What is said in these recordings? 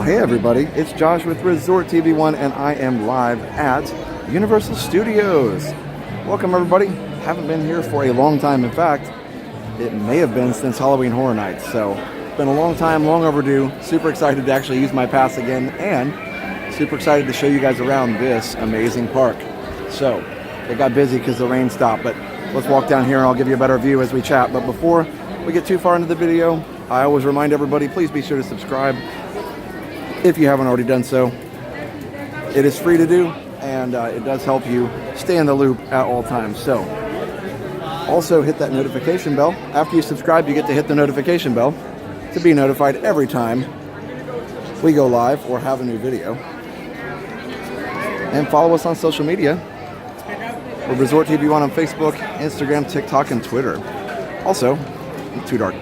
hey everybody, it's Josh with Resort TV1 and I am live at Universal Studios. Welcome everybody. Haven't been here for a long time. In fact, it may have been since Halloween Horror Nights. So it's been a long time, long overdue. Super excited to actually use my pass again and super excited to show you guys around this amazing park. So it got busy because the rain stopped, but let's walk down here and I'll give you a better view as we chat. But before we get too far into the video, I always remind everybody, please be sure to subscribe if you haven't already done so. It is free to do, and it does help you stay in the loop at all times. So also hit that notification bell. After you subscribe, you get to hit the notification bell to be notified every time we go live or have a new video. And follow us on social media. We're Resort TV1 on Facebook, Instagram, TikTok, and Twitter. Also, it's too dark.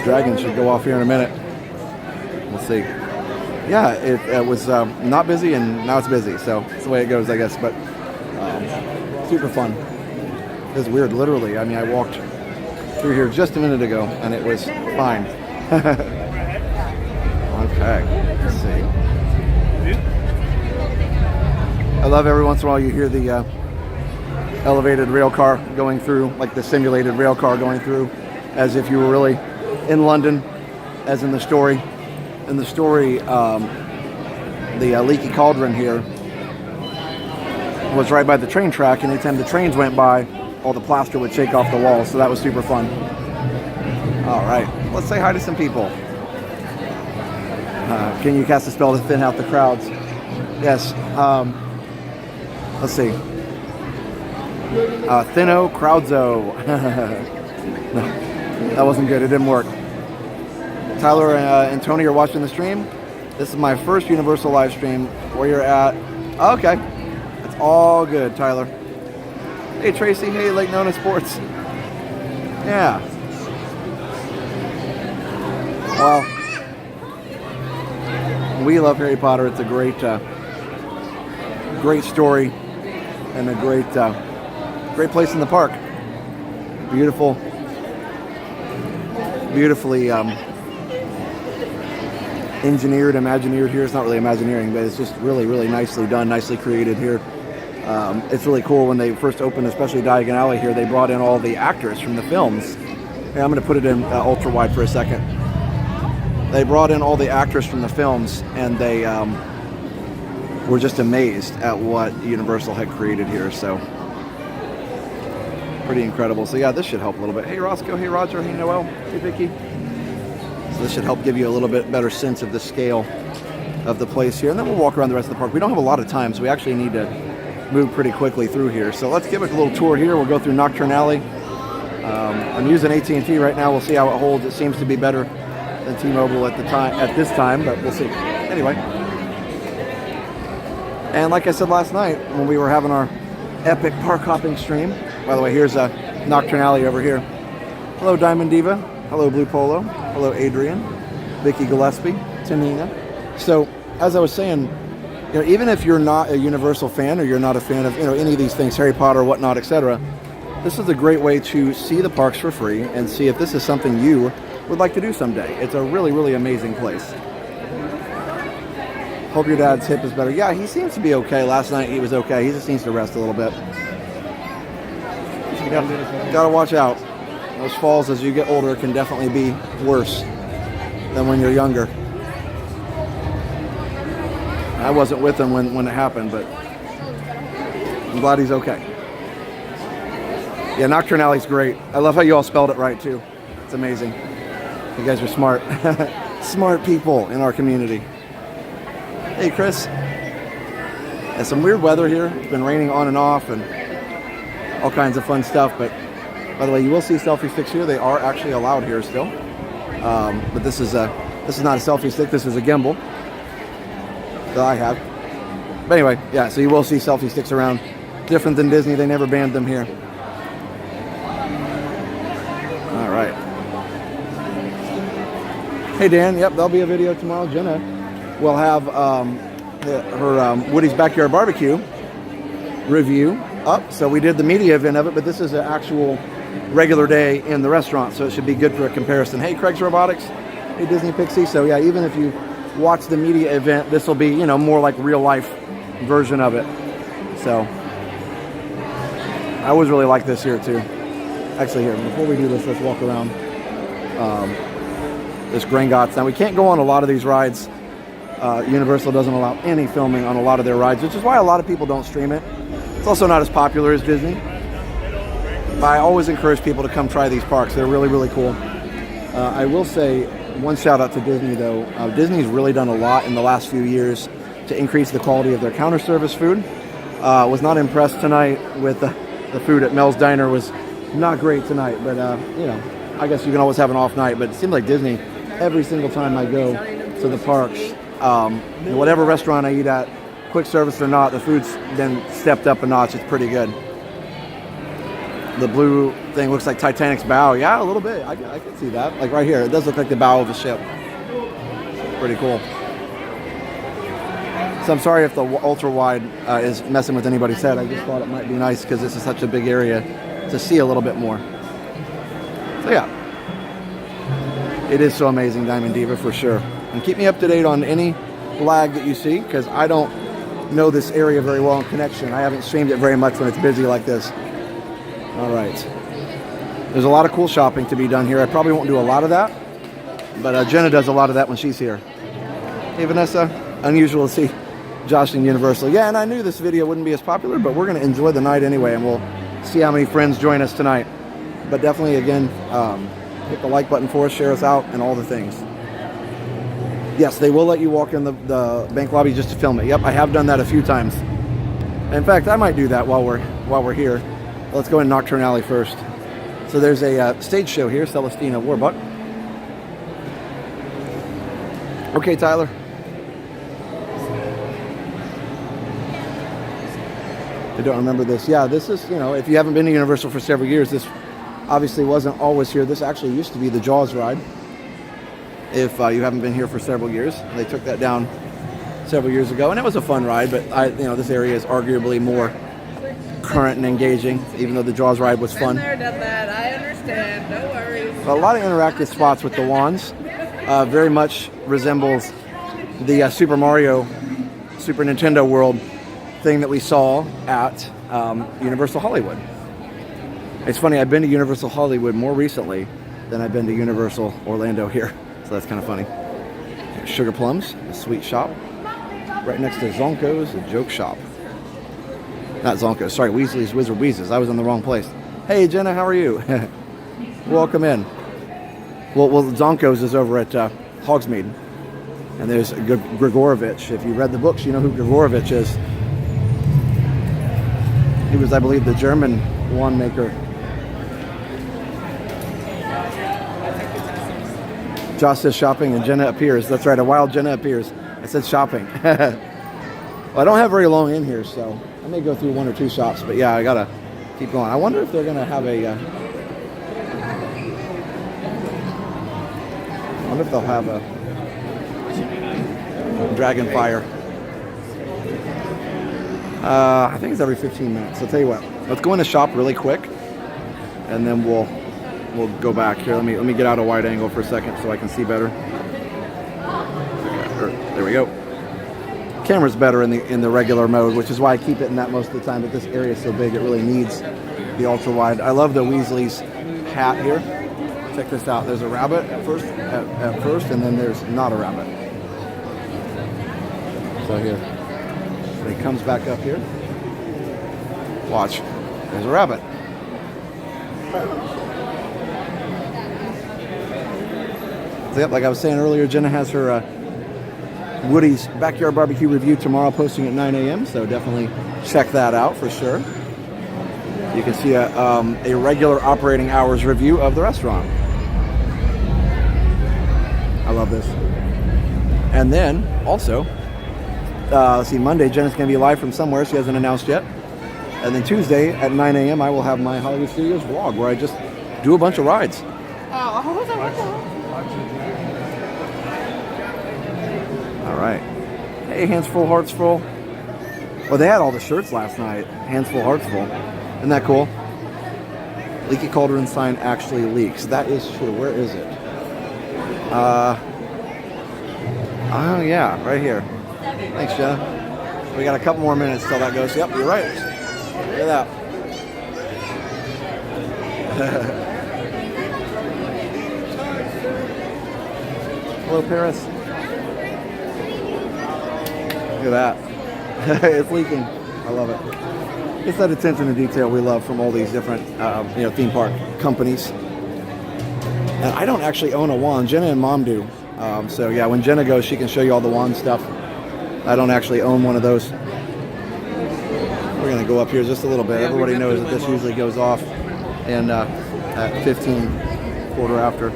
Dragon should go off here in a minute. We'll see. Yeah, it was not busy and now it's busy, so it's the way it goes, I guess. But super fun. It was weird, literally. I mean, I walked through here just a minute ago and it was fine. Okay, let's see. I love every once in a while you hear the elevated rail car going through, like the simulated rail car going through, as if you were really in London, as in the story. In the story, the leaky cauldron here was right by the train track, and anytime the trains went by, all the plaster would shake off the walls, so that was super fun. All right, let's say hi to some people. Can you cast a spell to thin out the crowds? Yes. Let's see. Thinno Crowdzo. No, that wasn't good. It didn't work. Tyler and Tony are watching the stream. This is my first Universal live stream where you're at. Okay. It's all good, Tyler. Hey, Tracy. Hey, Lake Nona Sports. Yeah. Well, we love Harry Potter. It's a great, great story and a great, great place in the park. Beautiful. Beautifully engineered, imagineered here. It's not really imagineering, but it's just really, really nicely done, nicely created here. It's really cool when they first opened, especially Diagon Alley here, they brought in all the actors from the films. Hey, I'm going to put it in ultra wide for a second. They brought in all the actors from the films, and they were just amazed at what Universal had created here. So pretty incredible. So yeah, this should help a little bit. Hey Roscoe, hey Roger, hey Noel, hey Vicky. So this should help give you a little bit better sense of the scale of the place here. And then we'll walk around the rest of the park. We don't have a lot of time, so we actually need to move pretty quickly through here. So let's give it a little tour here. We'll go through Nocturne Alley. I'm using AT&T right now. We'll see how it holds. It seems to be better than T-Mobile at this time, but we'll see. Anyway. And like I said last night when we were having our epic park hopping stream, by the way, here's a Nocturne Alley over here. Hello, Diamond Diva. Hello, Blue Polo. Hello, Adrian. Vicky Gillespie. Tanina. So, as I was saying, you know, even if you're not a Universal fan or you're not a fan of, you know, any of these things, Harry Potter, whatnot, etc., this is a great way to see the parks for free and see if this is something you would like to do someday. It's a really, really amazing place. Hope your dad's hip is better. Yeah, he seems to be okay. Last night he was okay. He just needs to rest a little bit. You gotta watch out. Those falls as you get older can definitely be worse than when you're younger. I wasn't with him when it happened, but I'm glad he's okay. Yeah, Nocturne Alley's great. I love how you all spelled it right too. It's amazing. You guys are smart. Smart people in our community. Hey Chris. There's some weird weather here. It's been raining on and off and all kinds of fun stuff, but by the way, you will see selfie sticks here. They are actually allowed here still. But this is not a selfie stick. This is a gimbal that I have. But anyway, yeah, so you will see selfie sticks around. Different than Disney, they never banned them here. All right. Hey Dan, yep, there'll be a video tomorrow. Jenna will have her Woody's Backyard Barbecue review up. So we did the media event of it, but this is an actual regular day in the restaurant, so it should be good for a comparison. Hey, Craig's Robotics. Hey, Disney Pixie. So yeah, even if you watch the media event, this will be, you know, more like real life version of it. So I always really like this here too. Actually, here, before we do this, let's walk around this Gringotts. Now, we can't go on a lot of these rides. Universal doesn't allow any filming on a lot of their rides, which is why a lot of people don't stream it. It's also not as popular as Disney. But I always encourage people to come try these parks. They're really, really cool. I will say one shout out to Disney, though. Disney's really done a lot in the last few years to increase the quality of their counter service food. Was not impressed tonight with the food at Mel's Diner. Was not great tonight, but you know, I guess you can always have an off night. But it seems like Disney, every single time I go to the parks, whatever restaurant I eat at, quick service or not, the food's then stepped up a notch. It's pretty good. The blue thing looks like Titanic's bow. Yeah, a little bit. I can see that. Like right here, it does look like the bow of a ship. Pretty cool. So I'm sorry if the ultra wide is messing with anybody's head. I just thought it might be nice because this is such a big area to see a little bit more. So yeah, it is so amazing, Diamond Diva, for sure. And keep me up to date on any lag that you see, because I don't know this area very well in connection. I haven't streamed it very much when it's busy like this. All right. There's a lot of cool shopping to be done here. I probably won't do a lot of that, but Jenna does a lot of that when she's here. Hey, Vanessa. Unusual to see Josh in Universal. Yeah, and I knew this video wouldn't be as popular, but we're going to enjoy the night anyway, and we'll see how many friends join us tonight. But definitely, again, hit the like button for us, share us out, and all the things. Yes, they will let you walk in the bank lobby just to film it. Yep, I have done that a few times. In fact, I might do that while we're here. Let's go in Nocturne Alley first. So there's a stage show here, Celestina Warbuck. Okay, Tyler. I don't remember this. Yeah, this is, you know, if you haven't been to Universal for several years, this obviously wasn't always here. This actually used to be the Jaws ride. If you haven't been here for several years, they took that down several years ago, and it was a fun ride. But this area is arguably more current and engaging, even though the Jaws ride was fun. Been there, done that. I understand. No worries. A lot of interactive spots with the wands. Very much resembles the Super Mario, Super Nintendo World thing that we saw at Universal Hollywood. It's funny, I've been to Universal Hollywood more recently than I've been to Universal Orlando here, so that's kind of funny. Sugar Plums, a sweet shop, right next to Zonko's, a joke shop. Not Zonko's, sorry, Weasley's Wizard Wheezes. I was in the wrong place. Hey Jenna, how are you? Welcome in. Well, Zonko's is over at Hogsmeade, and there's Grigorovich. If you read the books, you know who Grigorovich is. He was, I believe, the German wand maker. Josh says shopping and Jenna appears. That's right, a wild Jenna appears. I said shopping. Well, I don't have very long in here, so I may go through one or two shops. But yeah, I gotta keep going. I wonder if they're gonna have a... I wonder if they'll have a Dragon Fire. I think it's every 15 minutes. I'll tell you what. Let's go in the shop really quick, and then we'll go back here. Let me get out a wide angle for a second so I can see better. Okay, there we go. Camera's better in the regular mode, which is why I keep it in that most of the time. But this area is so big, it really needs the ultra wide. I love the Weasley's hat here. Check this out. There's a rabbit at first, and then there's not a rabbit. So here. He comes back up here. Watch. There's a rabbit. So, yep, like I was saying earlier, Jenna has her Woody's Backyard Barbecue review tomorrow, posting at 9 a.m. So definitely check that out for sure. You can see a regular operating hours review of the restaurant. I love this. And then also, let's see, Monday, Jenna's going to be live from somewhere. She hasn't announced yet. And then Tuesday at 9 a.m., I will have my Hollywood Studios vlog where I just do a bunch of rides. All right. Hey, Hands Full, Hearts Full. Well, they had all the shirts last night. Hands Full, Hearts Full. Isn't that cool? Leaky cauldron sign actually leaks. That is true. Where is it? Oh yeah, right here. Thanks, Jenna. We got a couple more minutes till that goes. Yep, you're right. Look at that. Hello, Paris. Look at that. It's leaking. I love it. It's that attention to detail we love from all these different, theme park companies. And I don't actually own a wand. Jenna and Mom do. So yeah, when Jenna goes, she can show you all the wand stuff. I don't actually own one of those. We're gonna go up here just a little bit. Everybody knows that this usually goes off and at 15, quarter after.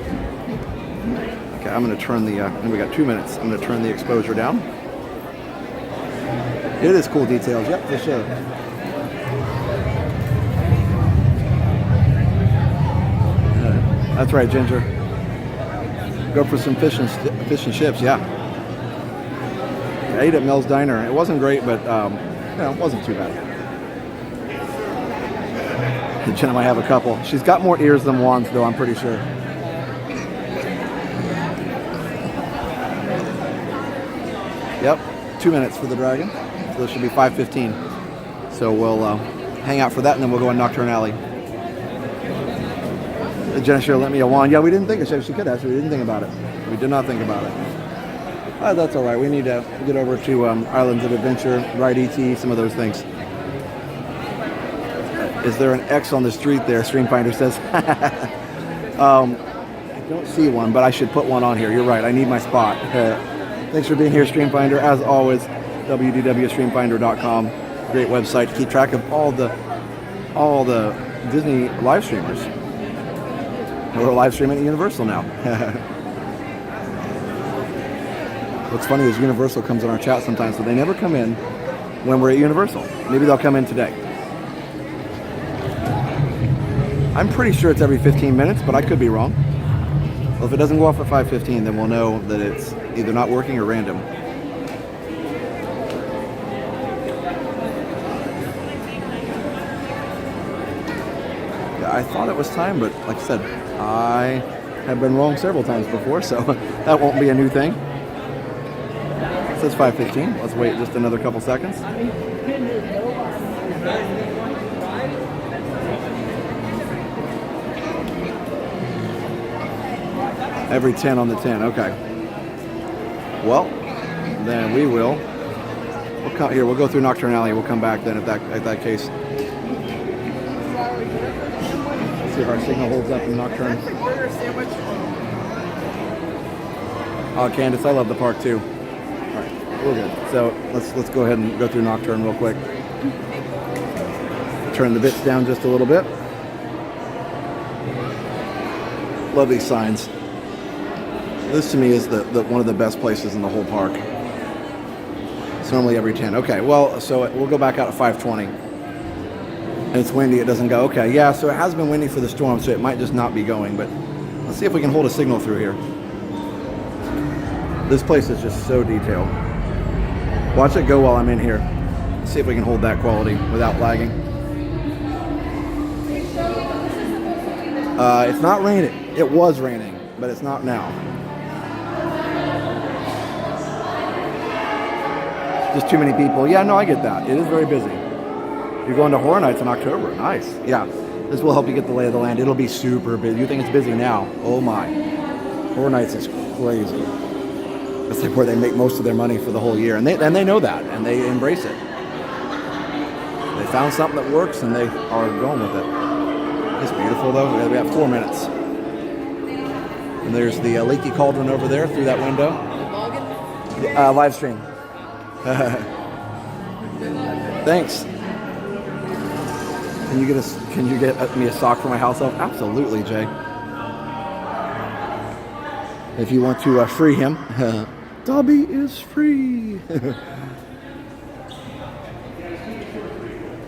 Okay, I'm gonna turn the, and we got 2 minutes. I'm gonna turn the exposure down. It is cool details, yep, for sure. That's right, Ginger. Go for some fish and chips, yeah. I ate at Mel's Diner. It wasn't great, but it wasn't too bad. Jenna might have a couple. She's got more ears than wands, though, I'm pretty sure. Yep, 2 minutes for the dragon. So this should be 5:15. So we'll hang out for that, and then we'll go on Nocturne Alley. Jenna should have lent me a wand. Yeah, we didn't think of it. She could have. We didn't think about it. We did not think about it. That's all right. We need to get over to Islands of Adventure, Ride ET, some of those things. Is there an X on the street there? Streamfinder says. I don't see one, but I should put one on here. You're right. I need my spot. Thanks for being here, Streamfinder. As always, www.streamfinder.com. Great website to keep track of all the Disney live streamers. We're live streaming at Universal now. What's funny is Universal comes in our chat sometimes, but they never come in when we're at Universal. Maybe they'll come in today. I'm pretty sure it's every 15 minutes, but I could be wrong. Well, if it doesn't go off at 5:15, then we'll know that it's either not working or random. Yeah, I thought it was time, but like I said, I have been wrong several times before, so that won't be a new thing. It says 5:15. Let's wait just another couple seconds. Every 10 on the 10. Okay. Well, then we'll come here. We'll go through Nocturne Alley. We'll come back then at that case. Let's see if our signal holds up in Nocturne. Oh, Candace, I love the park too. All right, we're good. So let's go ahead and go through Nocturne real quick. Turn the bits down just a little bit. Love these signs. This to me is the one of the best places in the whole park. It's normally every 10. Okay, well, so we'll go back out at 5:20. And it's windy, it doesn't go. Okay, yeah, so it has been windy for the storm, so it might just not be going, but let's see if we can hold a signal through here. This place is just so detailed. Watch it go while I'm in here. Let's see if we can hold that quality without lagging. It's not raining. It was raining, but it's not now. Just too many people. Yeah, no, I get that. It is very busy. You're going to Horror Nights in October. Nice. Yeah, this will help you get the lay of the land. It'll be super busy. You think it's busy now? Oh my. Horror Nights is crazy. It's like where they make most of their money for the whole year, and they know that, and they embrace it. They found something that works, and they are going with it. It's beautiful though. We have 4 minutes. And there's the leaky cauldron over there through that window. Live stream. Thanks. Can you get me a sock for my house elf? Absolutely, Jay. If you want to free him, Dobby is free.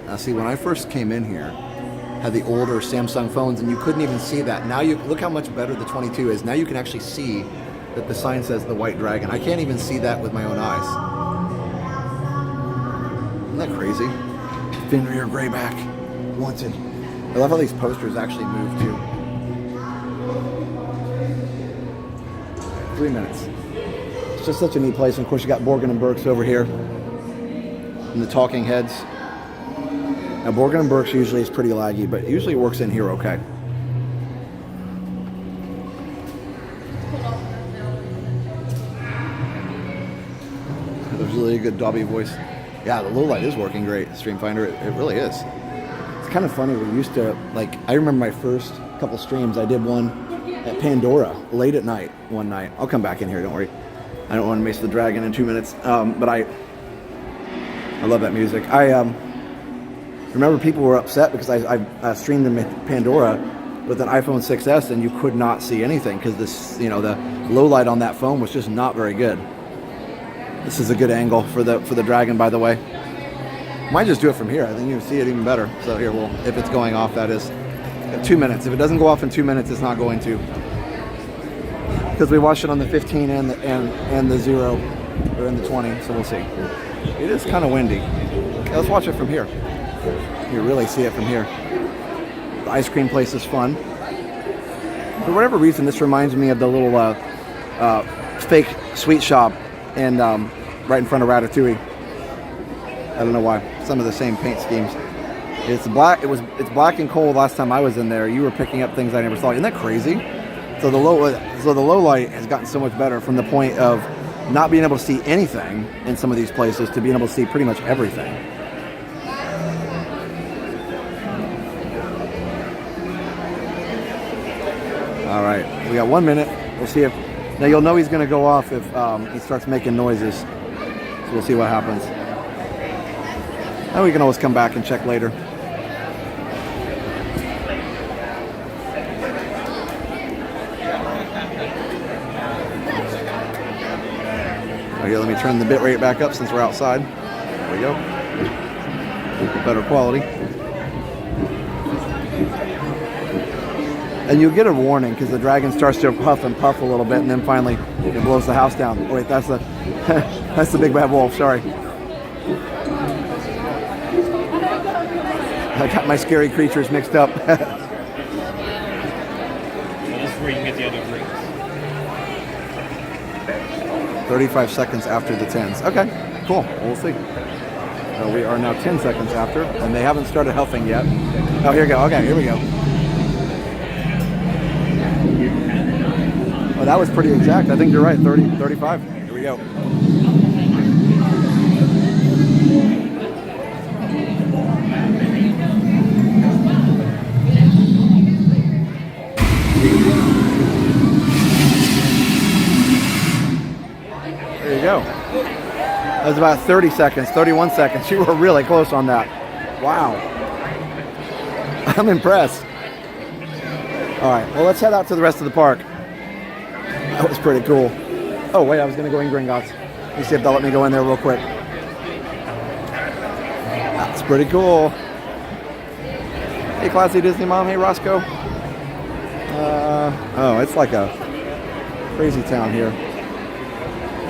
Now, see, when I first came in here, had the older Samsung phones, and you couldn't even see that. Now you look how much better the 22 is. Now you can actually see that the sign says the White Dragon. I can't even see that with my own eyes. Isn't that crazy? Fenrir Greyback wanted. I love how these posters actually move too. 3 minutes. It's just such a neat place. And of course, you got Borgin and Burke's over here, and the Talking Heads. Now, Borgin and Burke's usually is pretty laggy, but usually it works in here okay. There's really good Dolby voice. Yeah, the low light is working great. Stream Finder, it really is. It's kind of funny. We used to, like, I remember my first couple streams. I did one at Pandora late at night one night. I'll come back in here, don't worry. I don't want to miss the dragon in 2 minutes. But I love that music. I remember people were upset because I streamed them at Pandora with an iPhone 6s, and you could not see anything because this, the low light on that phone was just not very good. This is a good angle for the dragon, by the way. Might just do it from here. I think you can see it even better. So here, well, if it's going off, that is. 2 minutes. If it doesn't go off in 2 minutes, it's not going to. Because we watched it on the 15 and the 0, or in the 20, so we'll see. It is kind of windy. Okay, let's watch it from here. You really see it from here. The ice cream place is fun. For whatever reason, this reminds me of the little fake sweet shop and right in front of Ratatouille. I don't know why. Some of the same paint schemes. It's black. It's black and cold. Last time I was in there, you were picking up things I never saw. Isn't that crazy? So the low light has gotten so much better from the point of not being able to see anything in some of these places to being able to see pretty much everything. All right, we got 1 minute. We'll see if now you'll know he's going to go off if he starts making noises. So we'll see what happens. And we can always come back and check later. Okay, let me turn the bit rate back up since we're outside. There we go. Better quality. And you'll get a warning because the dragon starts to huff and puff a little bit, and then finally it blows the house down. Oh, wait, that's the that's the big bad wolf. Sorry. I got my scary creatures mixed up. This is where you can get the other drinks. 35 seconds after the 10s. Okay, cool. We'll see. So we are now 10 seconds after, and they haven't started huffing yet. Oh, here we go. Okay, here we go. Oh, that was pretty exact. I think you're right. 30, 35. Here we go. There you go. That was about 30 seconds, 31 seconds. You were really close on that. Wow. I'm impressed. All right, well, let's head out to the rest of the park. That was pretty cool. Oh, wait, I was going to go in Gringotts. Let me see if they'll let me go in there real quick. That's pretty cool. Hey, classy Disney mom. Hey, Roscoe. Oh, it's like a crazy town here.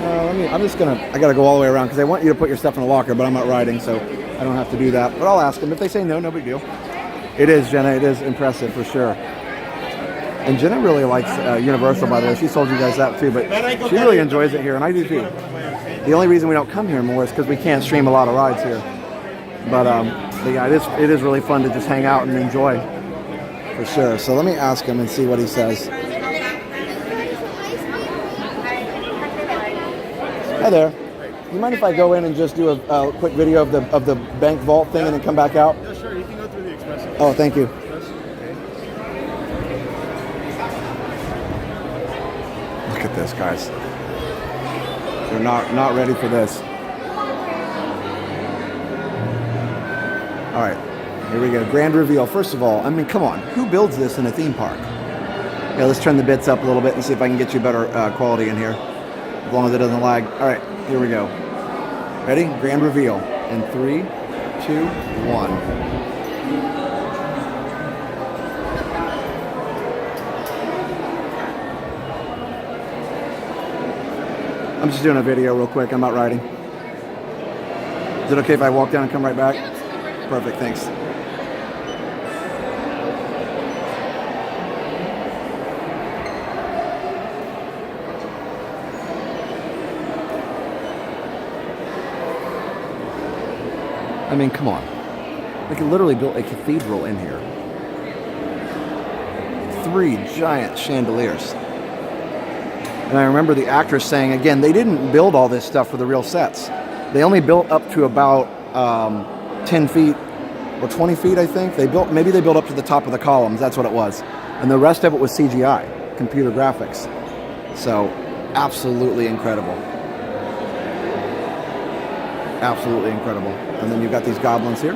I gotta go all the way around because they want you to put your stuff in a locker, but I'm not riding, so I don't have to do that. But I'll ask them. If they say no, no big deal. It is, Jenna. It is impressive for sure. And Jenna really likes Universal, by the way. She told you guys that too, but she really enjoys it here, and I do too. The only reason we don't come here more is because we can't stream a lot of rides here. But yeah, it is really fun to just hang out and enjoy, for sure. So let me ask him and see what he says. Hi there. You mind if I go in and just do a quick video of the bank vault thing and then come back out? Yeah, sure. You can go through the express. Oh, thank you. Look at this, guys. They're not ready for this. All right, here we go. Grand reveal. First of all, I mean, come on. Who builds this in a theme park? Yeah, let's turn the bits up a little bit and see if I can get you better quality in here. As long as it doesn't lag. All right, here we go. Ready? Grand reveal. In 3, 2, 1. I'm just doing a video real quick. I'm not riding. Is it okay if I walk down and come right back? Perfect, thanks. I mean, come on. They could literally build a cathedral in here. 3 giant chandeliers. And I remember the actress saying, again, they didn't build all this stuff for the real sets. They only built up to about 10 feet or 20 feet, I think. Maybe they built up to the top of the columns. That's what it was. And the rest of it was CGI, computer graphics. So, absolutely incredible. Absolutely incredible. And then you've got these goblins here.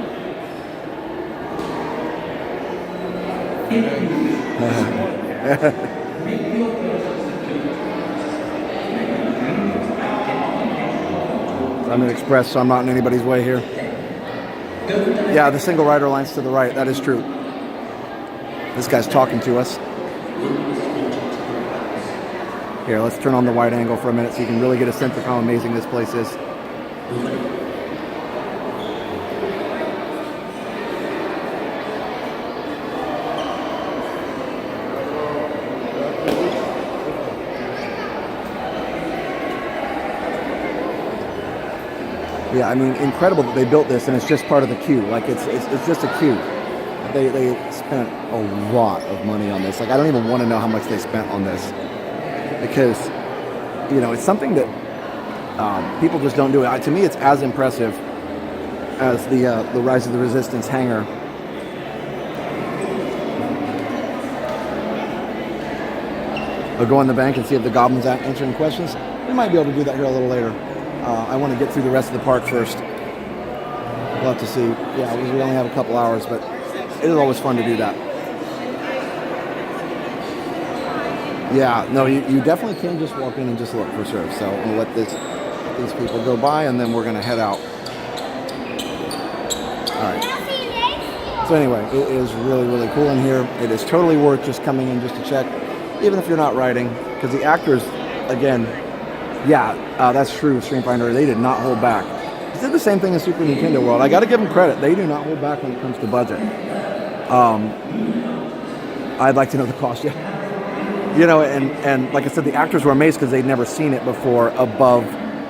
I'm an express, so I'm not in anybody's way here. Yeah, the single rider line's to the right. That is true. This guy's talking to us. Here, let's turn on the wide angle for a minute so you can really get a sense of how amazing this place is. Yeah, I mean, incredible that they built this, and it's just part of the queue. Like, it's just a queue. They spent a lot of money on this. Like, I don't even want to know how much they spent on this, because, you know, it's something that people just don't do. To me, it's as impressive as the Rise of the Resistance hangar. I'll go in the bank and see if the goblins aren't answering questions. We might be able to do that here a little later. I want to get through the rest of the park first. We'll have to see. Yeah, we only have a couple hours, but it is always fun to do that. Yeah, no, you definitely can just walk in and just look for sure. So we'll let these people go by, and then we're going to head out. All right. So anyway, it is really, really cool in here. It is totally worth just coming in just to check, even if you're not riding, because the actors, again, yeah, that's true, Streamfinder. They did not hold back. They did the same thing in Super Nintendo World. I got to give them credit. They do not hold back when it comes to budget. I'd like to know the cost, yeah. You know, and like I said, the actors were amazed because they'd never seen it before above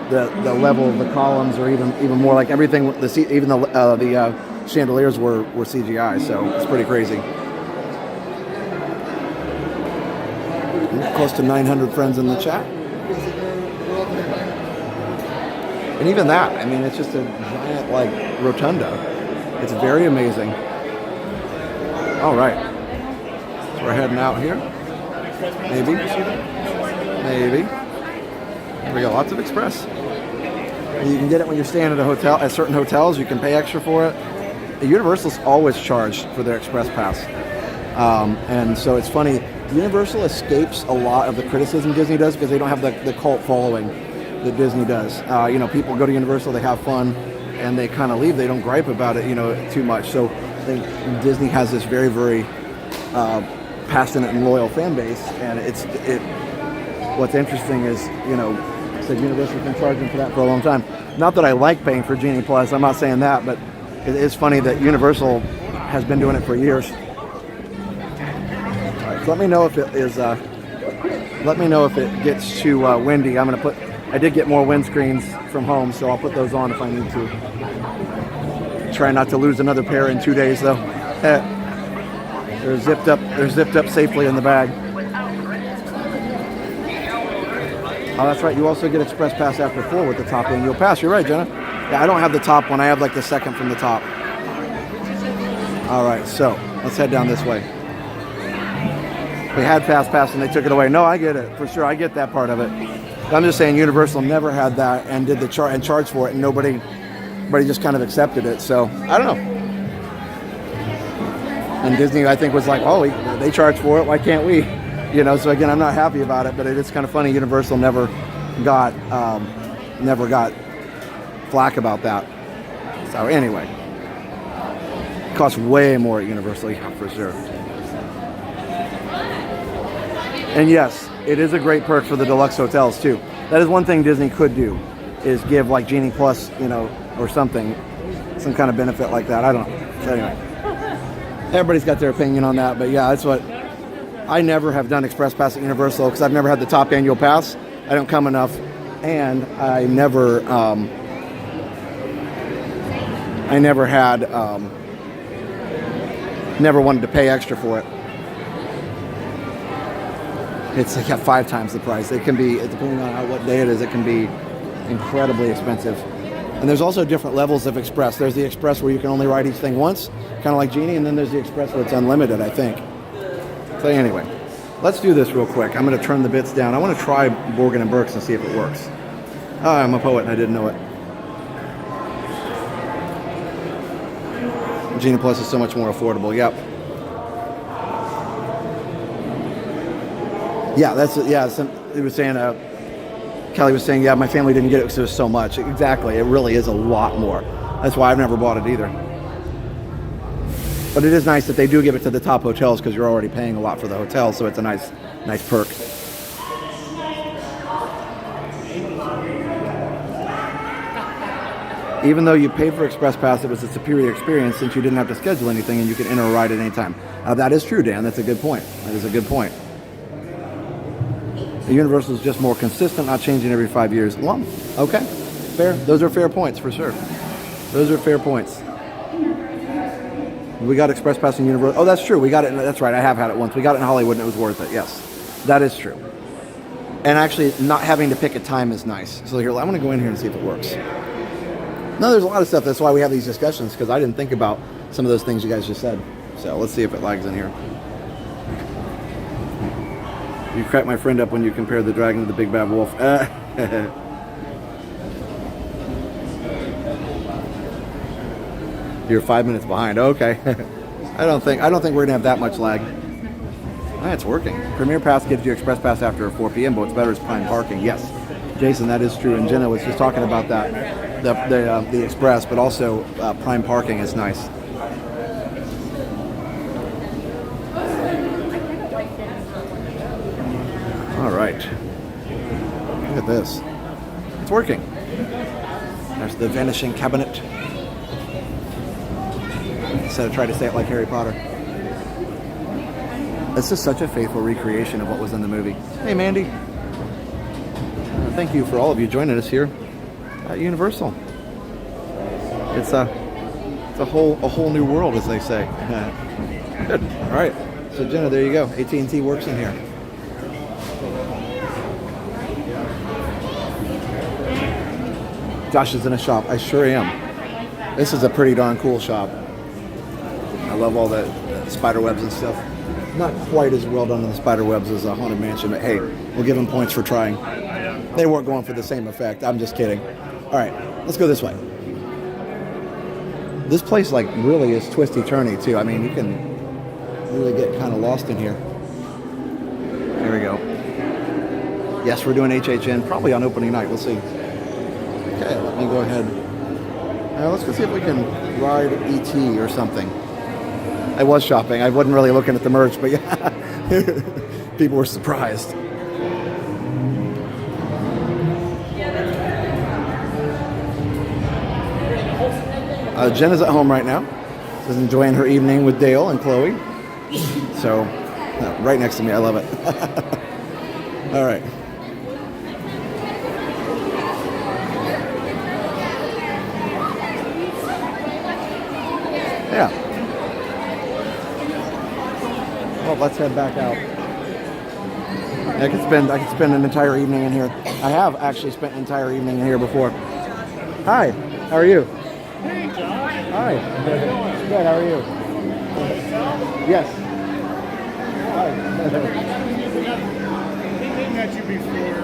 the level of the columns, or even more. Like everything, even the chandeliers were CGI. So it's pretty crazy. Close to 900 friends in the chat. And even that, I mean, it's just a giant, like, rotunda. It's very amazing. All right. So we're heading out here. Maybe. Here we go. Lots of express. And you can get it when you're staying at a hotel. At certain hotels, you can pay extra for it. Universal's always charged for their express pass. And so it's funny. Universal escapes a lot of the criticism Disney does because they don't have the cult following that Disney does. You know, people go to Universal, they have fun, and they kind of leave. They don't gripe about it, you know, too much. So I think Disney has this very, very passionate and loyal fan base, and what's interesting is, you know, said Universal's been charging for that for a long time. Not that I like paying for Genie Plus, I'm not saying that, but it is funny that Universal has been doing it for years. So let me know if it is. Let me know if it gets too windy. I did get more windscreens from home, so I'll put those on if I need to. Try not to lose another pair in 2 days, though. They're zipped up. They're zipped up safely in the bag. Oh, that's right. You also get Express Pass after 4 with the top annual pass. You're right, Jenna. Yeah, I don't have the top one. I have like the second from the top. All right, so let's head down this way. We had Fast Pass and they took it away. No, I get it for sure. I get that part of it. I'm just saying Universal never had that and did the charge for it, and nobody just kind of accepted it. So I don't know. And Disney, I think, was like, oh, they charge for it. Why can't we? You know. So again, I'm not happy about it, but it is kind of funny. Universal never got flack about that. So anyway, it costs way more at Universal, yeah, for sure. And yes, it is a great perk for the deluxe hotels too. That is one thing Disney could do, is give like Genie Plus, you know, or something, some kind of benefit like that. I don't know. So anyway, everybody's got their opinion on that, but yeah, that's what I never have done Express Pass at Universal because I've never had the top annual pass. I don't come enough, and I never I never had, never wanted to pay extra for it. It's like 5 times the price. It can be, depending on what day it is, it can be incredibly expensive. And there's also different levels of Express. There's the Express where you can only ride each thing once, kind of like Genie, and then there's the Express where it's unlimited, I think. So anyway, let's do this real quick. I'm going to turn the bits down. I want to try Borgen & Burkes and see if it works. Oh, I'm a poet and I didn't know it. Genie Plus is so much more affordable. Yep. Yeah, he was saying, Kelly was saying, yeah, my family didn't get it because it was so much. Exactly, it really is a lot more. That's why I've never bought it either. But it is nice that they do give it to the top hotels because you're already paying a lot for the hotel, so it's a nice perk. Even though you paid for Express Pass, it was a superior experience since you didn't have to schedule anything and you could enter a ride at any time. That is true, Dan. That's a good point. That is a good point. The Universal is just more consistent, not changing every 5 years. Well, okay, fair. Those are fair points for sure. Those are fair points. We got Express Pass in Universal. Oh, that's true. We got it. That's right. I have had it once. We got it in Hollywood, and it was worth it. Yes, that is true. And actually, not having to pick a time is nice. So here, I'm going to go in here and see if it works. No, there's a lot of stuff. That's why we have these discussions, because I didn't think about some of those things you guys just said. So let's see if it lags in here. You cracked my friend up when you compared the dragon to the big bad wolf. You're 5 minutes behind. Okay. I don't think we're gonna have that much lag. It's working. Premier Pass gives you Express Pass after 4 p.m., but what's better is prime parking. Yes, Jason, that is true. And Jenna was just talking about that, the Express, but also prime parking is nice. All right. Look at this. It's working. There's the vanishing cabinet. Instead of trying to say it like Harry Potter. This is such a faithful recreation of what was in the movie. Hey, Mandy. Thank you for all of you joining us here at Universal. It's a whole new world, as they say. Good. All right. So Jenna, there you go. AT&T works in here. Josh is in a shop. I sure am. This is a pretty darn cool shop. I love all the spider webs and stuff. Not quite as well done in the spider webs as a Haunted Mansion, but hey, we'll give them points for trying. They weren't going for the same effect. I'm just kidding. All right, let's go this way. This place like really is twisty-turny too. I mean, you can really get kind of lost in here. Here we go. Yes, we're doing HHN, probably on opening night. We'll see. Okay, let me go ahead. Let's go see if we can ride ET or something. I was shopping. I wasn't really looking at the merch, but yeah, people were surprised. Jenna's at home right now. She's enjoying her evening with Dale and Chloe. So, right next to me. I love it. All right. Yeah. Well, let's head back out. I could spend an entire evening in here. I have actually spent an entire evening in here before. Hi, how are you? Hey, John. Hi. How you doing? Good, how are you? Yes. Hi. He met you before.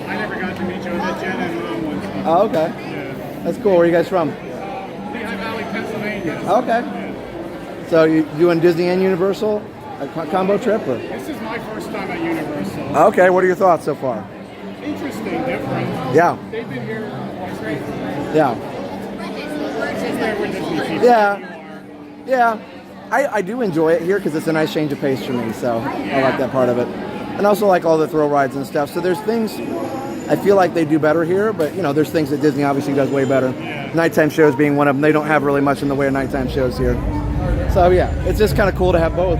I never got to meet you. I met Jenna and Mom once. Oh, okay. Yeah. That's cool. Where are you guys from? Lehigh Valley, Pennsylvania. Okay. Yeah. So you doing Disney and Universal? A combo trip? Or? This is my first time at Universal. Okay, what are your thoughts so far? Interesting, different. Yeah. They've been here great. Yeah. With Disney people. Yeah. Yeah. I do enjoy it here because it's a nice change of pace for me, so I like that part of it. And I also like all the thrill rides and stuff. So there's things I feel like they do better here, but you know, there's things that Disney obviously does way better. Yeah. Nighttime shows being one of them. They don't have really much in the way of nighttime shows here. So yeah, it's just kind of cool to have both.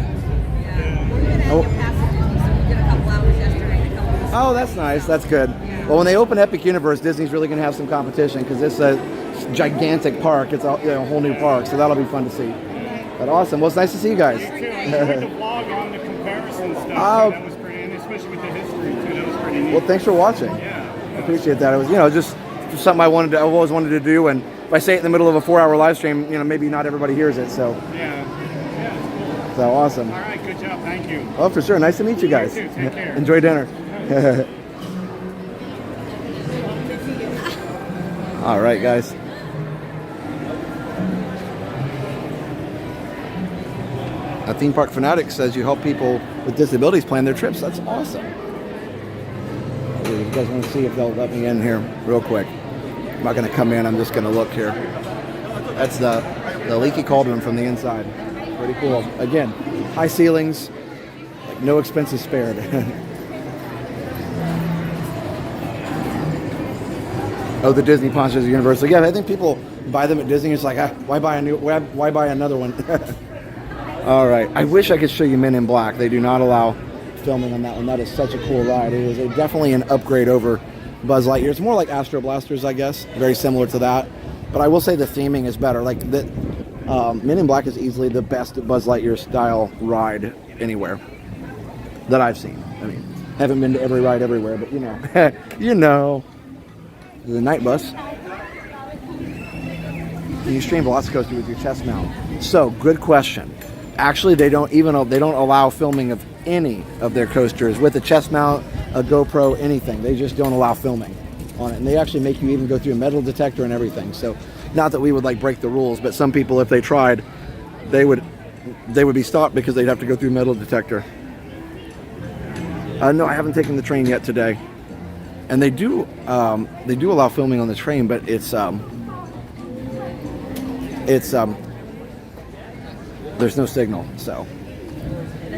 Oh, that's nice. That's good. Well, when they open Epic Universe, Disney's really going to have some competition because gigantic park. It's a whole new park, so that'll be fun to see. But awesome. Well, it's nice to see you guys. You too. I enjoyed the vlog on the comparison stuff. That was pretty, and especially with the history too. That was pretty neat. Well, thanks for watching. Yeah. I appreciate that. It was, just something I've always wanted to do, and if I say it in the middle of a 4-hour live stream, maybe not everybody hears it. So. Yeah. It's cool. So awesome. All right. Good job. Thank you. Oh, for sure. Nice to meet you guys. You too. Take care. Enjoy dinner. All right, guys. A Theme Park Fanatic says you help people with disabilities plan their trips. That's awesome. You guys want to see if they'll let me in here real quick? I'm not going to come in. I'm just going to look here. That's the leaky cauldron from the inside. Pretty cool. Again, high ceilings, like no expenses spared. Oh, the Disney Monsters of Universal. Yeah, I think people buy them at Disney. It's like, why buy another one? All right. I wish I could show you Men in Black. They do not allow filming on that one. That is such a cool ride. It is definitely an upgrade over Buzz Lightyear. It's more like Astro Blasters, I guess. Very similar to that. But I will say the theming is better. Like Men in Black is easily the best Buzz Lightyear style ride anywhere that I've seen. I mean, haven't been to every ride everywhere, but The night bus. Can you stream Velocicoaster with your chest mount? So, good question. Actually, they don't allow filming of any of their coasters with a chest mount, a GoPro, anything. They just don't allow filming on it, and they actually make you even go through a metal detector and everything. So, not that we would break the rules, but some people, if they tried, they would be stopped because they'd have to go through a metal detector. No, I haven't taken the train yet today. And they do allow filming on the train, but it's there's no signal, so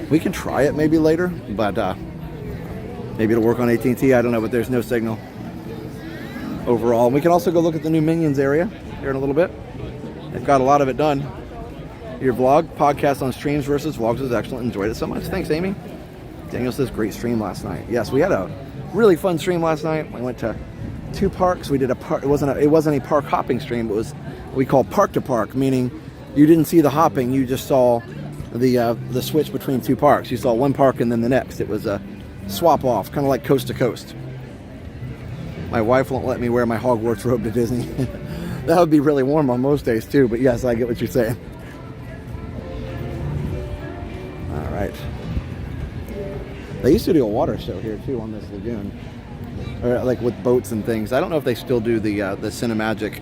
we can try it maybe later, but maybe it'll work on AT&T. I don't know, but there's no signal overall. And we can also go look at the new Minions area here in a little bit. They've got a lot of it done. Your vlog podcast on streams versus vlogs was excellent. Enjoyed it so much. Thanks, Amy. Daniel says great stream last night. Yes, we had a really fun stream last night. We went to 2 parks. We did a park. It wasn't a park hopping stream. It was what we call park to park, meaning you didn't see the hopping. You just saw the switch between 2 parks. You saw one park and then the next. It was a swap off, kind of like coast to coast. My wife won't let me wear my Hogwarts robe to Disney. That would be really warm on most days too. But yes, I get what you're saying. All right. They used to do a water show here too on this lagoon, or with boats and things. I don't know if they still do the Cinemagic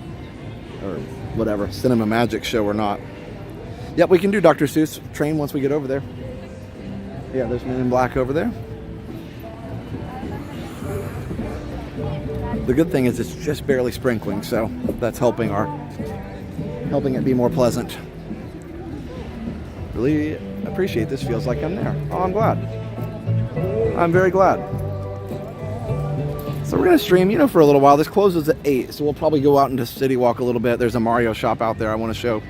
or whatever Cinema Magic show or not. Yep, we can do Dr. Seuss train once we get over there. Yeah, there's Men in Black over there. The good thing is it's just barely sprinkling, so that's helping it be more pleasant. Really appreciate this. Feels like I'm there. Oh, I'm glad. I'm very glad. So we're going to stream, for a little while. This closes at 8, so we'll probably go out into City Walk a little bit. There's a Mario shop out there I want to show.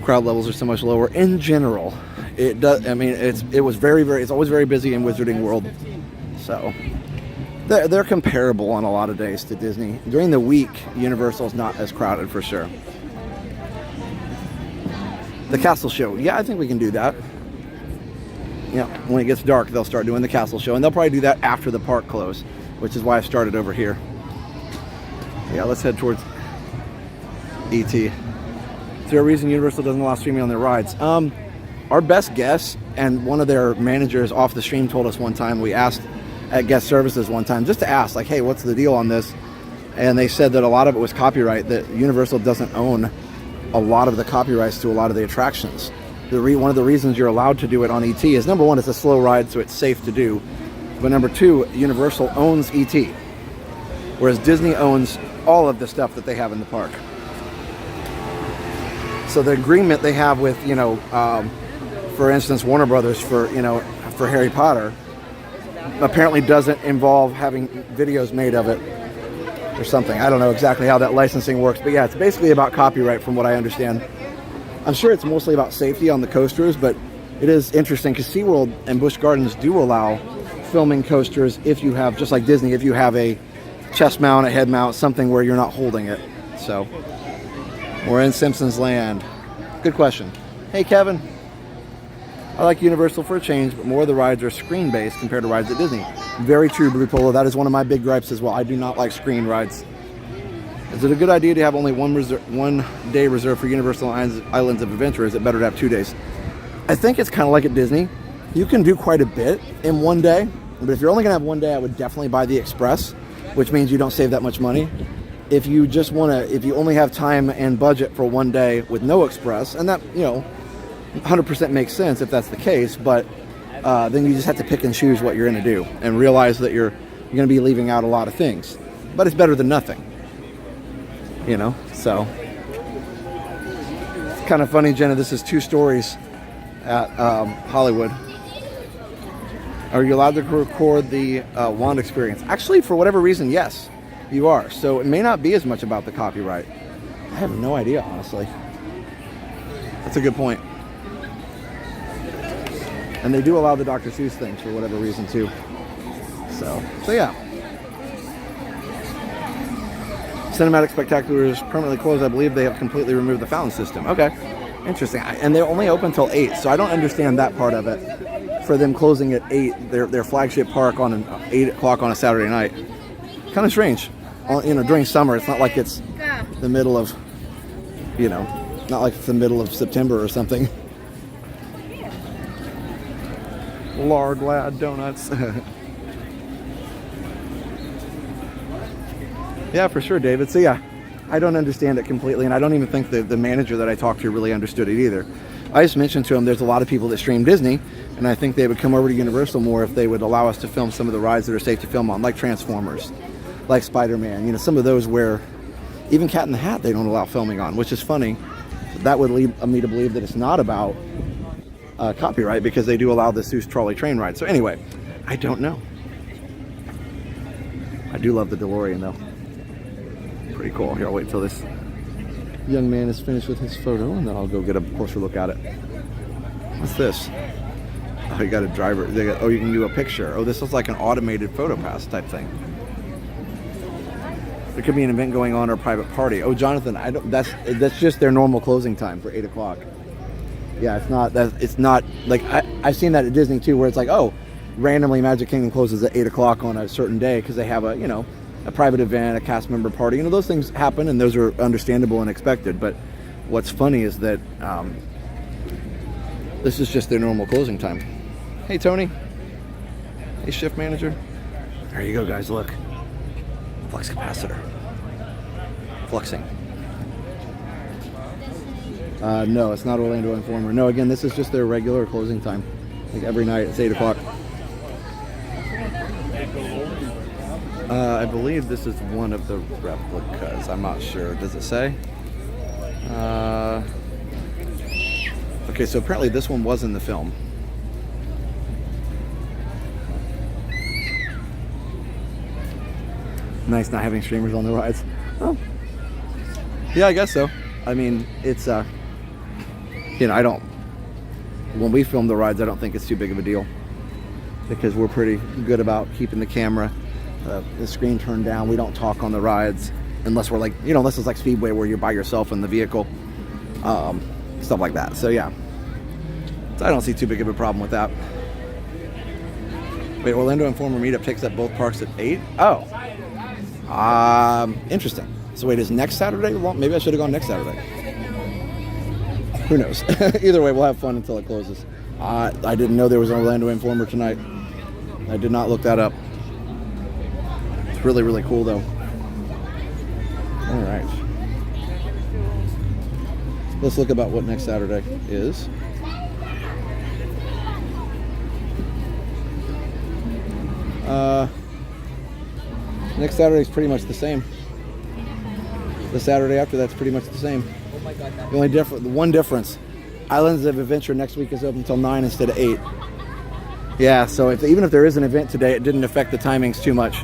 Crowd levels are so much lower. In general, it does. I mean, it's always very busy in Wizarding World. So they're comparable on a lot of days to Disney. During the week, Universal's not as crowded for sure. The Castle Show. Yeah, I think we can do that. When it gets dark, they'll start doing the Castle Show, and they'll probably do that after the park close, which is why I started over here. Yeah, let's head towards ET. Is there a reason Universal doesn't allow streaming on their rides? Our best guess, and one of their managers off the stream told us one time, we asked at guest services one time, just to ask, hey, what's the deal on this? And they said that a lot of it was copyright, that Universal doesn't own a lot of the copyrights to a lot of the attractions. One of the reasons you're allowed to do it on ET is, number one, it's a slow ride, so it's safe to do. But number two, Universal owns ET, whereas Disney owns all of the stuff that they have in the park. So the agreement they have with, for instance, Warner Brothers for Harry Potter, apparently doesn't involve having videos made of it or something. I don't know exactly how that licensing works, but yeah, it's basically about copyright from what I understand. I'm sure it's mostly about safety on the coasters, but it is interesting because SeaWorld and Busch Gardens do allow filming coasters if you have, just like Disney, if you have a chest mount, a head mount, something where you're not holding it. So we're in Simpsons Land. Good question. Hey, Kevin. I like Universal for a change, but more of the rides are screen-based compared to rides at Disney. Very true, Blue Polo. That is one of my big gripes as well. I do not like screen rides. Is it a good idea to have only one day reserved for Universal Islands of Adventure? Is it better to have 2 days? I think it's kind of like at Disney. You can do quite a bit in one day, but if you're only going to have one day, I would definitely buy the Express, which means you don't save that much money. If you just want to, if you only have time and budget for one day with no Express, and that, 100% makes sense if that's the case, but then you just have to pick and choose what you're going to do and realize that you're going to be leaving out a lot of things. But it's better than nothing, so. It's kind of funny, Jenna, this is 2 stories at Hollywood. Are you allowed to record the wand experience? Actually, for whatever reason, yes, you are. So it may not be as much about the copyright. I have no idea, honestly. That's a good point. And they do allow the Dr. Seuss things for whatever reason too. So yeah. Cinematic Spectacular is permanently closed. I believe they have completely removed the fountain system. Okay, interesting. And they're only open until 8, so I don't understand that part of it. For them closing at 8, their flagship park on 8 o'clock on a Saturday night. Kind of strange. During summer, it's not like it's the middle of, not like it's the middle of September or something. Lard Lad Donuts. Yeah, for sure, David. So yeah, I don't understand it completely, and I don't even think the manager that I talked to really understood it either. I just mentioned to him there's a lot of people that stream Disney, and I think they would come over to Universal more if they would allow us to film some of the rides that are safe to film on, like Transformers, like Spider-Man. Some of those where even Cat in the Hat they don't allow filming on, which is funny. That would lead me to believe that it's not about copyright, because they do allow the Seuss trolley train ride. So anyway, I don't know. I do love the DeLorean though. Pretty cool. Here, I'll wait till this young man is finished with his photo, and then I'll go get a closer look at it. What's this? Oh, you got a driver. You can do a picture. Oh, this looks like an automated photo pass type thing. There could be an event going on or a private party. Oh, Jonathan, that's just their normal closing time for 8 o'clock. Yeah, it's not like I've seen that at Disney too, where it's like, oh, randomly Magic Kingdom closes at 8 o'clock on a certain day because they have a private event, a cast member party. Those things happen, and those are understandable and expected. But what's funny is that this is just their normal closing time. Hey, Tony. Hey, shift manager. There you go, guys. Look, flux capacitor, fluxing. No, it's not Orlando Informer. No, again, this is just their regular closing time. Like every night, it's 8 o'clock. I believe this is one of the replicas. I'm not sure. Does it say? Okay, so apparently this one was in the film. Nice not having streamers on the rides. Oh. Yeah, I guess so. I mean, it's, when we film the rides, I don't think it's too big of a deal, because we're pretty good about keeping the camera, the screen turned down. We don't talk on the rides unless we're like, unless it's like Speedway where you're by yourself in the vehicle, stuff like that. So yeah, so I don't see too big of a problem with that. Wait, Orlando Informer Meetup takes up both parks at 8? Oh, interesting. So wait, is next Saturday long? Maybe I should have gone next Saturday. Who knows? Either way, we'll have fun until it closes. I didn't know there was an Orlando Informer tonight. I did not look that up. It's really, really cool though. All right. Let's look about what next Saturday is. Next Saturday is pretty much the same. The Saturday after that's pretty much the same. Oh my God, The one difference, Islands of Adventure next week is open until 9 instead of 8. Yeah, so even if there is an event today, it didn't affect the timings too much.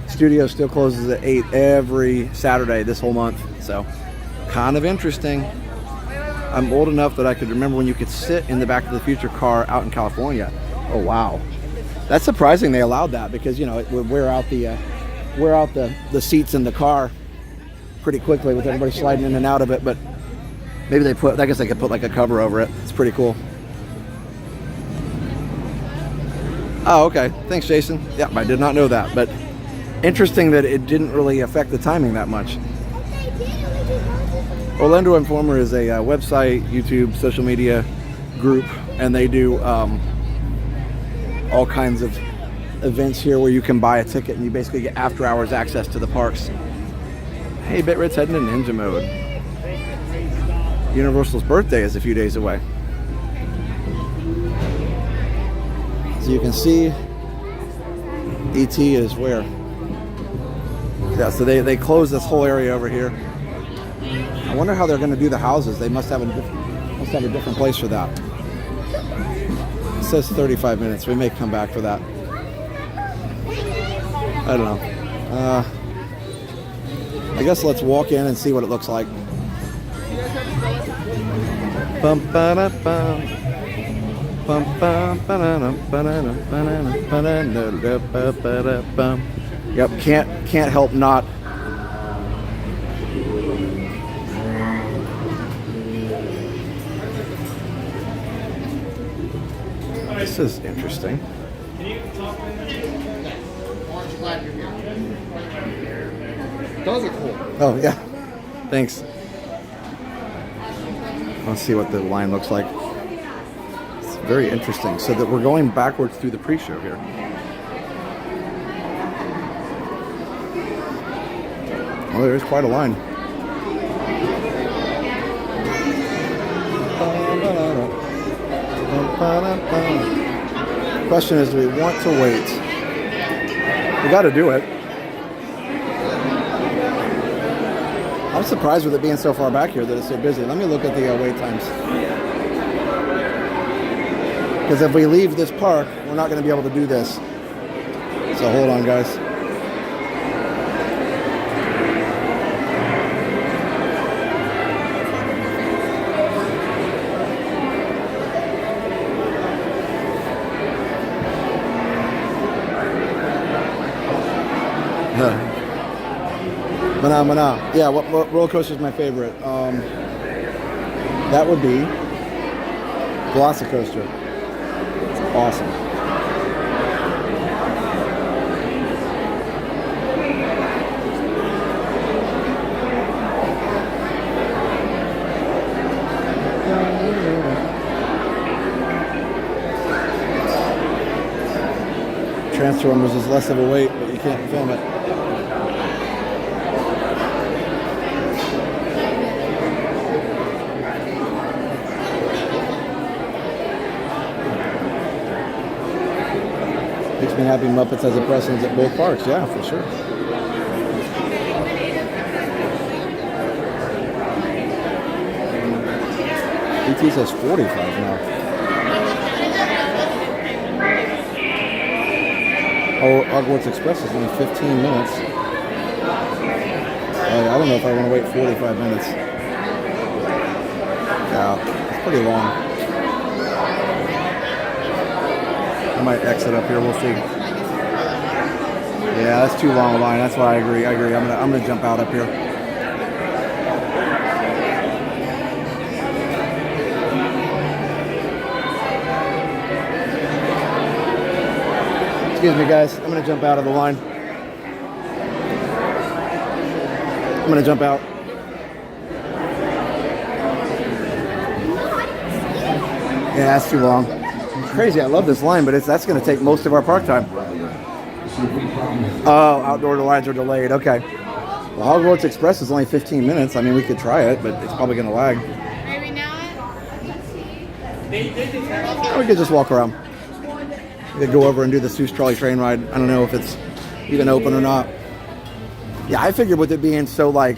Studio still closes at 8 every Saturday this whole month, so kind of interesting. I'm old enough that I could remember when you could sit in the Back to the Future car out in California. Oh wow, that's surprising they allowed that, because it would wear out the wear out the seats in the car pretty quickly with everybody sliding in and out of it, but maybe they put, I guess they could put like a cover over it. It's pretty cool. Oh, okay. Thanks, Jason. Yeah, I did not know that, but interesting that it didn't really affect the timing that much. Orlando Informer is a website, YouTube, social media group, and they do all kinds of events here where you can buy a ticket and you basically get after hours access to the parks. Hey, Bitrit's heading to ninja mode. Universal's birthday is a few days away. So you can see E.T. is where? Yeah, so they closed this whole area over here. I wonder how they're going to do the houses. They must have a different place for that. It says 35 minutes. We may come back for that. I don't know. I guess let's walk in and see what it looks like. Bum, ba-da-bum. Bum, bum, ba-da-dum, ba-da-dum, ba-da-dum, ba-da-dum. Yep, can't help not. This is interesting. Those are cool. Oh, yeah. Thanks. Let's see what the line looks like. It's very interesting. So that we're going backwards through the pre-show here. Well, there is quite a line. Question is, do we want to wait? We got to do it. I'm surprised with it being so far back here that it's so busy. Let me look at the wait times. Because if we leave this park, we're not going to be able to do this. So hold on, guys. Mana. Yeah, what roller coaster is my favorite? That would be Velocicoaster. It's awesome. Transformers is less of a wait, but you can't film it. Makes me happy Muppets has a presence at both parks, yeah, for sure. ET says 45 now. Oh, Hogwarts Express is only 15 minutes. I don't know if I want to wait 45 minutes. Yeah, it's pretty long. I might exit up here. We'll see. Yeah, that's too long a line. That's why I agree. I'm gonna jump out up here. Excuse me, guys. I'm gonna jump out of the line. I'm gonna jump out. Yeah, that's too long. It's crazy. I love this line, but that's going to take most of our park time. Oh, outdoor lines are delayed. Okay. Well, Hogwarts Express is only 15 minutes. I mean, we could try it, but it's probably going to lag. Maybe now We could just walk around. We could go over and do the Seuss Trolley train ride. I don't know if it's even open or not. Yeah, I figured with it being so like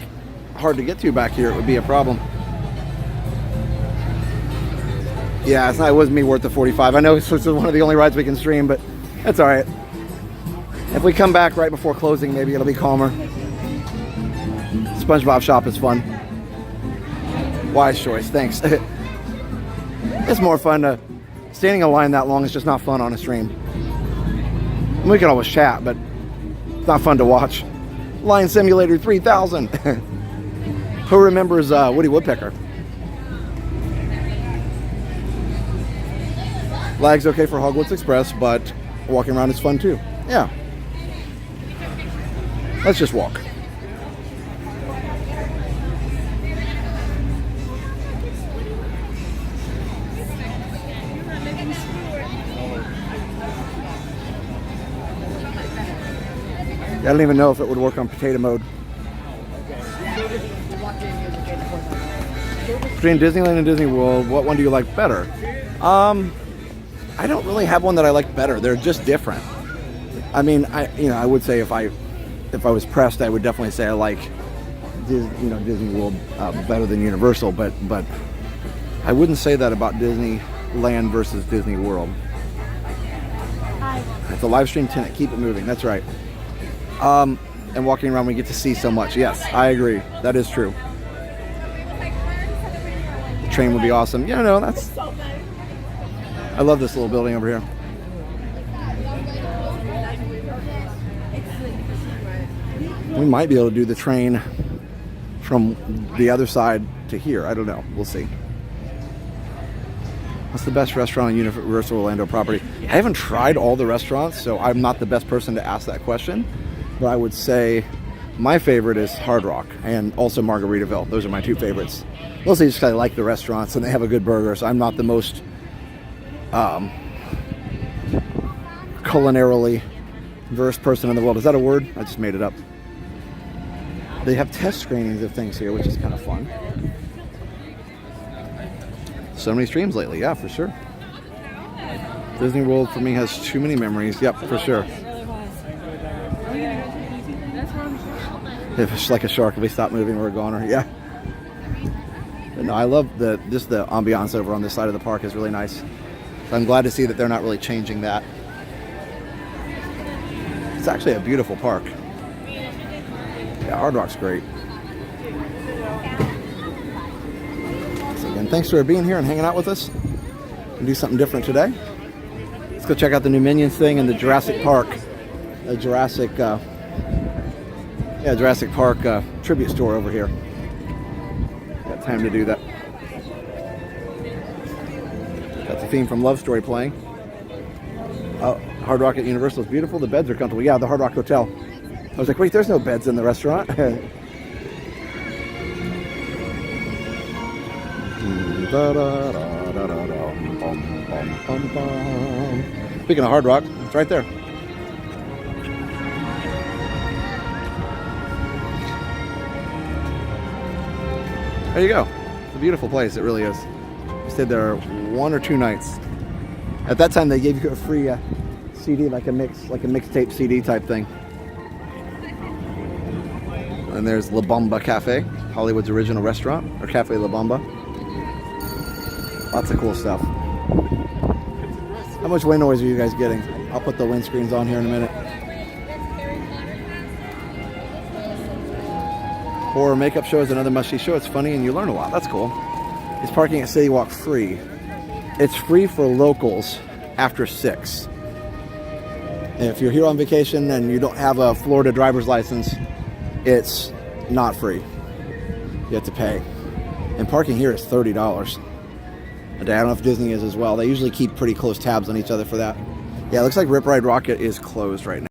hard to get to back here, it would be a problem. Yeah, it wasn't me worth the 45. I know this was one of the only rides we can stream, but that's all right. If we come back right before closing, maybe it'll be calmer. SpongeBob Shop is fun. Wise choice, thanks. It's more fun to standing in line that long is just not fun on a stream. We can always chat, but not fun to watch. Line Simulator 3000. Who remembers Woody Woodpecker? Lag's okay for Hogwarts Express, but walking around is fun too. Yeah. Let's just walk. I don't even know if it would work on potato mode. Between Disneyland and Disney World, what one do you like better? I don't really have one that I like better. They're just different. I mean, I would say if I was pressed, I would definitely say I like Disney World better than Universal, but I wouldn't say that about Disneyland versus Disney World. It's a live stream tenant. Keep it moving. That's right. And walking around, we get to see so much. Yes, I agree. That is true. The train would be awesome. Yeah, no, that's. I love this little building over here. We might be able to do the train from the other side to here. I don't know. We'll see. What's the best restaurant on Universal Orlando property? I haven't tried all the restaurants, so I'm not the best person to ask that question. But I would say my favorite is Hard Rock and also Margaritaville. Those are my two favorites. Mostly just because I like the restaurants and they have a good burger, so I'm not the most culinarily versed person in the world. Is that a word? I just made it up. They have test screenings of things here, which is kind of fun. So many streams lately, yeah, for sure. Disney World for me has too many memories. Yep, for sure. If it's like a shark, if we stop moving, we're a goner. Yeah. But no, I love just the ambiance over on this side of the park is really nice. So I'm glad to see that they're not really changing that. It's actually a beautiful park. Yeah, Hard Rock's great. So again, thanks for being here and hanging out with us. We'll do something different today. Let's go check out the new Minions thing and the Jurassic Park. Jurassic Park Tribute Store over here. Got time to do that. Got the theme from Love Story playing. Hard Rock at Universal is beautiful. The beds are comfortable. Yeah, the Hard Rock Hotel. I was like, wait, there's no beds in the restaurant. Speaking of Hard Rock, it's right there. There you go. It's a beautiful place. It really is. We stayed there 1 or 2 nights. At that time, they gave you a free CD, like a mixtape CD type thing. And there's La Bamba Cafe, Hollywood's original restaurant, or Cafe La Bamba. Lots of cool stuff. How much wind noise are you guys getting? I'll put the windscreens on here in a minute. Horror makeup show is another must-see show. It's funny and you learn a lot. That's cool. Is parking at City Walk free? It's free for locals after 6. And if you're here on vacation and you don't have a Florida driver's license, it's not free. You have to pay. And parking here is $30 a day. I don't know if Disney is as well. They usually keep pretty close tabs on each other for that. Yeah, it looks like Rip Ride Rocket is closed right now.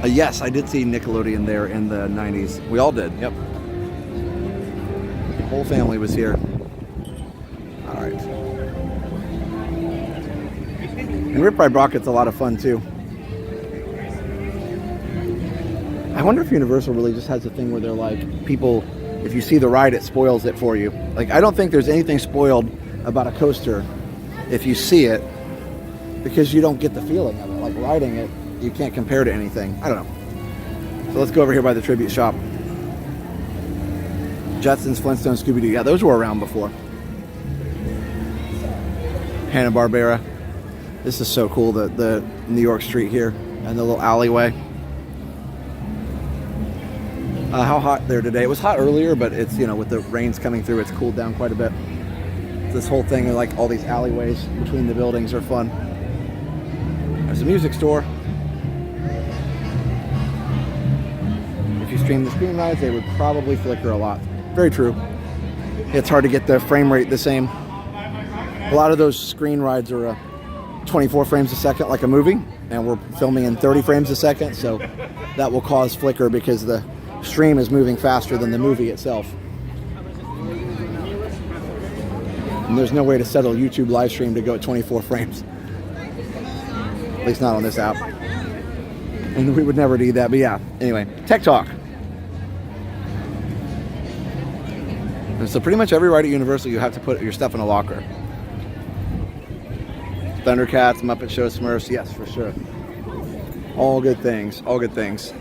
Yes, I did see Nickelodeon there in the 90s. We all did, yep. The whole family was here. All right. And Rip Ride Rocket's a lot of fun too. I wonder if Universal really just has a thing where they're like, people, if you see the ride, it spoils it for you. Like, I don't think there's anything spoiled about a coaster if you see it, because you don't get the feeling of it. Like, riding it, you can't compare to anything. I don't know. So let's go over here by the tribute shop. Jetsons, Flintstones, Scooby-Doo. Yeah, those were around before. Hanna-Barbera. This is so cool, the New York street here and the little alleyway. How hot there today? It was hot earlier, but it's, you know, with the rains coming through, it's cooled down quite a bit. This whole thing, like all these alleyways between the buildings, are fun. There's a music store. If you stream the screen rides, they would probably flicker a lot. Very true. It's hard to get the frame rate the same. A lot of those screen rides are 24 frames a second, like a movie, and we're filming in 30 frames a second, so that will cause flicker because the stream is moving faster than the movie itself. And there's no way to settle YouTube live stream to go at 24 frames. At least not on this app. And we would never do that, but yeah. Anyway, Tech Talk. And so pretty much every ride at Universal, you have to put your stuff in a locker. Thundercats, Muppet Show, Smurfs, yes, for sure. All good things, all good things.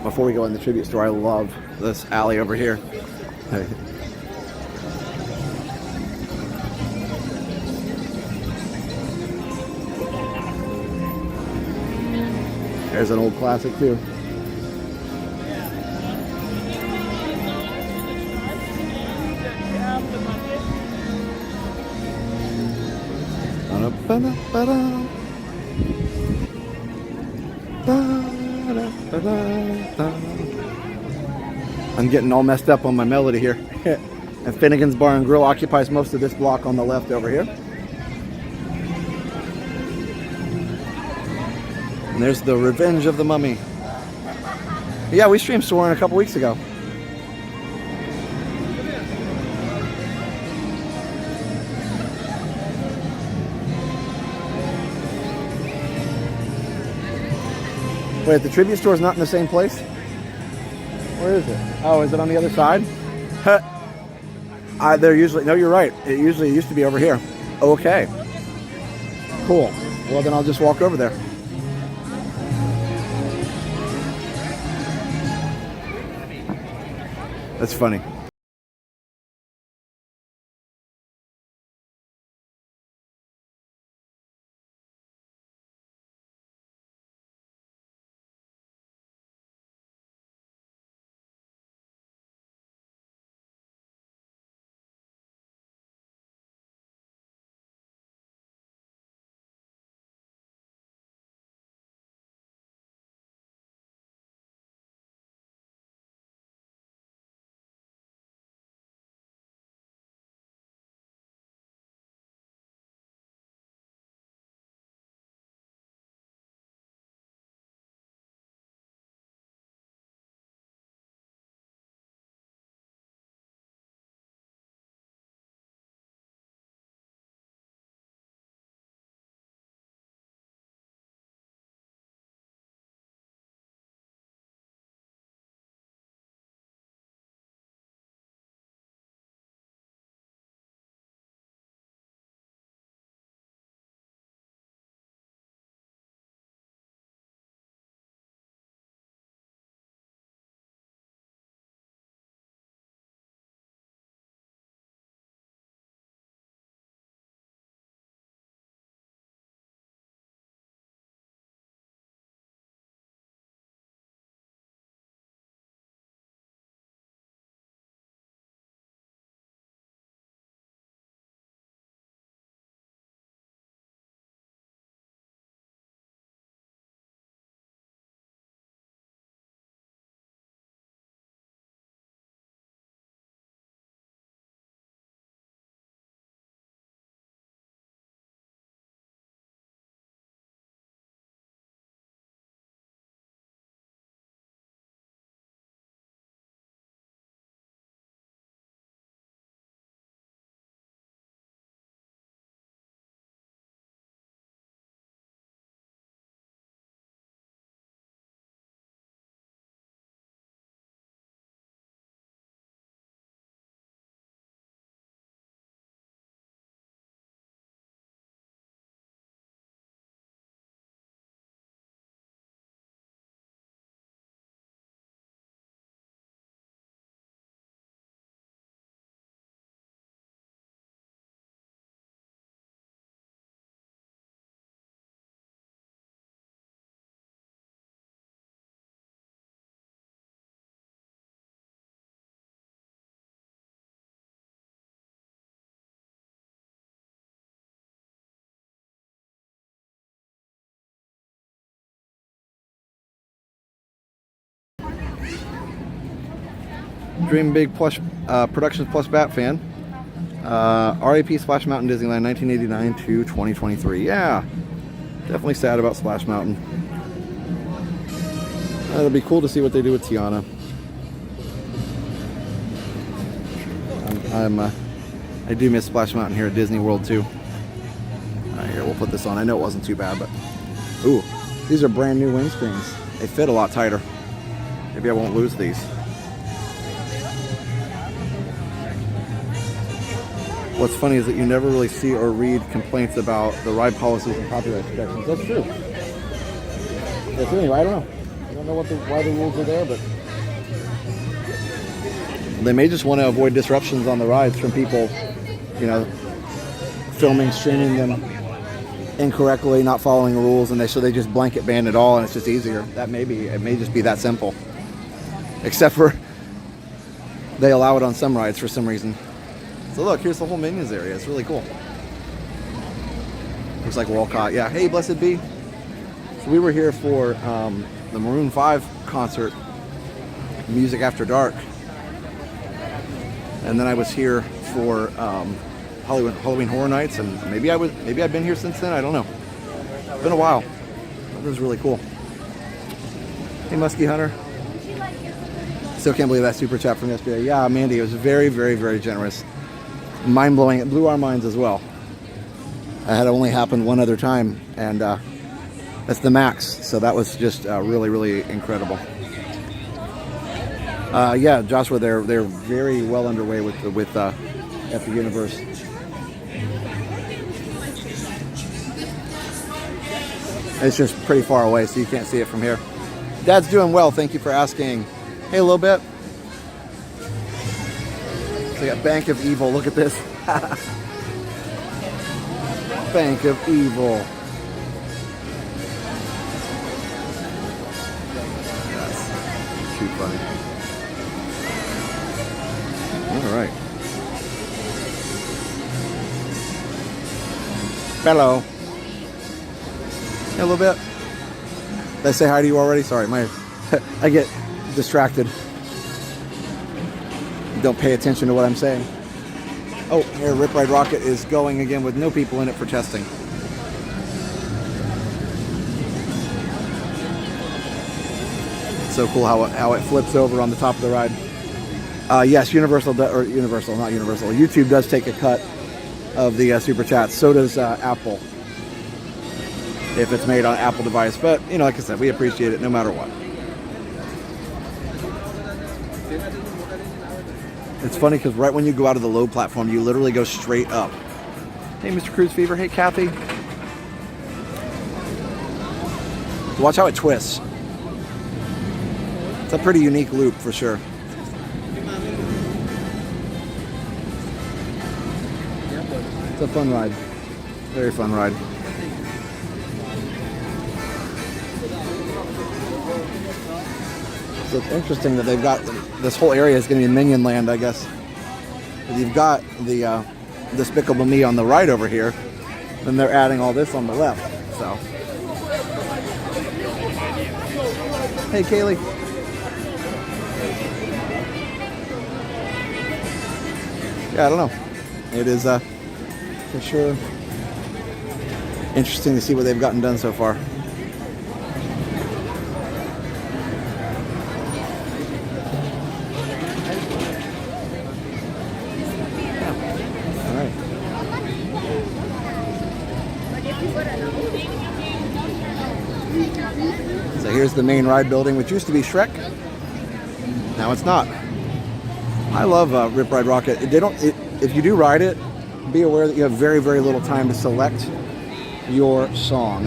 Before we go in the tribute store, I love this alley over here. There's an old classic too. I'm getting all messed up on my melody here. And Finnegan's Bar and Grill occupies most of this block on the left over here. And there's the Revenge of the Mummy. Yeah, we streamed Soarin' a couple weeks ago. Wait, the tribute store is not in the same place? Where is it? Oh, is it on the other side? They're usually, no, you're right. It usually used to be over here. Okay. Cool. Well, then I'll just walk over there. That's funny. Dream Big Plush Productions Plus Bat fan. RAP Splash Mountain Disneyland 1989 to 2023. Yeah, definitely sad about Splash Mountain. It'll be cool to see what they do with Tiana. I do miss Splash Mountain here at Disney World too. Here, we'll put this on. I know it wasn't too bad, but ooh, these are brand new windscreens. They fit a lot tighter. Maybe I won't lose these. What's funny is that you never really see or read complaints about the ride policies and copyright protections. That's true. But anyway, I don't know. I don't know why the rules are there, but they may just want to avoid disruptions on the rides from people, you know, filming, streaming them incorrectly, not following the rules, and so they just blanket ban it all, and it's just easier. It may just be that simple. Except for they allow it on some rides for some reason. So look, here's the whole Minions area. It's really cool. Looks like Walcott. Yeah. Hey, Blessed Be. So we were here for the Maroon 5 concert, Music After Dark, and then I was here for Halloween Horror Nights, and maybe I've been here since then. I don't know. It's been a while. That was really cool. Hey, Muskie Hunter. Still can't believe that super chat from yesterday. Yeah, Mandy, it was very, very, very generous. Mind-blowing. It blew our minds as well. It had only happened one other time, and that's the max. So that was just really, really incredible. Yeah, Joshua, they're very well underway at the universe. It's just pretty far away, so you can't see it from here. Dad's doing well. Thank you for asking. Hey, a little bit. So we got Bank of Evil. Look at this. Bank of Evil. That's too funny. All right. Hello. Hey, a little bit. Did I say hi to you already? Sorry, I get distracted. Don't pay attention to what I'm saying. Oh, here, Rip Ride Rocket is going again with no people in it for testing. It's so cool how it flips over on the top of the ride. Yes, YouTube does take a cut of the super chats. So does Apple, if it's made on an Apple device. But, you know, like I said, we appreciate it no matter what. It's funny because right when you go out of the load platform, you literally go straight up. Hey, Mr. Cruise Fever. Hey, Kathy. Watch how it twists. It's a pretty unique loop for sure. It's a fun ride. Very fun ride. So it's interesting that they've got this whole area is going to be Minion Land, I guess. You've got the Despicable Me on the right over here, then they're adding all this on the left. So, hey, Kaylee. Yeah, I don't know. It is for sure interesting to see what they've gotten done so far. So here's the main ride building, which used to be Shrek. Now it's not. I love Rip Ride Rocket. If you do ride it, be aware that you have very, very little time to select your song.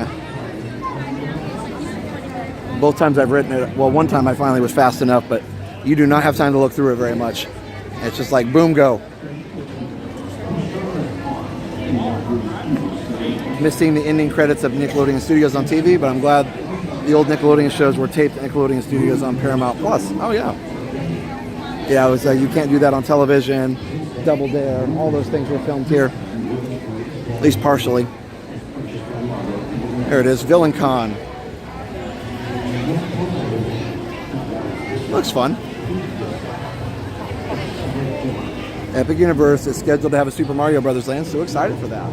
Both times I've written it, well, one time I finally was fast enough, but you do not have time to look through it very much. It's just like, boom, go. Missing the ending credits of Nickelodeon Studios on TV, but I'm glad the old Nickelodeon shows were taped at Nickelodeon Studios on Paramount Plus. Oh yeah. Yeah, it was you can't do that on television. Double Dare, all those things were filmed here, at least partially. There it is, Villain Con. Looks fun. Epic Universe is scheduled to have a Super Mario Brothers land. So excited for that.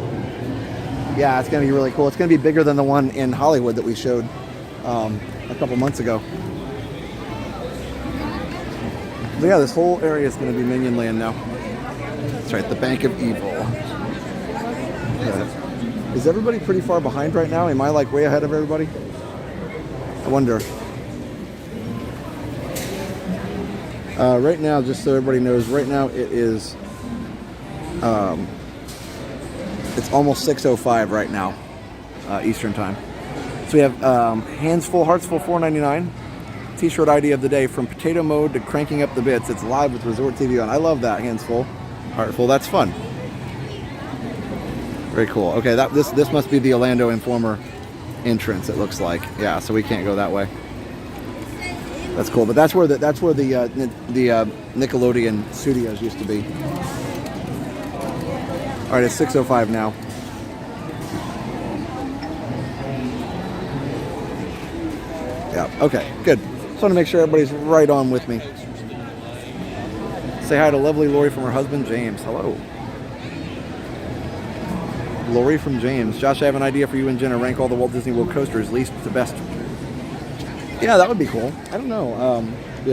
Yeah, it's going to be really cool. It's going to be bigger than the one in Hollywood that we showed a couple months ago. But yeah, this whole area is going to be Minion Land now. That's right, the Bank of Evil. Is everybody pretty far behind right now? Am I like way ahead of everybody? I wonder. Right now, just so everybody knows, right now it is, it's almost 6:05 right now, Eastern time. So we have Hands Full, Hearts Full, $4.99. T-shirt idea of the day, from potato mode to cranking up the bits. It's live with Resort TV on. I love that. Hands Full, Heart Full. That's fun. Very cool. Okay, this must be the Orlando Informer entrance. It looks like. Yeah, so we can't go that way. That's cool, but that's where the Nickelodeon studios used to be. All right, it's 6:05 now. Yeah. Okay. Good. Just want to make sure everybody's right on with me. Say hi to lovely Lori from her husband James. Hello. Lori from James. Josh, I have an idea for you and Jenna. Rank all the Walt Disney World coasters, least to best. Yeah, that would be cool. I don't know.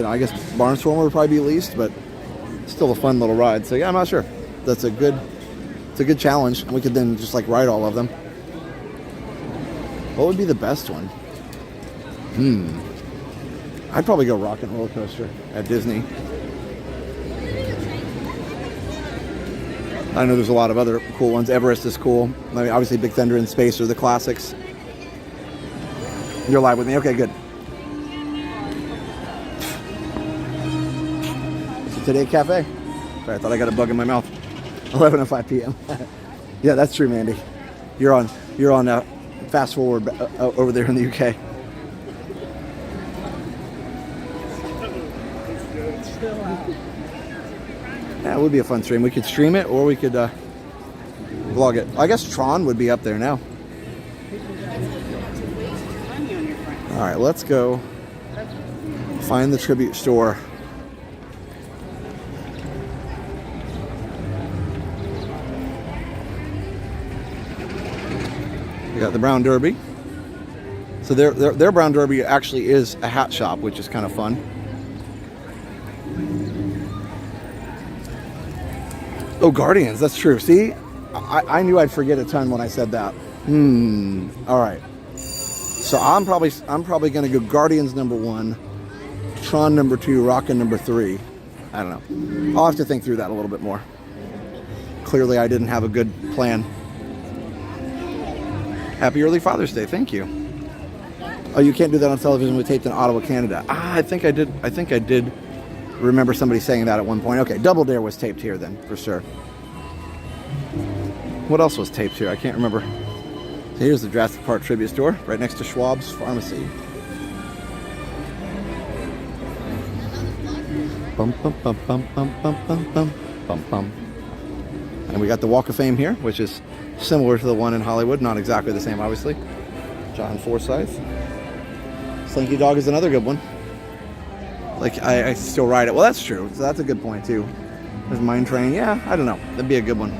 I guess Barnstormer would probably be least, but still a fun little ride. So yeah, I'm not sure. It's a good challenge. And we could then just like ride all of them. What would be the best one? I'd probably go Rock and Roller Coaster at Disney. I know there's a lot of other cool ones. Everest is cool. I mean, obviously Big Thunder in Space are the classics. You're live with me? Okay, good. So today cafe. Sorry, I thought I got a bug in my mouth. 11:05 p.m. Yeah, that's true, Mandy. You're on fast forward over there in the UK. Yeah, it would be a fun stream. We could stream it or we could vlog it. I guess Tron would be up there now. All right, let's go find the Tribute Store. We got the Brown Derby. So their Brown Derby actually is a hat shop, which is kind of fun. Oh, Guardians, that's true. See, I knew I'd forget a ton when I said that. All right. So I'm probably going to go Guardians number 1, Tron number 2, Rockin' number 3. I don't know. I'll have to think through that a little bit more. Clearly, I didn't have a good plan. Happy early Father's Day. Thank you. Oh, you can't do that on television. We taped in Ottawa, Canada. I think I did remember somebody saying that at one point. Okay, Double Dare was taped here then, for sure. What else was taped here? I can't remember. So here's the Jurassic Park Tribute Store, right next to Schwab's Pharmacy. Bum, bum, bum, bum, bum, bum, bum, bum, bum, bum. And we got the Walk of Fame here, which is similar to the one in Hollywood. Not exactly the same, obviously. John Forsythe. Slinky Dog is another good one. Like, I still ride it. Well, that's true. So that's a good point, too. There's Mine Train. Yeah, I don't know. That'd be a good one.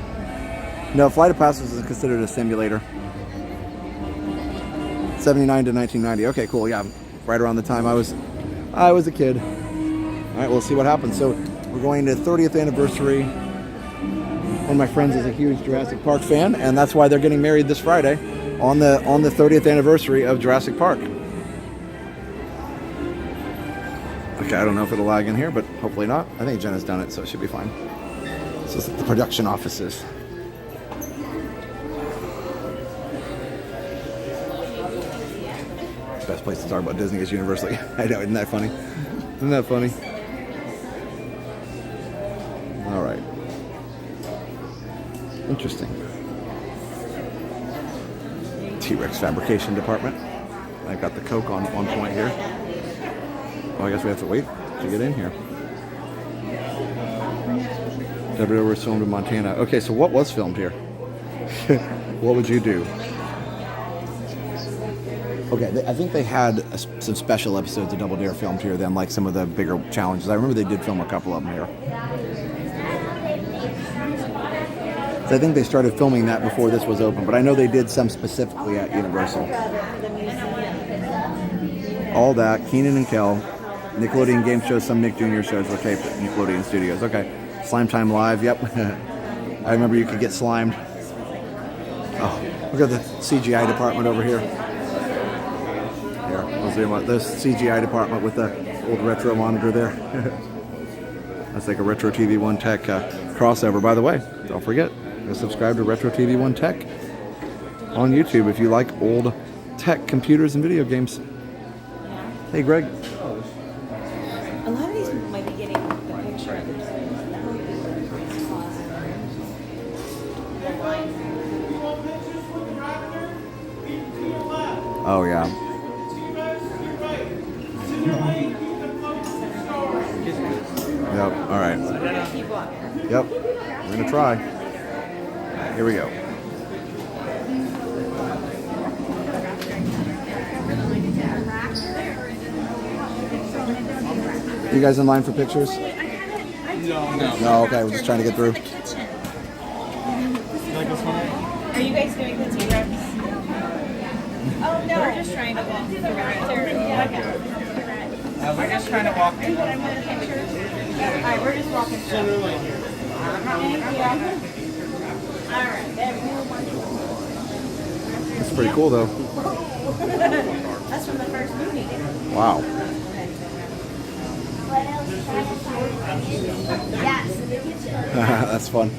No, Flight of Passage is considered a simulator. 79 to 1990. Okay, cool. Yeah, right around the time I was a kid. All right, we'll see what happens. So we're going to 30th anniversary. One of my friends is a huge Jurassic Park fan, and that's why they're getting married this Friday on the 30th anniversary of Jurassic Park. Okay, I don't know if it'll lag in here, but hopefully not. I think Jenna's done it, so it should be fine. So it's at the production offices. Best place to talk about Disney is Universal. I know, isn't that funny? Isn't that funny? All right. Interesting. T-Rex fabrication department. I've got the Coke on point here. Well, I guess we have to wait to get in here. WWE was filmed in Montana. Okay, so what was filmed here? What would you do? Okay, I think they had some special episodes of Double Dare filmed here than like some of the bigger challenges. I remember they did film a couple of them here. So I think they started filming that before this was open, but I know they did some specifically at Universal. All that, Keenan and Kel, Nickelodeon game shows, some Nick Jr. shows were taped at Nickelodeon Studios. Okay, Slime Time Live, yep. I remember you could get slimed. Oh, look at the CGI department over here. Here, I'll zoom out. This CGI department with the old retro monitor there. That's like a Retro TV 1 Tech crossover. By the way, don't forget, go subscribe to Retro TV 1 Tech on YouTube if you like old tech computers and video games. Hey, Greg. A lot of these might be getting the picture. Oh, yeah. Yep, all right. Yep, we're going to try. Here we go. You guys in line for pictures? No, okay, we're just trying to get through. Are you guys doing the T-Rex? Oh, no. We're just trying to walk through. We're just trying to walk in. Alright, we're just walking through. Alright, there we go. That's pretty cool, though. That's from the first movie. Wow. Yes. That's fun.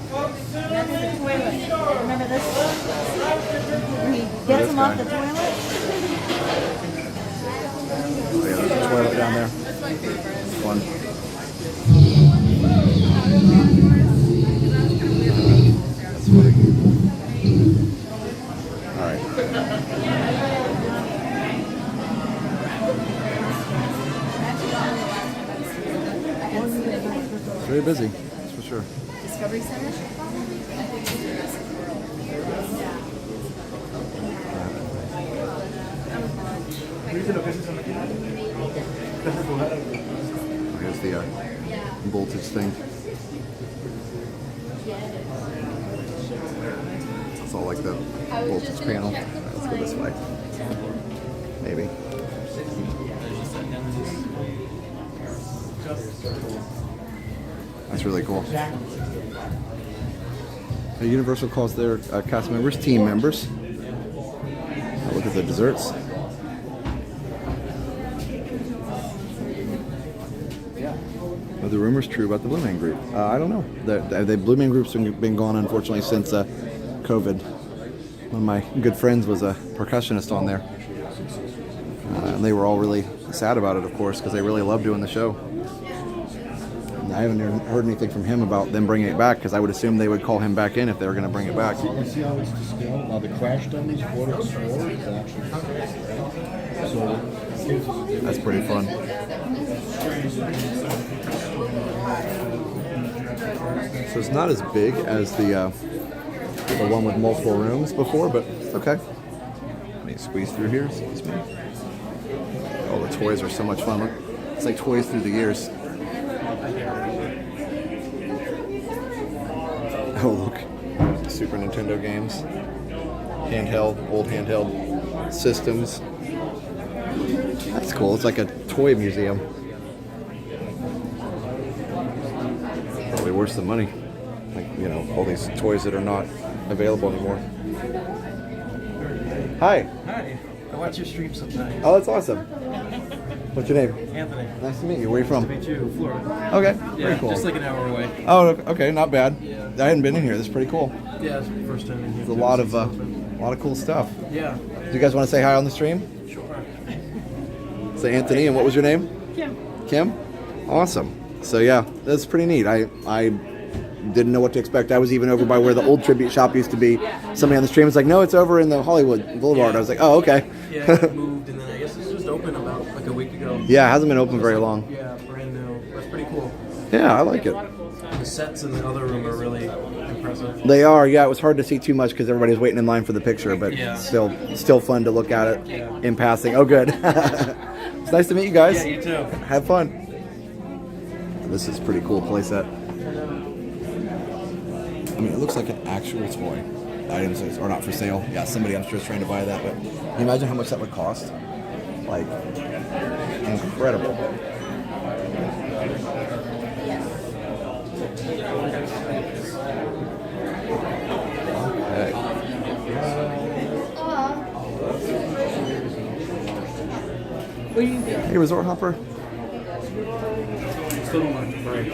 That's the toilet. Remember this? He gets him off the toilet. Oh, yeah, there's a toilet down there. It's fun. That's funny. All right. It's very busy, that's for sure. Discovery Center? Here's the voltage thing. It's all like the voltage panel. All right, let's go this way. Maybe. That's really cool. Universal calls their cast members team members. Look at the desserts. Are the rumors true about the Blue Man Group? I don't know. The Blue Man Group's been gone, unfortunately, since COVID. One of my good friends was a percussionist on there. And they were all really sad about it, of course, because they really loved doing the show. And I haven't heard anything from him about them bringing it back, because I would assume they would call him back in if they were going to bring it back. You can see how it's distilled. Now the crash dummies, what it's for, is actually so. That's pretty fun. So it's not as big as the one with multiple rooms before, but it's okay. Let me squeeze through here. Excuse me. Oh, the toys are so much fun. Look, it's like toys through the years. Oh, look. Super Nintendo games. Handheld, old handheld systems. That's cool. It's like a toy museum. Probably worth some money. Like, you know, all these toys that are not available anymore. Hi. Hi. I watch your stream sometimes. Oh, that's awesome. What's your name? Anthony. Nice to meet you. Where are you from? Nice to meet you, Florida. Okay. Yeah, Very cool. just like an hour away. Oh, okay. Not bad. Yeah. I hadn't been in here. This is pretty cool. Yeah, it's the first time in here. There's a lot of cool stuff. Yeah. Do you guys want to say hi on the stream? Sure. Say Anthony, and what was your name? Kim. Kim? Awesome. So yeah, that's pretty neat. I didn't know what to expect. I was even over by where the old tribute shop used to be. Somebody on the stream was like, no, it's over in the Hollywood Boulevard. Yeah. I was like, oh, okay. Yeah, it moved, and then I guess it's just open about like a week ago. Yeah, it hasn't been open very long. Yeah, brand new. That's pretty cool. Yeah, I like it. The sets in the other room are really impressive. They are, yeah. It was hard to see too much because everybody was waiting in line for the picture, but Yeah. still fun to look at it in passing. Oh, good. It's nice to meet you guys. Yeah, you too. Have fun. This is a pretty cool playset. I mean, it looks like an actual toy. Items are not for sale. Yeah, somebody I'm sure is trying to buy that, but can you imagine how much that would cost? Like, incredible. Okay. Hey, Resort Hopper. Still don't like the break.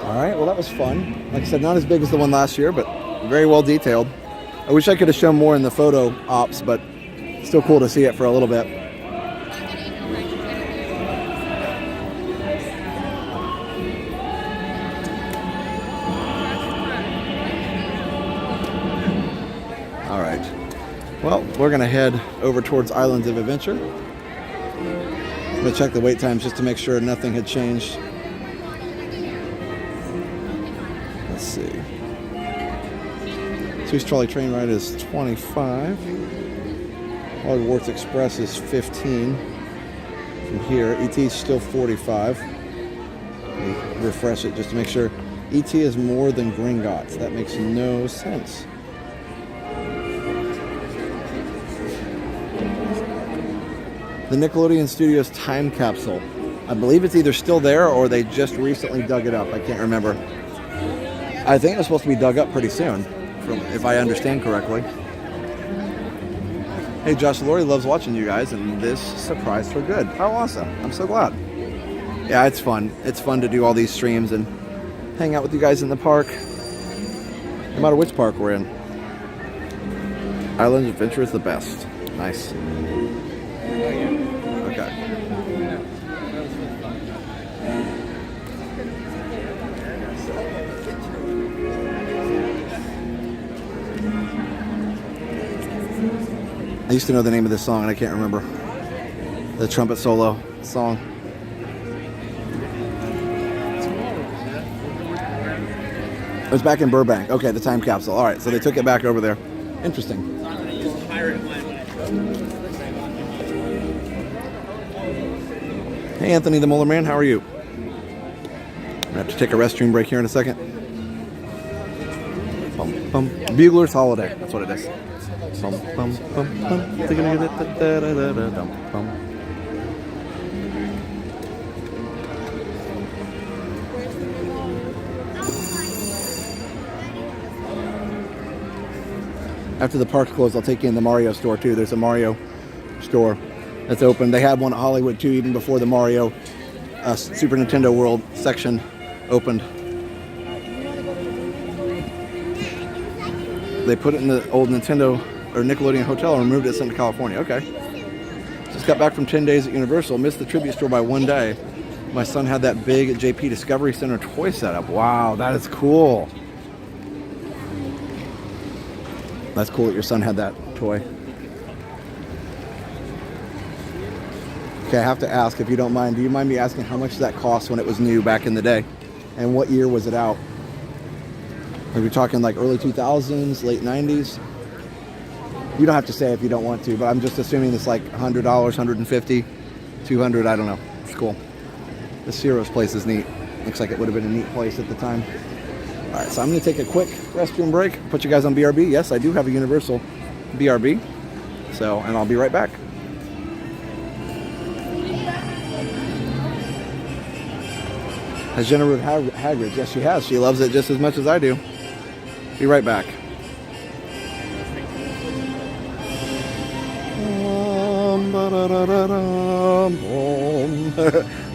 All right, well, that was fun. Like I said, not as big as the one last year, but very well detailed. I wish I could have shown more in the photo ops, but still cool to see it for a little bit. All right. Well, we're going to head over towards Islands of Adventure. I'm going to check the wait times just to make sure nothing had changed. Let's see. Swiss Trolley train ride is 25. Hogwarts Express is 15. From here, ET is still 45. Let me refresh it just to make sure. ET is more than Gringotts. That makes no sense. The Nickelodeon Studios time capsule. I believe it's either still there or they just recently dug it up. I can't remember. I think it's supposed to be dug up pretty soon, if I understand correctly. Hey, Josh, Lori loves watching you guys, and this surprised her good. How awesome. I'm so glad. Yeah, it's fun. It's fun to do all these streams and hang out with you guys in the park, no matter which park we're in. Island Adventure is the best. Nice. Okay. I used to know the name of this song and I can't remember. The trumpet solo song. It was back in Burbank. Okay, the time capsule. All right, so they took it back over there. Interesting. Hey, Anthony the Molar Man, how are you? I have to take a restroom break here in a second. Bum, bum. Bugler's Holiday. That's what it is. Bum, bum, bum, bum. Bum. After the park's closed, I'll take you in the Mario store too. There's a Mario store that's open. They had one at Hollywood too, even before the Mario Super Nintendo World section opened. They put it in the old Nintendo or Nickelodeon hotel and removed it, sent to California. Okay. Just got back from 10 days at Universal. Missed the tribute store by one day. My son had that big JP Discovery Center toy setup. Wow, that is cool. That's cool that your son had that toy. Okay, I have to ask, if you don't mind, do you mind me asking how much that cost when it was new back in the day? And what year was it out? Are we talking like early 2000s, late 90s? You don't have to say if you don't want to, but I'm just assuming it's like $100, $150, $200, I don't know. It's cool. The Ciro's place is neat. Looks like it would have been a neat place at the time. All right, so I'm going to take a quick restroom break, put you guys on BRB. Yes, I do have a Universal BRB, and I'll be right back. Has Jenna read Hagrid? Yes, she has. She loves it just as much as I do. Be right back.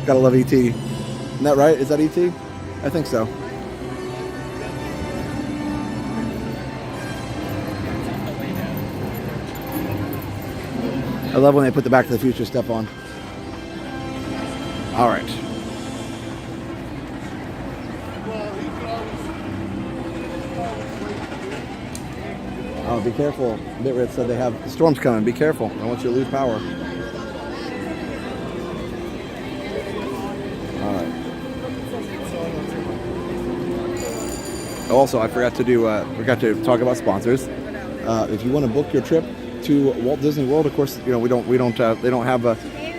Gotta love E.T. Isn't that right? Is that E.T.? I think so. I love when they put the Back to the Future stuff on. All right. Oh, be careful. Bitrit said they have the storms coming. Be careful. I don't want you to lose power. All right. Also, I forgot to talk about sponsors. If you want to book your trip to Walt Disney World, of course, they don't have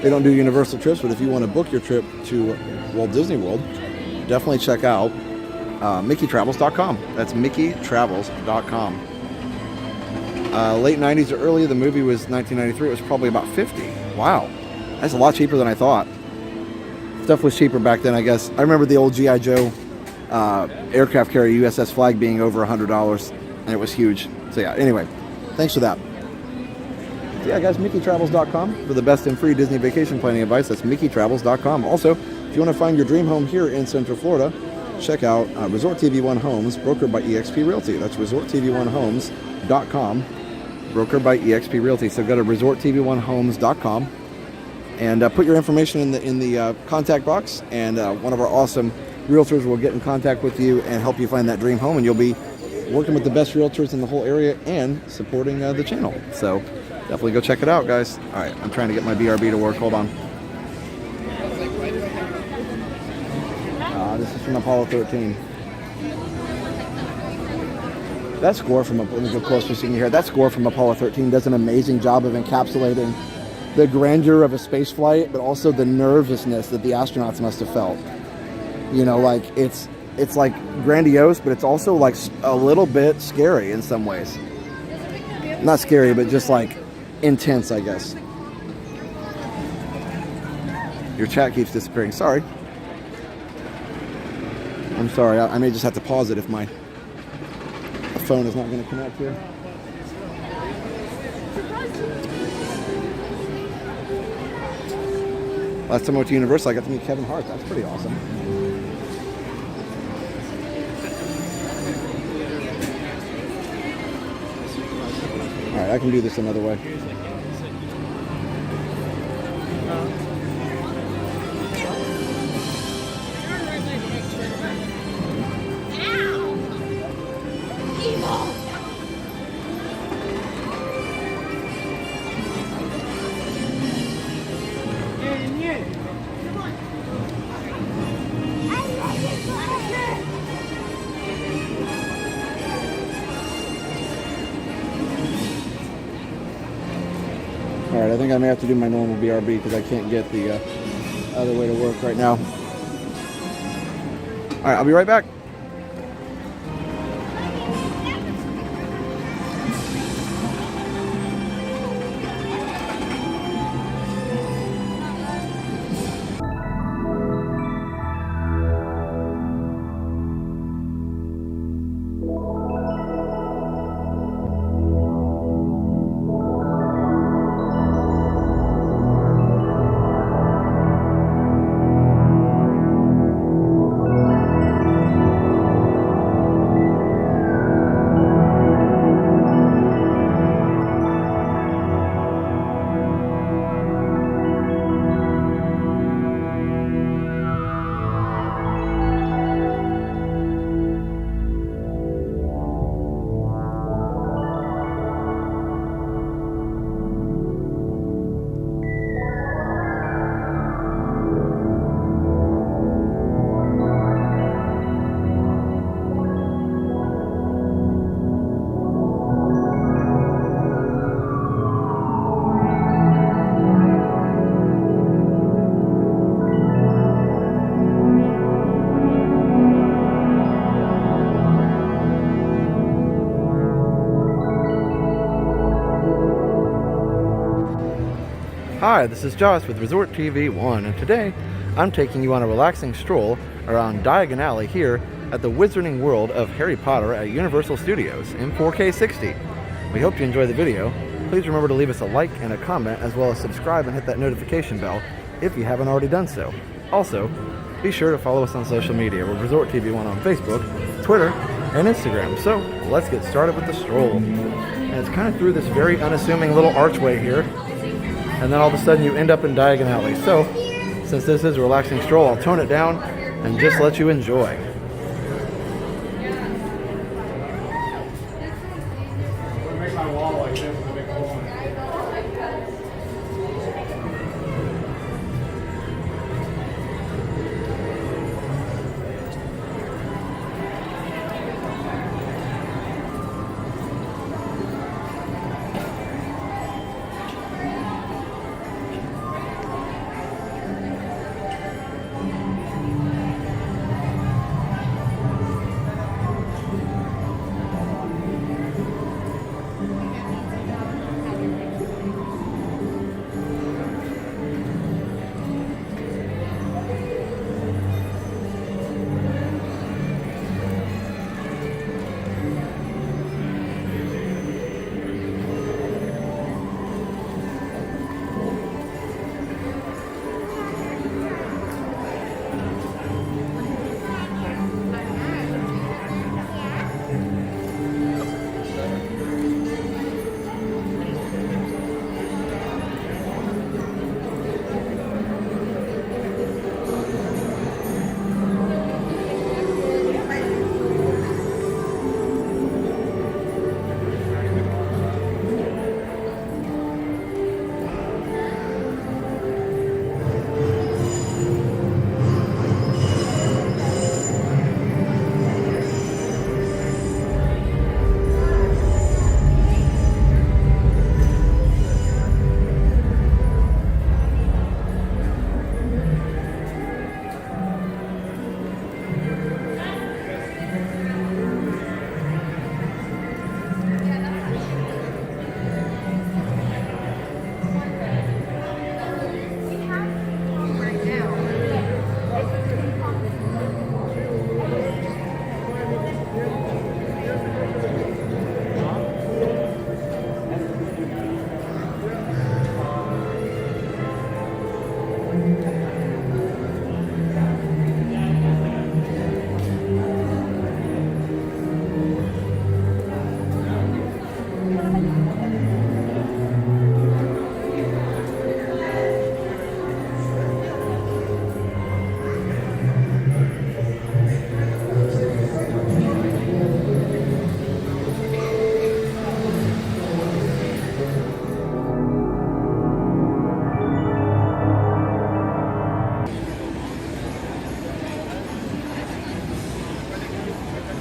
They don't do Universal trips, but if you want to book your trip to Walt Disney World, definitely check out MickeyTravels.com. That's MickeyTravels.com. Late 90s or early, the movie was 1993. It was probably about 50. Wow. That's a lot cheaper than I thought. Stuff was cheaper back then, I guess. I remember the old G.I. Joe aircraft carrier USS Flag being over $100, and it was huge. So yeah, anyway, thanks for that. So yeah, guys, MickeyTravels.com for the best and free Disney vacation planning advice. That's MickeyTravels.com. Also, if you want to find your dream home here in Central Florida, check out Resort TV One Homes, brokered by eXp Realty. That's ResortTV1Homes.com, brokered by eXp Realty. So go to ResortTV1Homes.com and put your information in the contact box, and one of our awesome realtors will get in contact with you and help you find that dream home, and you'll be working with the best realtors in the whole area and supporting the channel. So definitely go check it out, guys. All right, I'm trying to get my BRB to work. Hold on. This is from Apollo 13. That score from, let me go closer so you can hear. That score from Apollo 13 does an amazing job of encapsulating the grandeur of a space flight, but also the nervousness that the astronauts must have felt. You know, like it's like grandiose, but it's also like a little bit scary in some ways. Not scary, but just like intense, I guess. Your chat keeps disappearing. Sorry. I'm sorry. I may just have to pause it if my phone is not going to connect here. Last time I went to Universal, I got to meet Kevin Hart. That's pretty awesome. All right, I can do this another way. Alright, I think I may have to do my normal BRB because I can't get the other way to work right now. Alright, I'll be right back. Hi, this is Josh with Resort TV 1, and today I'm taking you on a relaxing stroll around Diagon Alley here at the Wizarding World of Harry Potter at Universal Studios in 4K 60. We hope you enjoy the video. Please remember to leave us a like and a comment, as well as subscribe and hit that notification bell if you haven't already done so. Also, be sure to follow us on social media. We're Resort TV 1 on Facebook, Twitter, and Instagram. So let's get started with the stroll. And it's kind of through this very unassuming little archway here, and then all of a sudden you end up in Diagon Alley. So, since this is a relaxing stroll, I'll tone it down and just let you enjoy. Make my wall like this with a big hole in it.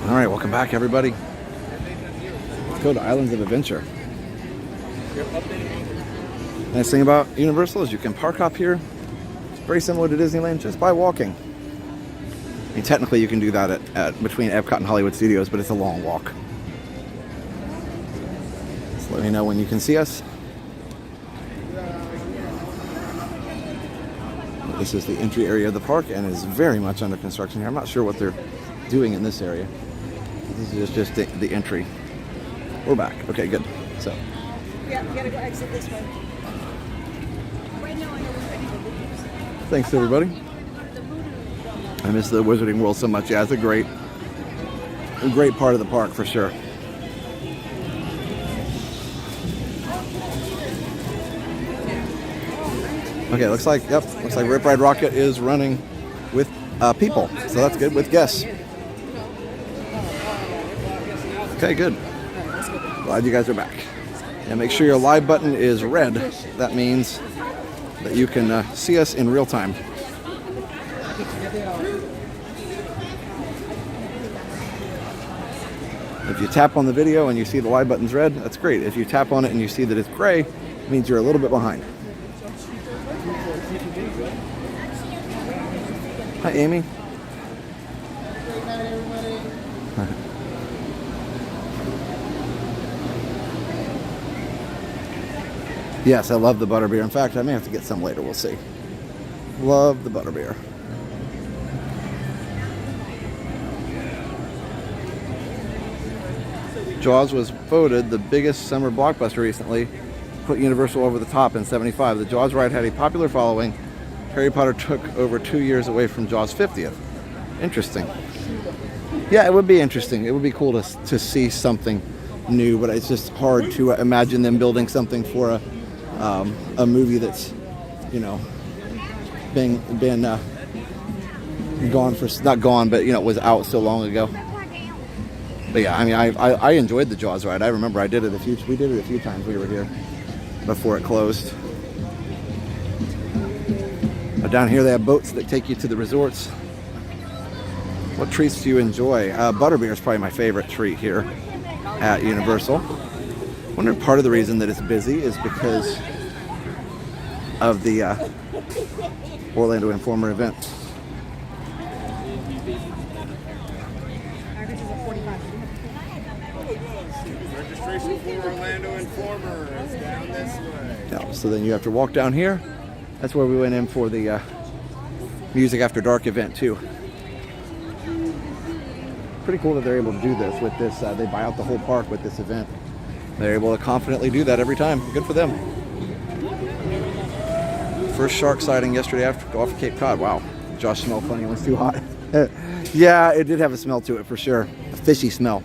All right, welcome back, everybody. Let's go to Islands of Adventure. Nice thing about Universal is you can park up here. It's very similar to Disneyland just by walking. I mean, technically you can do that at between Epcot and Hollywood Studios, but it's a long walk. So let me know when you can see us. This is the entry area of the park and is very much under construction here. I'm not sure what they're doing in this area. This is just the entry. We're back. Okay, good. So. Yeah, you gotta go exit this way. Thanks, everybody. I miss the Wizarding World so much. Yeah, it's a great part of the park for sure. Okay, looks like Rip Ride Rocket is running with people, so that's good, with guests. Okay, good. Glad you guys are back. And make sure your live button is red. That means that you can see us in real time. If you tap on the video and you see the live button's red, that's great. If you tap on it and you see that it's gray, it means you're a little bit behind. Hi, Amy. Yes, I love the butterbeer. In fact, I may have to get some later. We'll see. Love the butterbeer. Jaws was voted the biggest summer blockbuster recently. Put Universal over the top in '75. The Jaws ride had a popular following. Harry Potter took over 2 years away from Jaws' 50th. Interesting. Yeah, it would be interesting. It would be cool to see something new, but it's just hard to imagine them building something for a movie that's, you know, been gone for, not gone, but, you know, was out so long ago. But yeah, I mean, I enjoyed the Jaws ride. I remember we did it a few times we were here before it closed. But down here they have boats that take you to the resorts. What treats do you enjoy? Butterbeer is probably my favorite treat here at Universal. I wonder if part of the reason that it's busy is because of the Orlando Informer event. Registration for Orlando Informer is down this way. Yeah, so then you have to walk down here. That's where we went in for the Music After Dark event too. Pretty cool that they're able to do this with this. They buy out the whole park with this event. They're able to confidently do that every time. Good for them. First shark sighting yesterday off Cape Cod. Wow. Josh smelled funny. It was too hot. Yeah, it did have a smell to it for sure. A fishy smell.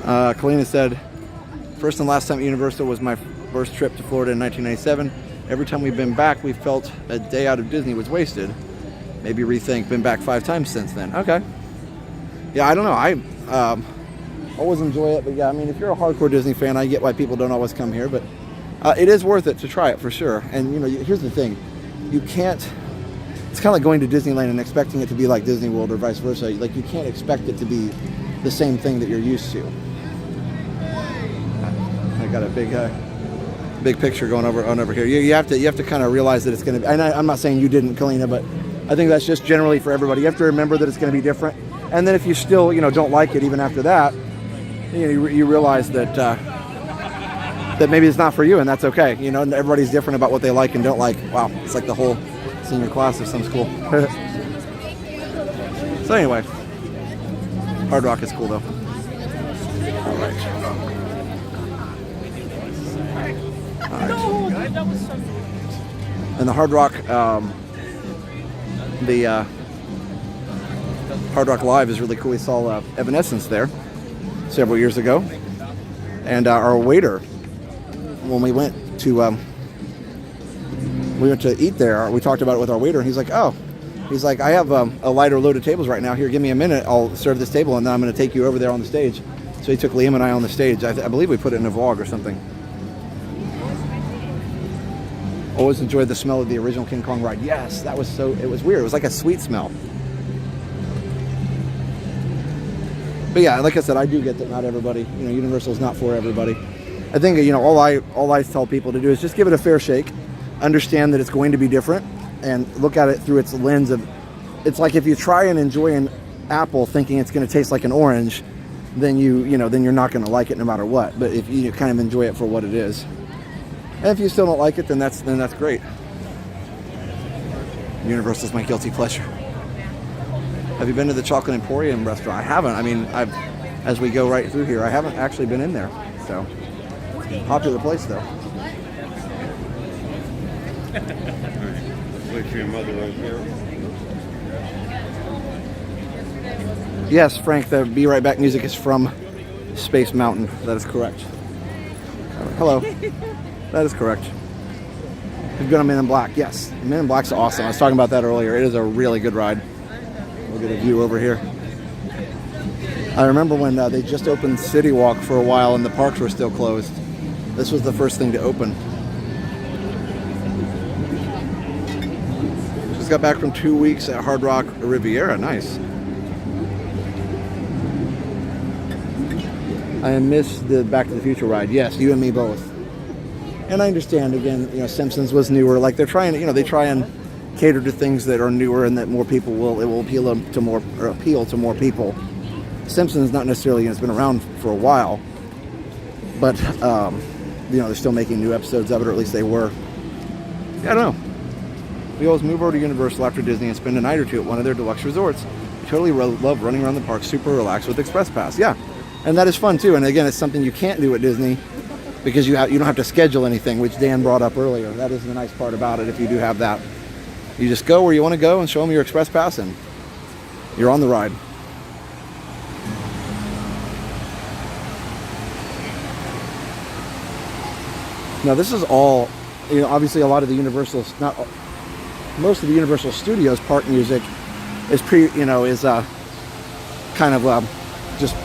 Kalina said, first and last time at Universal was my first trip to Florida in 1997. Every time we've been back, we felt a day out of Disney was wasted. Maybe rethink, been back 5 times since then. Okay. Yeah, I don't know. I always enjoy it, but yeah, I mean, if you're a hardcore Disney fan, I get why people don't always come here, but it is worth it to try it for sure. And you know, here's the thing. You can't, it's kind of like going to Disneyland and expecting it to be like Disney World or vice versa. Like, you can't expect it to be the same thing that you're used to. I got a big picture going on over here. You have to kind of realize that it's going to be, and I'm not saying you didn't, Kalina, but I think that's just generally for everybody. You have to remember that it's going to be different. And then if you still, you know, don't like it even after that, you know, you realize that that maybe it's not for you, and that's okay. You know, everybody's different about what they like and don't like. Wow, it's like the whole senior class of some school. So anyway, Hard Rock is cool though. All right. And the Hard Rock, Hard Rock Live is really cool. We saw Evanescence there several years ago, and our waiter, when we went to eat there, we talked about it with our waiter, and he's like, "Oh, he's like, I have a lighter load of tables right now. Here, give me a minute. I'll serve this table, and then I'm going to take you over there on the stage." So he took Liam and I on the stage. I believe we put it in a vlog or something. Always enjoyed the smell of the original King Kong ride. Yes, that was so. It was weird. It was like a sweet smell. But yeah, like I said, I do get that not everybody, Universal is not for everybody. I think, all I tell people to do is just give it a fair shake, understand that it's going to be different, and look at it through its lens of, it's like if you try and enjoy an apple thinking it's going to taste like an orange, then then you're not going to like it no matter what. But if you kind of enjoy it for what it is, and if you still don't like it, then that's great. Universal's my guilty pleasure. Have you been to the Chocolate Emporium restaurant? I haven't. I mean, as we go right through here, I haven't actually been in there. So, popular place though. Wait for your mother right here. Yes, Frank, the Be Right Back music is from Space Mountain. That is correct. Hello. That is correct. You've been on Men in Black. Yes, Men in Black's awesome. I was talking about that earlier. It is a really good ride. We'll get a view over here. I remember when they just opened City Walk for a while and the parks were still closed. This was the first thing to open. Just got back from 2 weeks at Hard Rock Riviera. Nice. I missed the Back to the Future ride. Yes, you and me both. And I understand, again, Simpsons was newer. Like they're trying, they try and cater to things that are newer and that more people will appeal to more people. Simpsons not necessarily, it's been around for a while, but they're still making new episodes of it, or at least they were. Yeah, I don't know. We always move over to Universal after Disney and spend a night or two at one of their deluxe resorts. We totally love running around the park, super relaxed with Express Pass. Yeah, and that is fun too. And again, it's something you can't do at Disney because you don't have to schedule anything, which Dan brought up earlier. That is the nice part about it. If you do have that, you just go where you want to go and show them your Express Pass, and you're on the ride. Now this is all, obviously a lot of the most of the Universal Studios park music is kind of just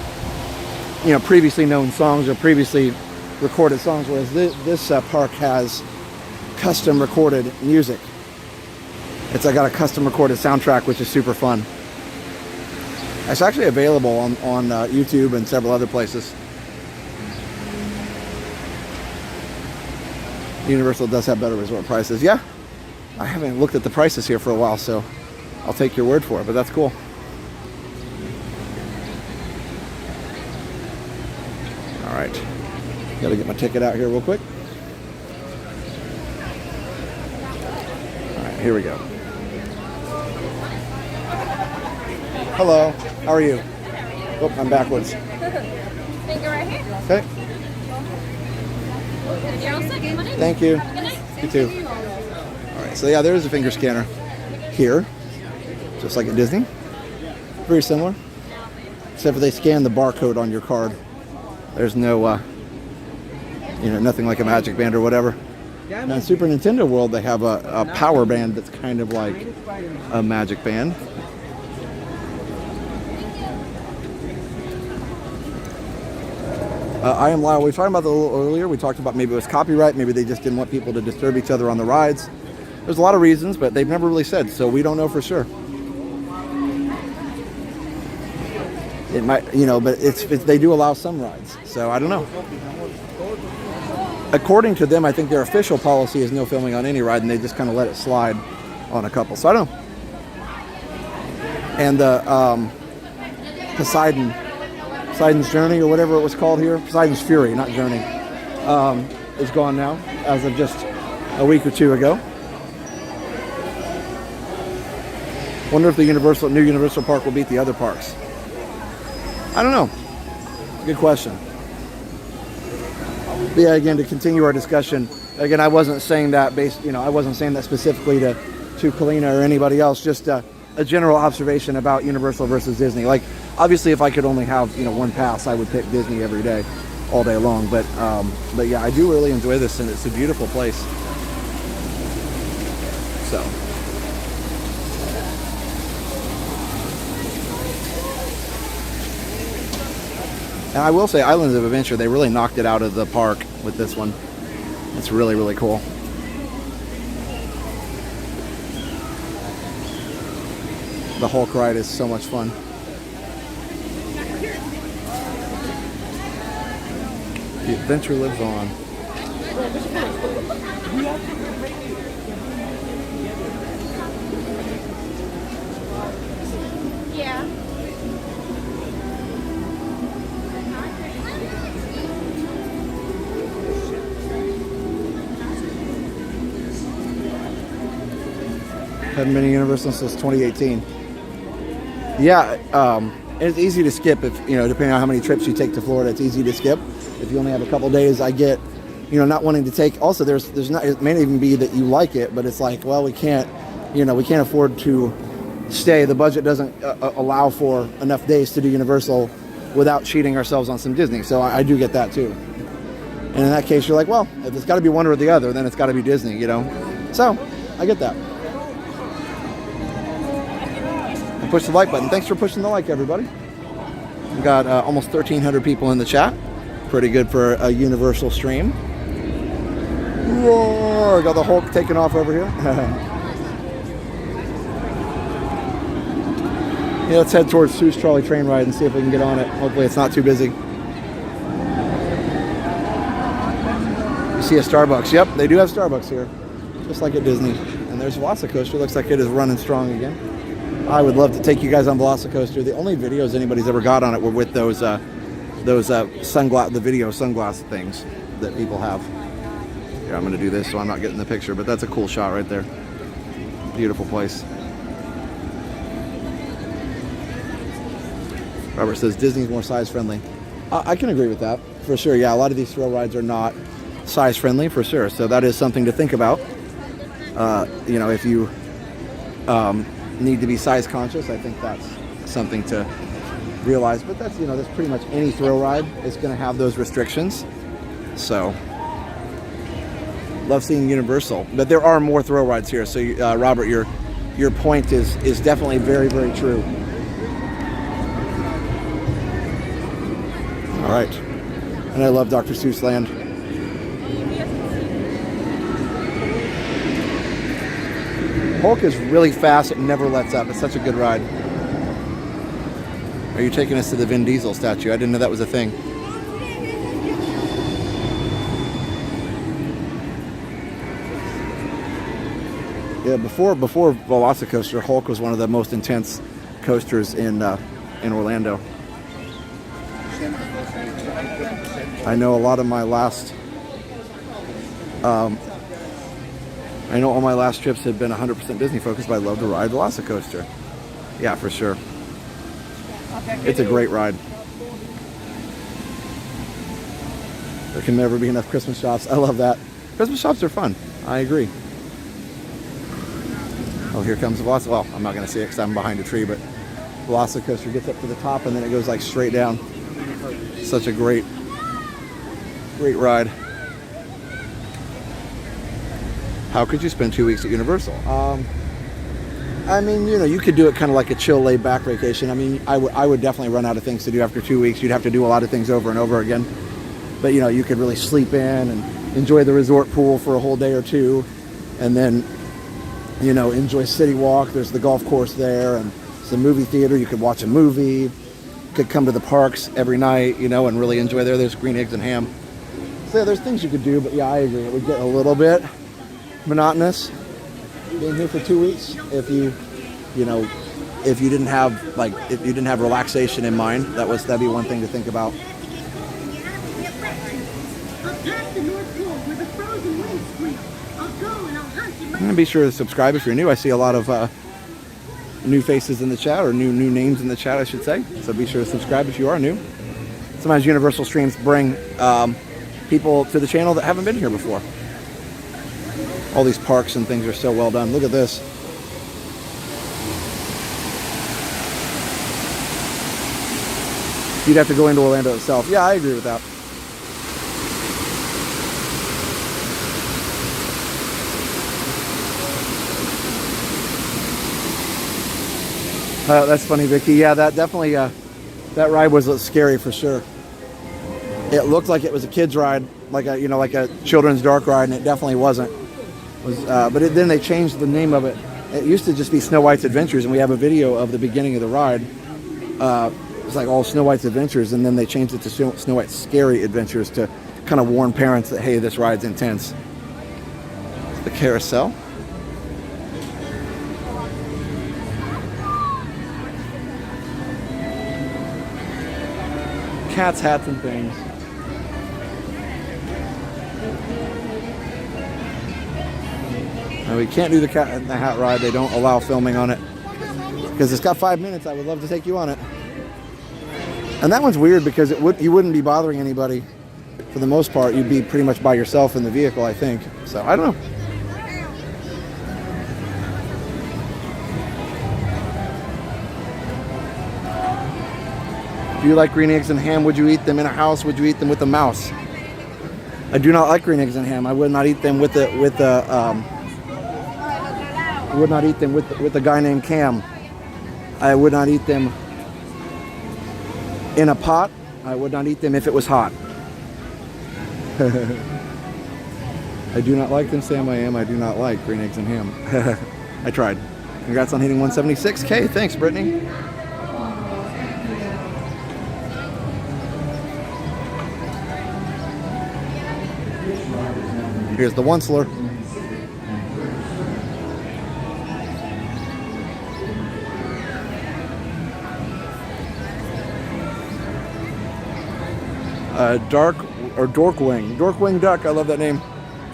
previously known songs or previously recorded songs, whereas this park has custom recorded music. It's got a custom recorded soundtrack, which is super fun. It's actually available on YouTube and several other places. Universal does have better resort prices. Yeah, I haven't looked at the prices here for a while, so I'll take your word for it, but that's cool. All right, gotta get my ticket out here real quick. All right, here we go. Hello, how are you? Oh, I'm backwards. Finger right here. Okay. You're all set. Good morning. Thank you. Good night. You too. All right, so yeah, there is a finger scanner here, just like at Disney. Very similar, except for they scan the barcode on your card. There's no, nothing like a Magic Band or whatever. Now in Super Nintendo World, they have a power band that's kind of like a Magic Band. I Am Lyle. We were talking about that a little earlier. We talked about maybe it was copyright. Maybe they just didn't want people to disturb each other on the rides. There's a lot of reasons, but they've never really said, so we don't know for sure. It might, but they do allow some rides, so I don't know. According to them, I think their official policy is no filming on any ride, and they just kind of let it slide on a couple. So I don't know. And the Poseidon's Journey, or whatever it was called here, Poseidon's Fury, not Journey, is gone now as of just a week or two ago. Wonder if the new Universal Park will beat the other parks. I don't know. Good question. But yeah, again, to continue our discussion, Again, I wasn't saying that I wasn't saying that specifically to Kalina or anybody else. Just a general observation about Universal versus Disney. Like, obviously, if I could only have one pass, I would pick Disney every day, all day long. But yeah, I do really enjoy this, and it's a beautiful place. So. And I will say, Islands of Adventure, they really knocked it out of the park with this one. It's really, really cool. The Hulk ride is so much fun. The adventure lives on. Yeah. Hadn't been to Universal since 2018. Yeah, it's easy to skip if, depending on how many trips you take to Florida, it's easy to skip. If you only have a couple days, I get, not wanting to take. Also, there's not, it may even be that you like it, but it's like, well, we can't afford to stay. The budget doesn't allow for enough days to do Universal without cheating ourselves on some Disney. So I do get that too. And in that case, you're like, well, if it's got to be one or the other, then it's got to be Disney, So I get that. Push the like button. Thanks for pushing the like, everybody. We got almost 1,300 people in the chat. Pretty good for a Universal stream. Roar! Got the Hulk taking off over here. Yeah, let's head towards Sue's Trolley train ride and see if we can get on it. Hopefully it's not too busy. You see a Starbucks. Yep, they do have Starbucks here. Just like at Disney. And there's Velocicoaster. Looks like it is running strong again. I would love to take you guys on Velocicoaster. The only videos anybody's ever got on it were with those the video sunglass things that people have. Here, I'm going to do this so I'm not getting the picture, but that's a cool shot right there. Beautiful place. Robert says Disney's more size friendly. I can agree with that for sure. Yeah, a lot of these thrill rides are not size friendly for sure. So that is something to think about. If you need to be size conscious, I think that's something to realize. But that's that's pretty much any thrill ride is going to have those restrictions. So love seeing Universal, but there are more thrill rides here. So Robert, your point is definitely very, very true. All right, and I love Dr. Seuss Land. Hulk is really fast. It never lets up. It's such a good ride. Are you taking us to the Vin Diesel statue? I didn't know that was a thing. Yeah, before Velocicoaster, Hulk was one of the most intense coasters in Orlando. I know a lot of my last I know all my last trips had been 100% Disney focused, but I love to ride Velocicoaster. Yeah, for sure. It's a great ride. There can never be enough Christmas shops. I love that. Christmas shops are fun. I agree. Oh, here comes the Velocicoaster. Well, I'm not going to see it because I'm behind a tree, but Velocicoaster gets up to the top and then it goes like straight down. Such a great ride. How could you spend 2 weeks at Universal? I mean, you could do it kind of like a chill, laid-back vacation. I mean, I would definitely run out of things to do after 2 weeks. You'd have to do a lot of things over and over again. But, you could really sleep in and enjoy the resort pool for a whole day or two. And then, enjoy City Walk. There's the golf course there and some movie theater. You could watch a movie. You could come to the parks every night, and really enjoy there. There's green eggs and ham. So, yeah, there's things you could do. But, yeah, I agree. It would get a little bit monotonous being here for 2 weeks if you didn't have relaxation in mind. That'd be one thing to think about. And be sure to subscribe if you're new. I see a lot of new faces in the chat, or new names in the chat, I should say. So be sure to subscribe if you are new. Sometimes Universal streams bring people to the channel that haven't been here before. all these parks and things are so well done. Look at this. You'd have to go into Orlando itself. Yeah, I agree with that. That's funny, Vicky. Yeah, that definitely, that ride was scary for sure. It looked like it was a kid's ride, like a, you know, like a children's dark ride, and it definitely wasn't. Then they changed the name of it. It used to just be Snow White's Adventures, and we have a video of the beginning of the ride. It's like all Snow White's Adventures, and then they changed it to Snow White's Scary Adventures to kind of warn parents that, hey, this ride's intense. The carousel. Cats, hats, and things. We can't do the cat in the hat ride. They don't allow filming on it because it's got 5 minutes. I would love to take you on it. And that one's weird because you wouldn't be bothering anybody for the most part. You'd be pretty much by yourself in the vehicle, I think. So I don't know. Do you like green eggs and ham? Would you eat them in a house? Would you eat them with a mouse? I do not like green eggs and ham. I would not eat them with a guy named Cam. I would not eat them in a pot. I would not eat them if it was hot. I do not like them, Sam. I do not like green eggs and ham. I tried. Congrats on hitting 176K. Thanks, Brittany. Here's the Onceler. Dorkwing Duck. I love that name.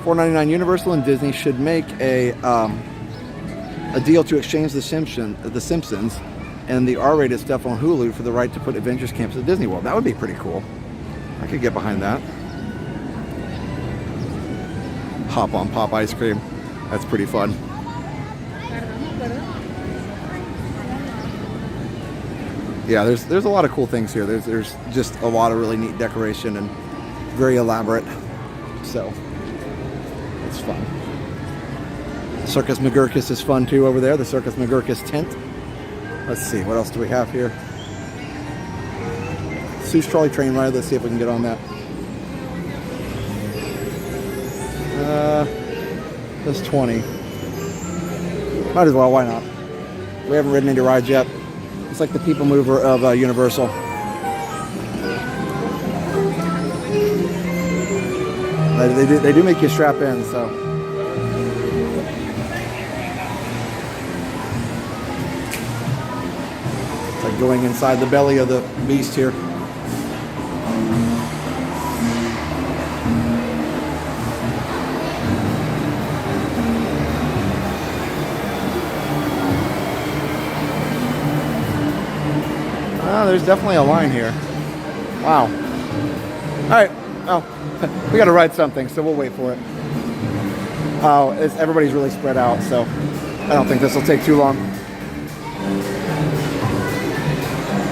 $4.99. Universal and Disney should make a deal to exchange the Simpsons and the R-rated stuff on Hulu for the right to put Adventures Camps at Disney World. That would be pretty cool. I could get behind that. Hop on Pop ice cream. That's pretty fun. Yeah, there's a lot of cool things here. There's just a lot of really neat decoration and very elaborate. So it's fun. Circus McGurkus is fun too over there. The Circus McGurkus tent. Let's see, what else do we have here? Seuss Trolley Train Ride. Let's see if we can get on that. That's 20. Might as well, why not? We haven't ridden any rides yet. It's like the people mover of Universal. They do make you strap in, so. It's like going inside the belly of the beast here. There's definitely a line here. Wow. All right. Oh, we got to ride something, so we'll wait for it. Oh, everybody's really spread out, so I don't think this will take too long.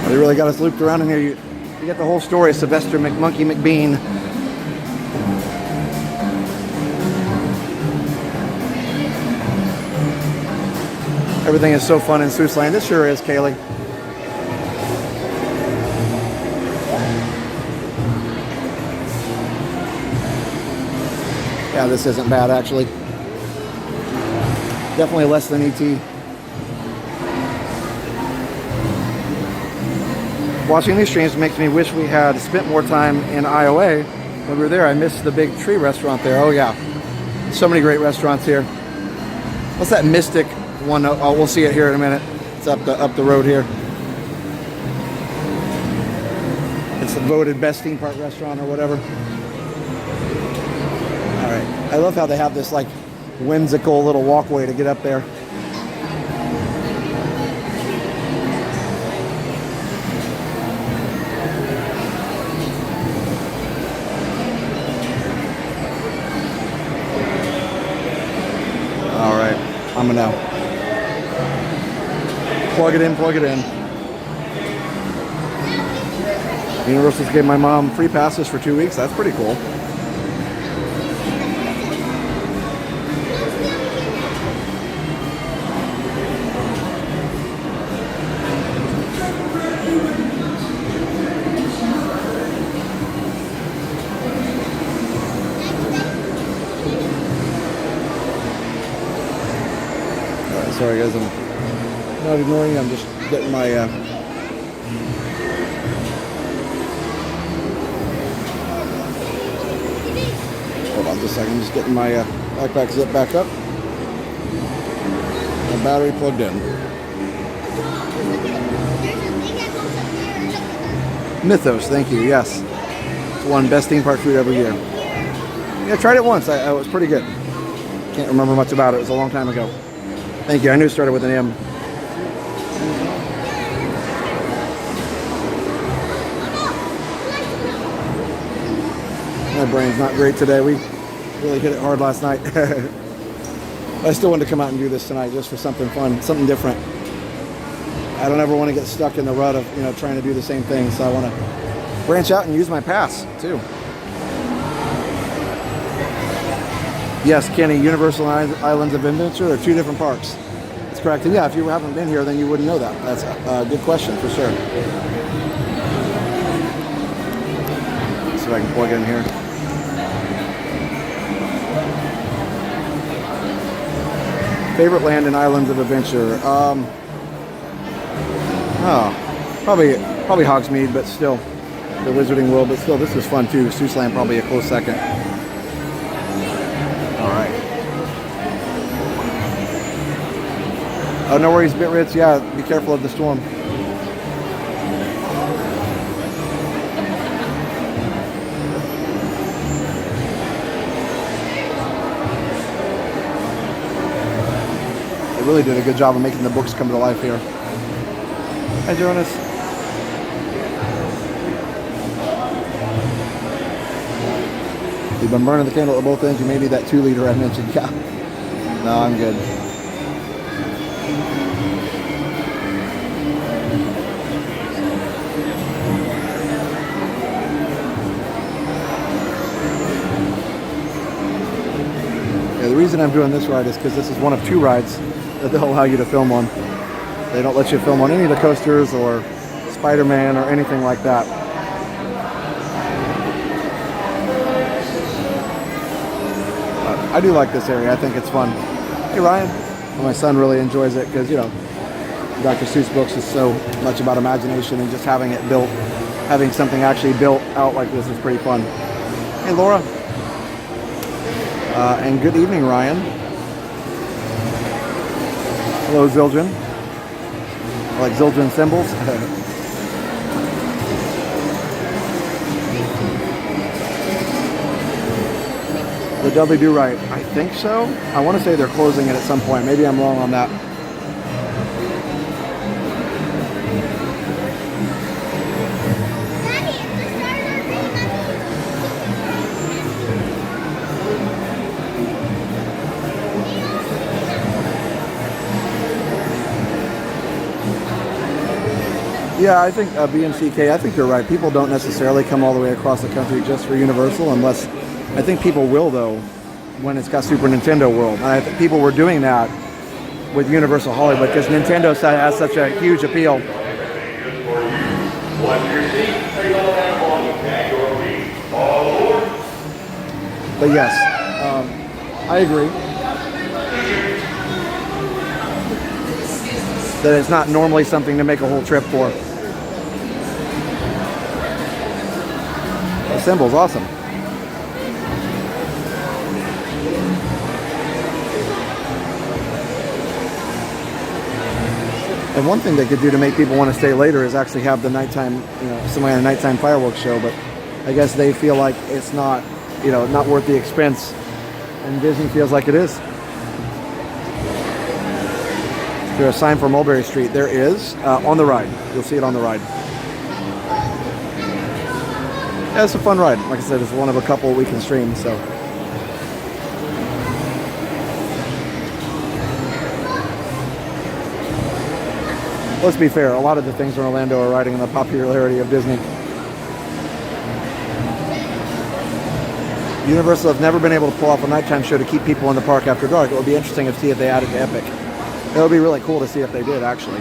They really got us looped around in here. You get the whole story of Sylvester McMonkey McBean. Everything is so fun in Seuss Land. This sure is, Kaylee. Yeah, this isn't bad, actually. Definitely less than E.T. Watching these streams makes me wish we had spent more time in IOA when we were there. I missed the big tree restaurant there. Oh, yeah. So many great restaurants here. What's that Mystic one? Oh, we'll see it here in a minute. It's up the road here. It's the voted best theme park restaurant or whatever. All right. I love how they have this like whimsical little walkway to get up there. coming now. Plug it in, plug it in. Universal's gave my mom free passes for 2 weeks. That's pretty cool. Sorry guys, I'm not ignoring you, I'm just getting my hold on just a second, I'm just getting my backpack zip back up. My battery plugged in. Mythos, thank you, yes. It's one best theme park food every year. Yeah, I tried it once, it was pretty good. Can't remember much about it, it was a long time ago. Thank you. I knew it started with an M. My brain's not great today. We really hit it hard last night. I still wanted to come out and do this tonight just for something fun, something different. I don't ever want to get stuck in the rut of, trying to do the same thing. So I want to branch out and use my pass too. Yes, Kenny, Universal Islands of Adventure are 2 different parks. That's correct. And yeah, if you haven't been here, then you wouldn't know that. That's a good question for sure. Let's see if I can plug in here. Favorite land and islands of adventure? Probably Hogsmeade, but still, the Wizarding World. But still, this is fun too. Seussland probably a close second. Oh, no worries, Bitritz. Yeah, be careful of the storm. They really did a good job of making the books come to life here. Hi, Jonas. You've been burning the candle at both ends. You may need that 2-liter I mentioned. Yeah. No, I'm good. The reason I'm doing this ride is because this is one of 2 rides that they'll allow you to film on. They don't let you film on any of the coasters or Spider-Man or anything like that. I do like this area. I think it's fun. Hey Ryan. Well, my son really enjoys it because, Dr. Seuss books is so much about imagination, and just having it built, having something actually built out like this is pretty fun. Hey Laura. And good evening, Ryan. Hello, Zildjian. I like Zildjian symbols. The Dudley Do Right. I think so. I want to say they're closing it at some point. Maybe I'm wrong on that. Yeah, I think BMCK, I think you're right. People don't necessarily come all the way across the country just for Universal, unless, I think people will though, when it's got Super Nintendo World. And I think people were doing that with Universal Hollywood because Nintendo has such a huge appeal. But yes, I agree that it's not normally something to make a whole trip for. The symbol's awesome. And one thing they could do to make people want to stay later is actually have the nighttime, somebody on a nighttime fireworks show, but I guess they feel like it's not, not worth the expense, and Disney feels like it is. Is there a sign for Mulberry Street? There is, on the ride. You'll see it on the ride. Yeah, it's a fun ride. Like I said, it's one of a couple we can stream, so. let's be fair, a lot of the things in Orlando are riding on the popularity of Disney. Universal have never been able to pull off a nighttime show to keep people in the park after dark. It would be interesting to see if they added to Epic. It would be really cool to see if they did, actually.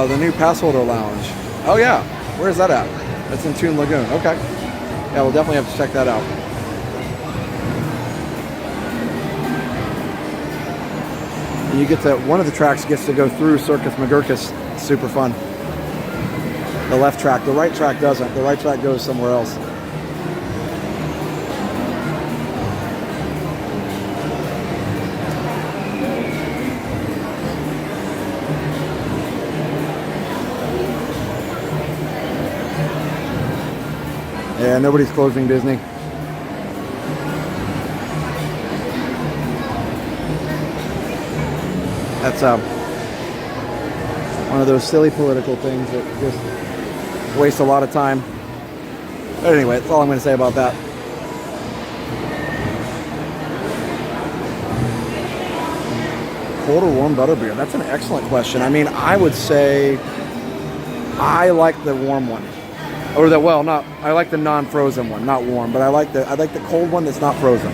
The new pass holder lounge. Oh yeah, where's that at? That's in Toon Lagoon. Okay. Yeah, we'll definitely have to check that out. And you get to, one of the tracks gets to go through Circus McGurkus. It's super fun. The left track. The right track doesn't. The right track goes somewhere else. Yeah, nobody's closing Disney. That's one of those silly political things that just waste a lot of time. But anyway, that's all I'm going to say about that. Cold or warm butterbeer? That's an excellent question. I mean, I would say I like the warm one. Or the, well, not, I like the non-frozen one, not warm, but I like the cold one that's not frozen.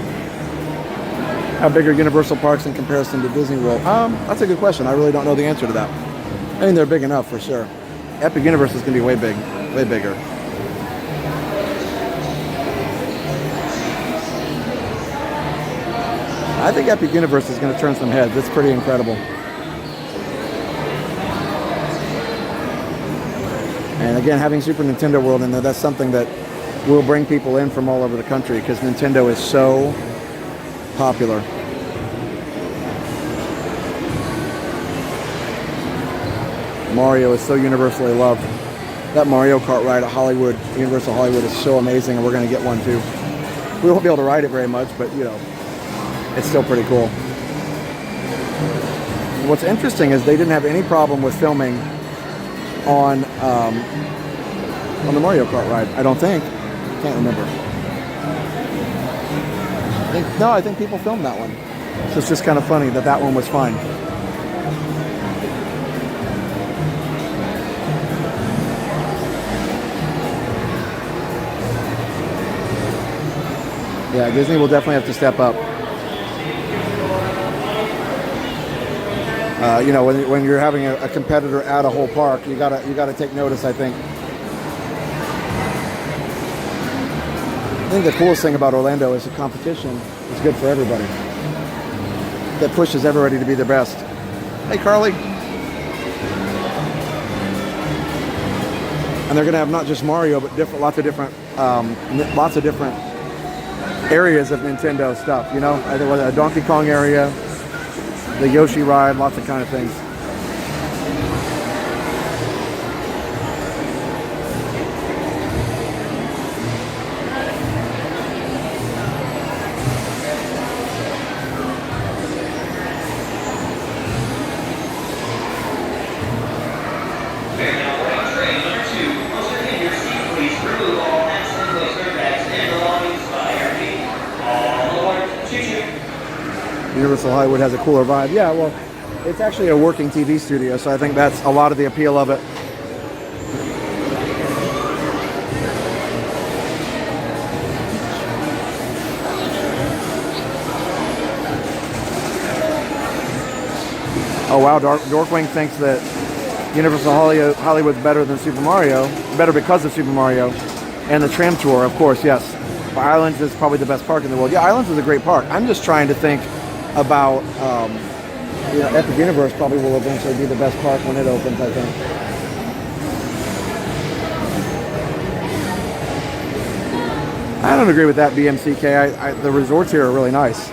How big are Universal parks in comparison to Disney World? That's a good question. I really don't know the answer to that. I mean, they're big enough for sure. Epic Universe is going to be way bigger. I think Epic Universe is going to turn some heads. It's pretty incredible. And again, having Super Nintendo World in there, that's something that will bring people in from all over the country because Nintendo is so popular. Mario is so universally loved. That Mario Kart ride at Hollywood, Universal Hollywood, is so amazing, and we're going to get one too. We won't be able to ride it very much, but you know, it's still pretty cool. What's interesting is they didn't have any problem with filming on the Mario Kart ride. I don't think. Can't remember. I think people filmed that one. So it's just kind of funny that that one was fine. Yeah, Disney will definitely have to step up. You know, when you're having a competitor at a whole park, you gotta take notice, I think. I think the coolest thing about Orlando is the competition is good for everybody. That pushes everybody to be their best. Hey, Carly. And they're gonna have not just Mario, but lots of different areas of Nintendo stuff. You know, I think a Donkey Kong area, the Yoshi ride, lots of kind of things. Universal Hollywood has a cooler vibe. Yeah, well, it's actually a working TV studio, so I think that's a lot of the appeal of it. Oh wow, Dorkwing thinks that Universal Hollywood's better than Super Mario, better because of Super Mario, and the tram tour, of course, yes. But Islands is probably the best park in the world. Yeah, Islands is a great park. I'm just trying to think about, you know, Epic Universe probably will eventually be the best park when it opens, I think. I don't agree with that, BMCK. The resorts here are really nice.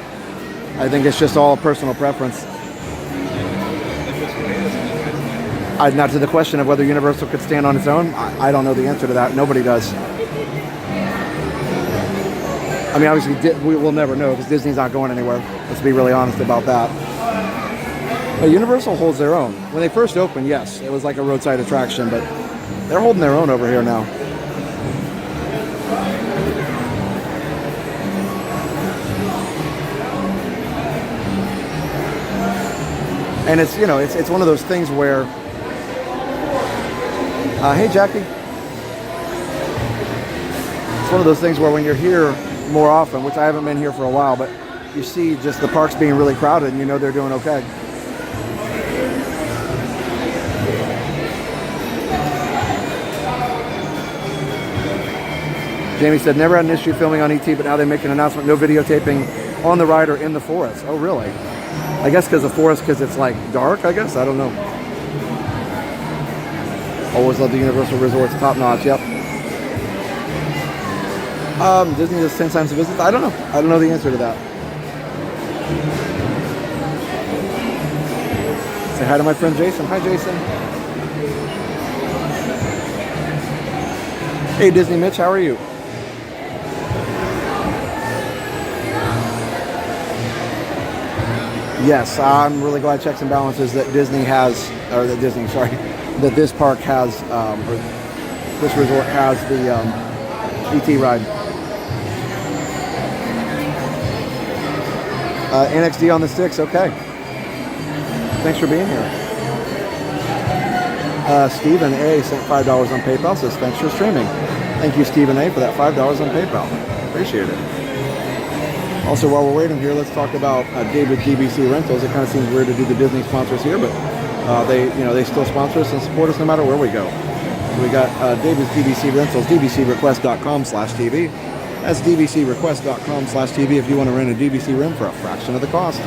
I think it's just all personal preference. Now, to the question of whether Universal could stand on its own, I don't know the answer to that. Nobody does. I mean, obviously, we'll never know because Disney's not going anywhere. Let's be really honest about that. But Universal holds their own. When they first opened, yes, it was like a roadside attraction, but they're holding their own over here now. And it's, you know, it's one of those things where, hey Jackie. It's one of those things where when you're here more often, which I haven't been here for a while, but you see just the parks being really crowded and you know they're doing okay. Jamie said, never had an issue filming on ET, but now they make an announcement, no videotaping on the ride or in the forest. Oh, really? I guess because the forest, because it's like dark, I guess? I don't know. Always love the Universal Resorts, top notch, yep. Disney does 10 times the visit? I don't know. I don't know the answer to that. Say hi to my friend Jason. Hi, Jason. Hey, Disney Mitch, how are you? Yes, I'm really glad checks and balances that Disney has, or that Disney, sorry, that this park has, or this resort has the ET ride. NXD on the sticks, okay. Thanks for being here. Stephen A sent $5 on PayPal, says thanks for streaming. Thank you, Stephen A, for that $5 on PayPal. Appreciate it. Also, while we're waiting here, let's talk about David DBC Rentals. It kind of seems weird to do the Disney sponsors here, but they still sponsor us and support us no matter where we go. So we got David's DBC Rentals, dbcrequest.com/TV. That's dbcrequest.com/TV if you want to rent a DBC room for a fraction of the cost.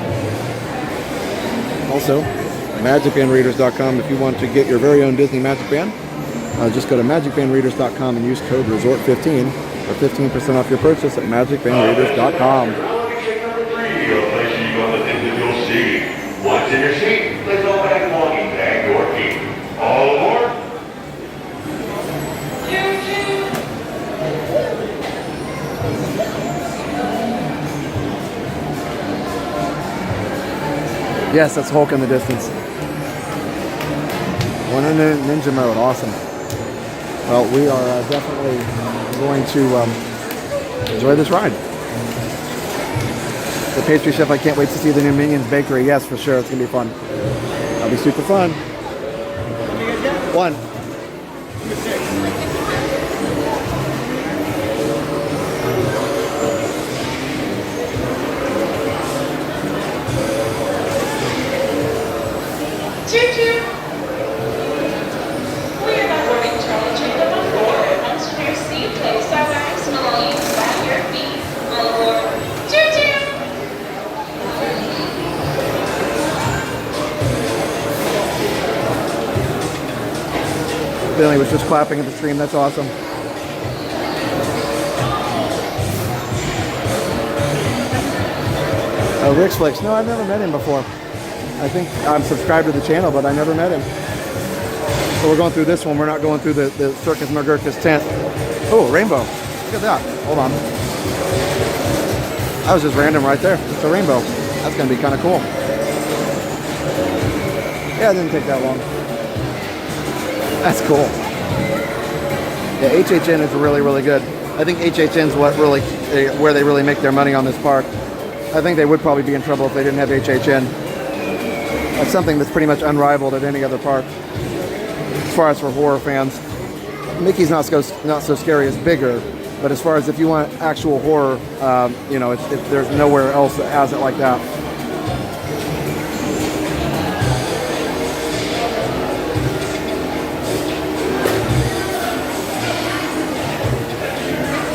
Also, magicbandreaders.com if you want to get your very own Disney Magic Band. Just go to magicbandreaders.com and use code RESORT15 for 15% off your purchase at magicbandreaders.com. Once in your seat, let's go back belonging back your feet. All aboard. Yes, that's Hulk in the distance. One in ninja mode, awesome. Well, we are definitely going to enjoy this ride. The pastry chef, I can't wait to see the new Minions Bakery. Yes, for sure, it's gonna be fun. That'll be super fun. One. Choo-choo! We are not boarding Charlie Train number 4. Once in your seat, place our bags and belongings back your feet. All aboard. Choo-choo! Billy was just clapping at the stream. That's awesome. Rick's Flicks. No, I've never met him before. I think I'm subscribed to the channel, but I never met him. So we're going through this one. We're not going through the Circus Magurkus tent. Oh, rainbow. Look at that. Hold on. That was just random right there. It's a rainbow. That's going to be kind of cool. Yeah, it didn't take that long. That's cool. Yeah, HHN is really, really good. I think HHN is where they really make their money on this park. I think they would probably be in trouble if they didn't have HHN. That's something that's pretty much unrivaled at any other park. As far as for horror fans, Mickey's Not So Scary is bigger, but as far as if you want actual horror, there's nowhere else that has it like that.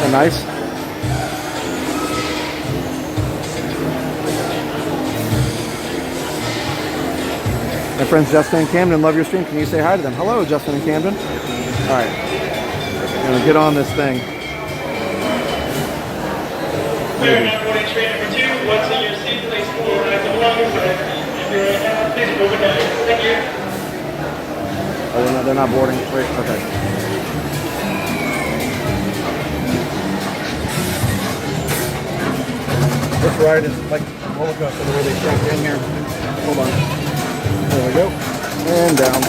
And nice. My friends Justin and Camden love your stream. Can you say hi to them? Hello, Justin and Camden. All right. I'm going to get on this thing. We are now boarding train number 2. Once in your seat, place four bags of belongings back. If you're right now, please move it back. Thank you. Oh, they're not boarding. Wait, okay. This ride is like a roller coaster the way they jumped in here. Hold on. There we go. And down.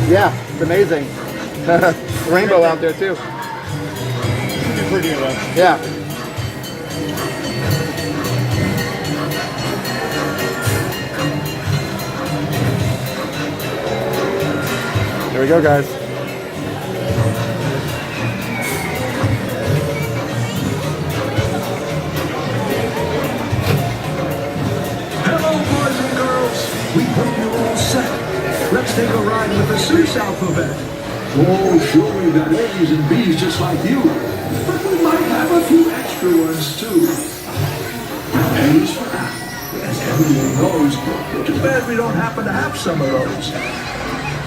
Yeah, it's amazing. Rainbow out there too. Pretty enough. Yeah. Here we go, guys. Hello, boys and girls. We hope you're all set. Let's take a ride with the Seuss alphabet. Oh, sure, we've got A's and B's just like you. But we might have a few extra ones, too. A's for apple, as everyone knows. Too bad we don't happen to have some of those.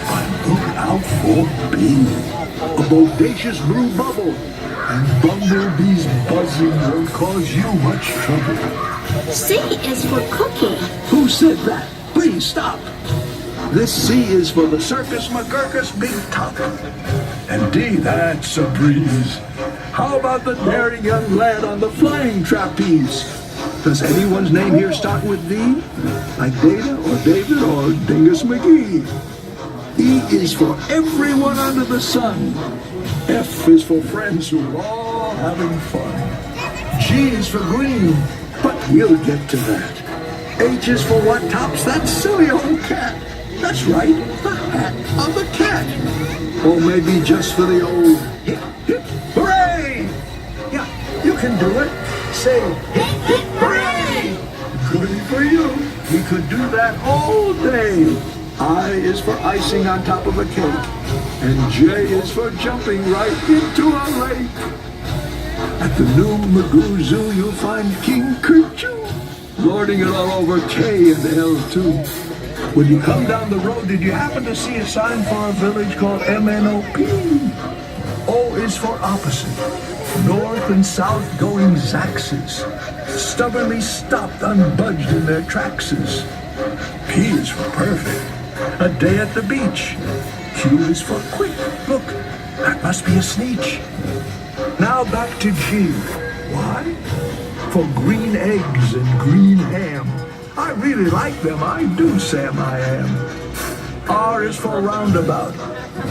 But look out for B. A bodacious blue bubble. And bumblebees buzzing won't cause you much trouble. C is for cookie. Who said that? Please stop. This C is for the Circus McGurkus Big Top. And D, that's a breeze. How about the daring young lad on the flying trapeze? Does anyone's name here start with D? Like Data or David or Dingus McGee? E is for everyone under the sun. F is for friends who are all having fun. G is for green, but we'll get to that. H is for what tops that silly old cat. That's right, the hat of the cat. Or maybe just for the old hip, hip, hooray! Yeah, you can do it. Say hip, hip, hooray! Good for you. We could do that all day. I is for icing on top of a cake. And J is for jumping right into a lake. At the new Magoo Zoo, you'll find King Kerchoo lording it all over K and L too. When you come down the road, did you happen to see a sign for a village called MNOP? O is for opposite. North and south going Zaxes. Stubbornly stopped, unbudged in their traxes. P is for perfect. A day at the beach. Q is for quick. Look, that must be a sneetch. Now back to G. Why? For green eggs and green ham. I really like them, I do, Sam, I am. R is for roundabout.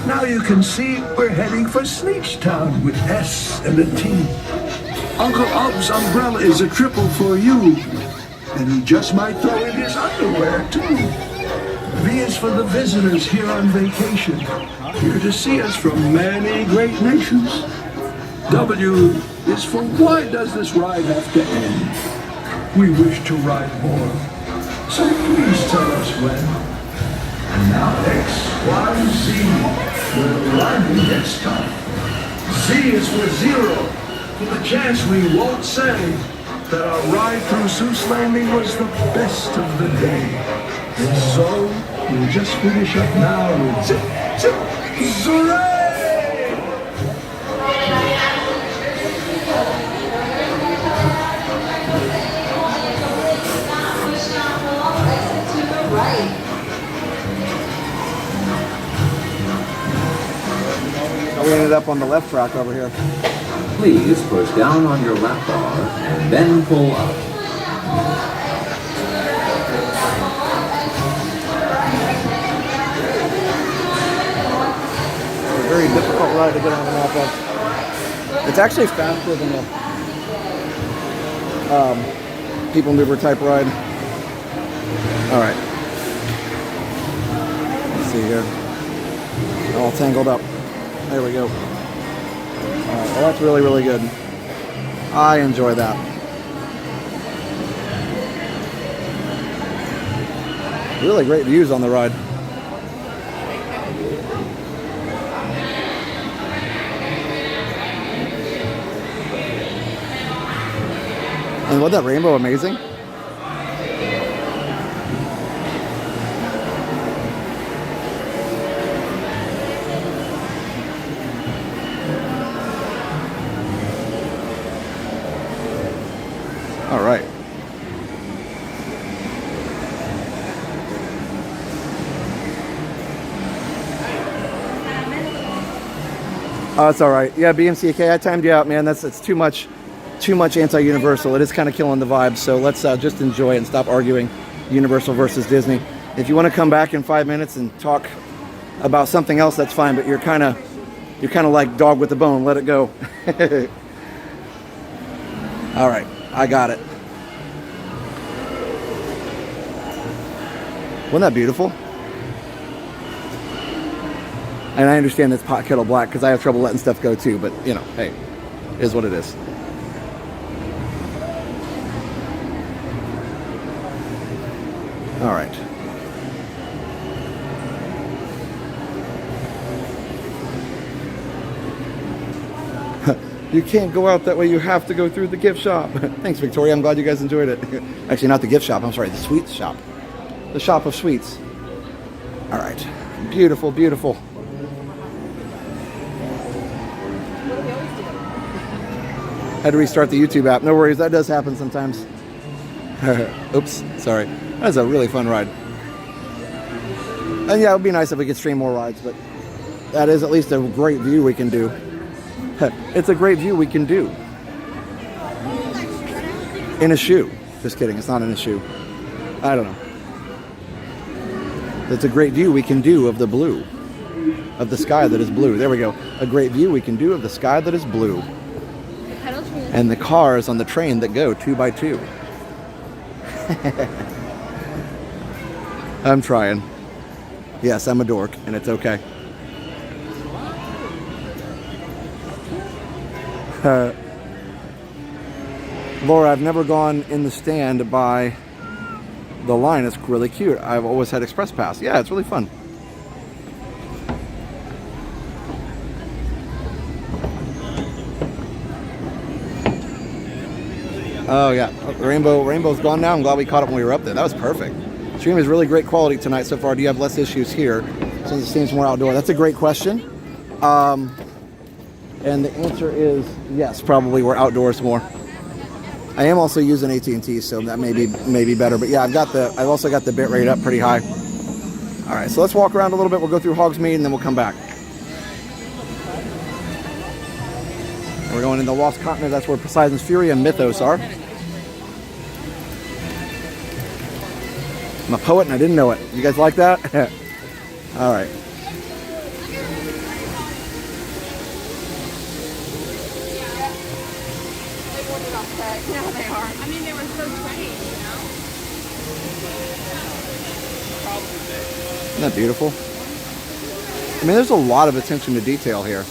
Now you can see we're heading for Sneechtown with S and a T. Uncle Ub's umbrella is a triple for you. And he just might throw in his underwear, too. V is for the visitors here on vacation. Here to see us from many great nations. W is for why does this ride have to end? We wish to ride more. So please tell us when. And now X, Y, Z. We're landing next time. Z is for zero. For the chance we won't say that our ride through Seuss Landing was the best of the day. And so we'll just finish up now with zip, zip, zooray! We ended up on the left track over here. Please push down on your lap bar and then pull up. It's a very difficult ride to get on the map of. It's actually faster than a people mover type ride. All right. Let's see here. All tangled up. There we go. Well, that's really, really good. I enjoy that. Really great views on the ride. And wasn't that rainbow amazing? All right. Oh, it's all right. Yeah, BMCK, I timed you out, man. It's too much anti-Universal. It is kind of killing the vibe. So let's just enjoy it and stop arguing Universal versus Disney. If you want to come back in 5 minutes and talk about something else, that's fine, but you're kind of like dog with the bone. Let it go. All right, I got it. Wasn't that beautiful? And I understand it's pot kettle black because I have trouble letting stuff go too, but you know, hey, it is what it is. All right. You can't go out that way. You have to go through the gift shop. Thanks, Victoria. I'm glad you guys enjoyed it. Actually, not the gift shop. I'm sorry, the sweets shop. The shop of sweets. All right. Beautiful, beautiful. Had to restart the YouTube app. No worries. That does happen sometimes. Oops. Sorry. That was a really fun ride. And yeah, it would be nice if we could stream more rides, but that is at least a great view we can do. It's a great view we can do. In a shoe. Just kidding, it's not in a shoe. I don't know. It's a great view we can do of the blue. Of the sky that is blue. There we go. A great view we can do of the sky that is blue. And the cars on the train that go 2 by 2. I'm trying. Yes, I'm a dork, and it's okay. Laura, I've never gone in the stand by the line. It's really cute. I've always had Express Pass. Yeah, it's really fun. Oh yeah, Rainbow's gone now. I'm glad we caught it when we were up there. That was perfect. Stream is really great quality tonight so far. Do you have less issues here since it seems more outdoor? That's a great question. And the answer is yes, probably we're outdoors more. I am also using AT&T, so that may be better. But yeah, I've also got the bit rate up pretty high. All right, so let's walk around a little bit. We'll go through Hogsmeade and then we'll come back. And we're going into the Lost Continent. That's where Poseidon's Fury and Mythos are. I'm a poet and I didn't know it. You guys like that? All right. Yeah, they are. I mean, they were so trained, you know? Isn't that beautiful? I mean, there's a lot of attention to detail here.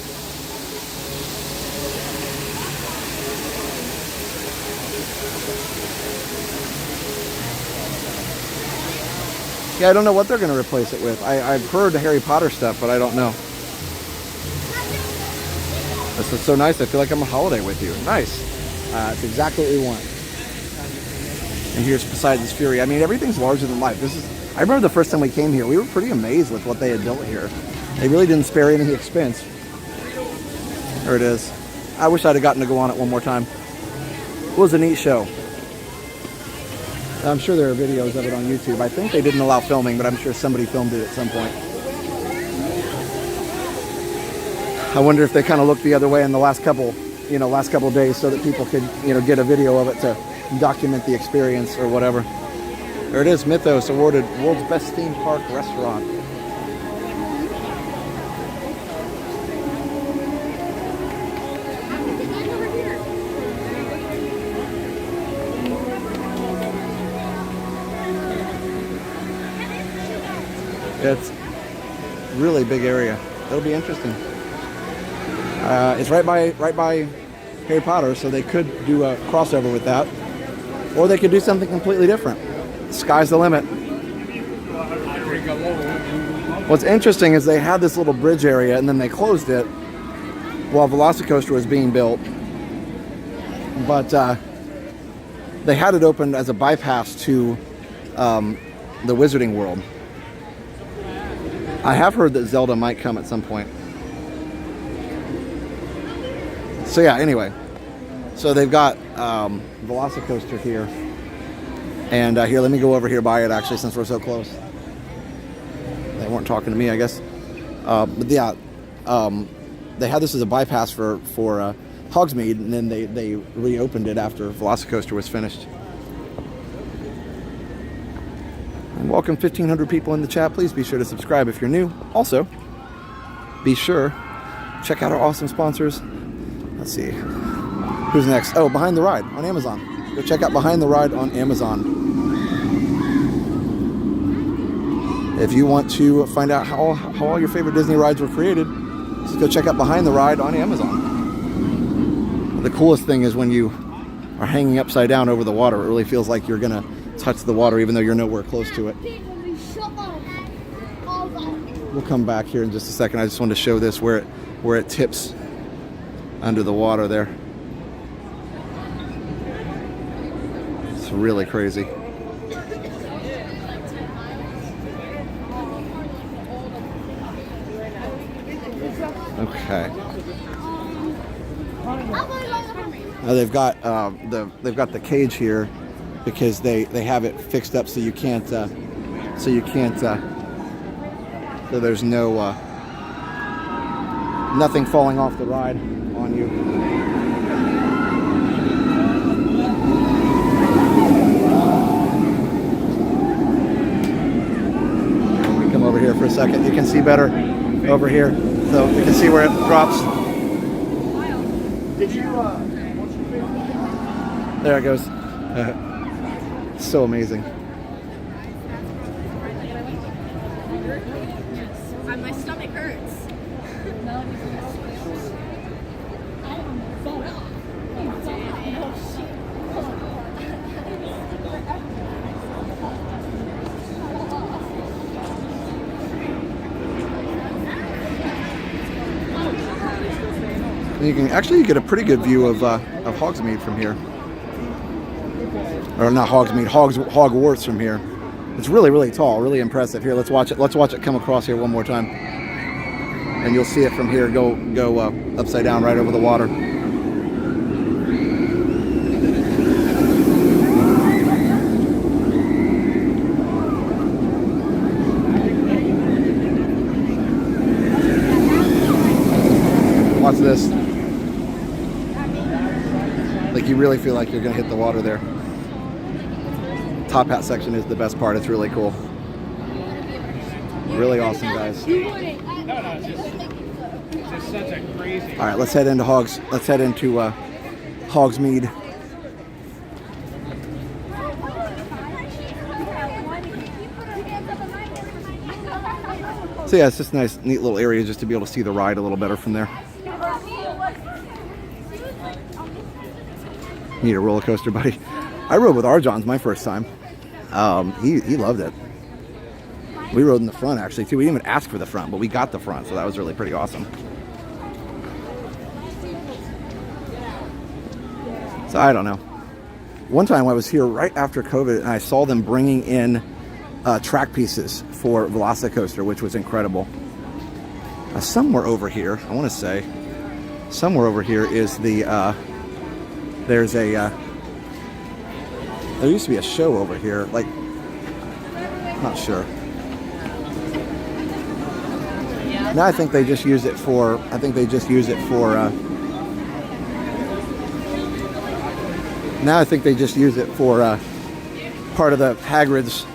Yeah, I don't know what they're going to replace it with. I've heard the Harry Potter stuff, but I don't know. This is so nice. I feel like I'm on holiday with you. Nice. It's exactly what we want. And here's Poseidon's Fury. I mean, everything's larger than life. I remember the first time we came here, we were pretty amazed with what they had built here. They really didn't spare any expense. There it is. I wish I'd have gotten to go on it one more time. It was a neat show. I'm sure there are videos of it on YouTube. I think they didn't allow filming, but I'm sure somebody filmed it at some point. I wonder if they kind of looked the other way in the last couple days so that people could, get a video of it to document the experience or whatever. There it is, Mythos, awarded World's Best Theme Park Restaurant. It's a really big area. It'll be interesting. It's right by Harry Potter, so they could do a crossover with that, or they could do something completely different. Sky's the limit. What's interesting is they had this little bridge area, and then they closed it while Velocicoaster was being built. But they had it opened as a bypass to the Wizarding World. I have heard that Zelda might come at some point. So yeah, anyway. So they've got Velocicoaster here. And here, let me go over here by it, actually, since we're so close. They weren't talking to me, I guess. But yeah, they had this as a bypass for Hogsmeade, and then they reopened it after Velocicoaster was finished. And welcome 1,500 people in the chat. Please be sure to subscribe if you're new. Also, be sure check out our awesome sponsors. Let's see. Who's next? Oh, Behind the Ride on Amazon. Go check out Behind the Ride on Amazon. If you want to find out how all your favorite Disney rides were created, just go check out Behind the Ride on Amazon. The coolest thing is when you are hanging upside down over the water, it really feels like you're going to touch the water even though you're nowhere close to it. We'll come back here in just a second. I just wanted to show this where it tips under the water there. It's really crazy. Okay. Now they've got the cage here because they have it fixed up so you can't so there's no nothing falling off the ride on you. Come over here for a second. You can see better over here. So you can see where it drops. Did you, there it goes. So amazing. My stomach hurts. You can actually get a pretty good view of Hogsmeade from here, or not Hogsmeade, Hogwarts from here. It's really, really tall, really impressive. Here, let's watch it. Let's watch it come across here one more time, and you'll see it from here go upside down right over the water. Watch this. Like you really feel like you're gonna hit the water there. Top hat section is the best part. It's really cool. Really awesome, guys. All right, let's head into Hogsmeade. So yeah, it's just a nice, neat little area just to be able to see the ride a little better from there. Need a roller coaster, buddy. I rode with Arjon's my first time. He loved it. We rode in the front actually too. We didn't even ask for the front, but we got the front, so that was really pretty awesome. So I don't know. One time I was here right after COVID and I saw them bringing in track pieces for Velocicoaster, which was incredible. Somewhere over here, I want to say, somewhere over here is the, there used to be a show over here, like, I'm not sure. Now I think they just use it for, now I think they just use it for part of the Hagrid's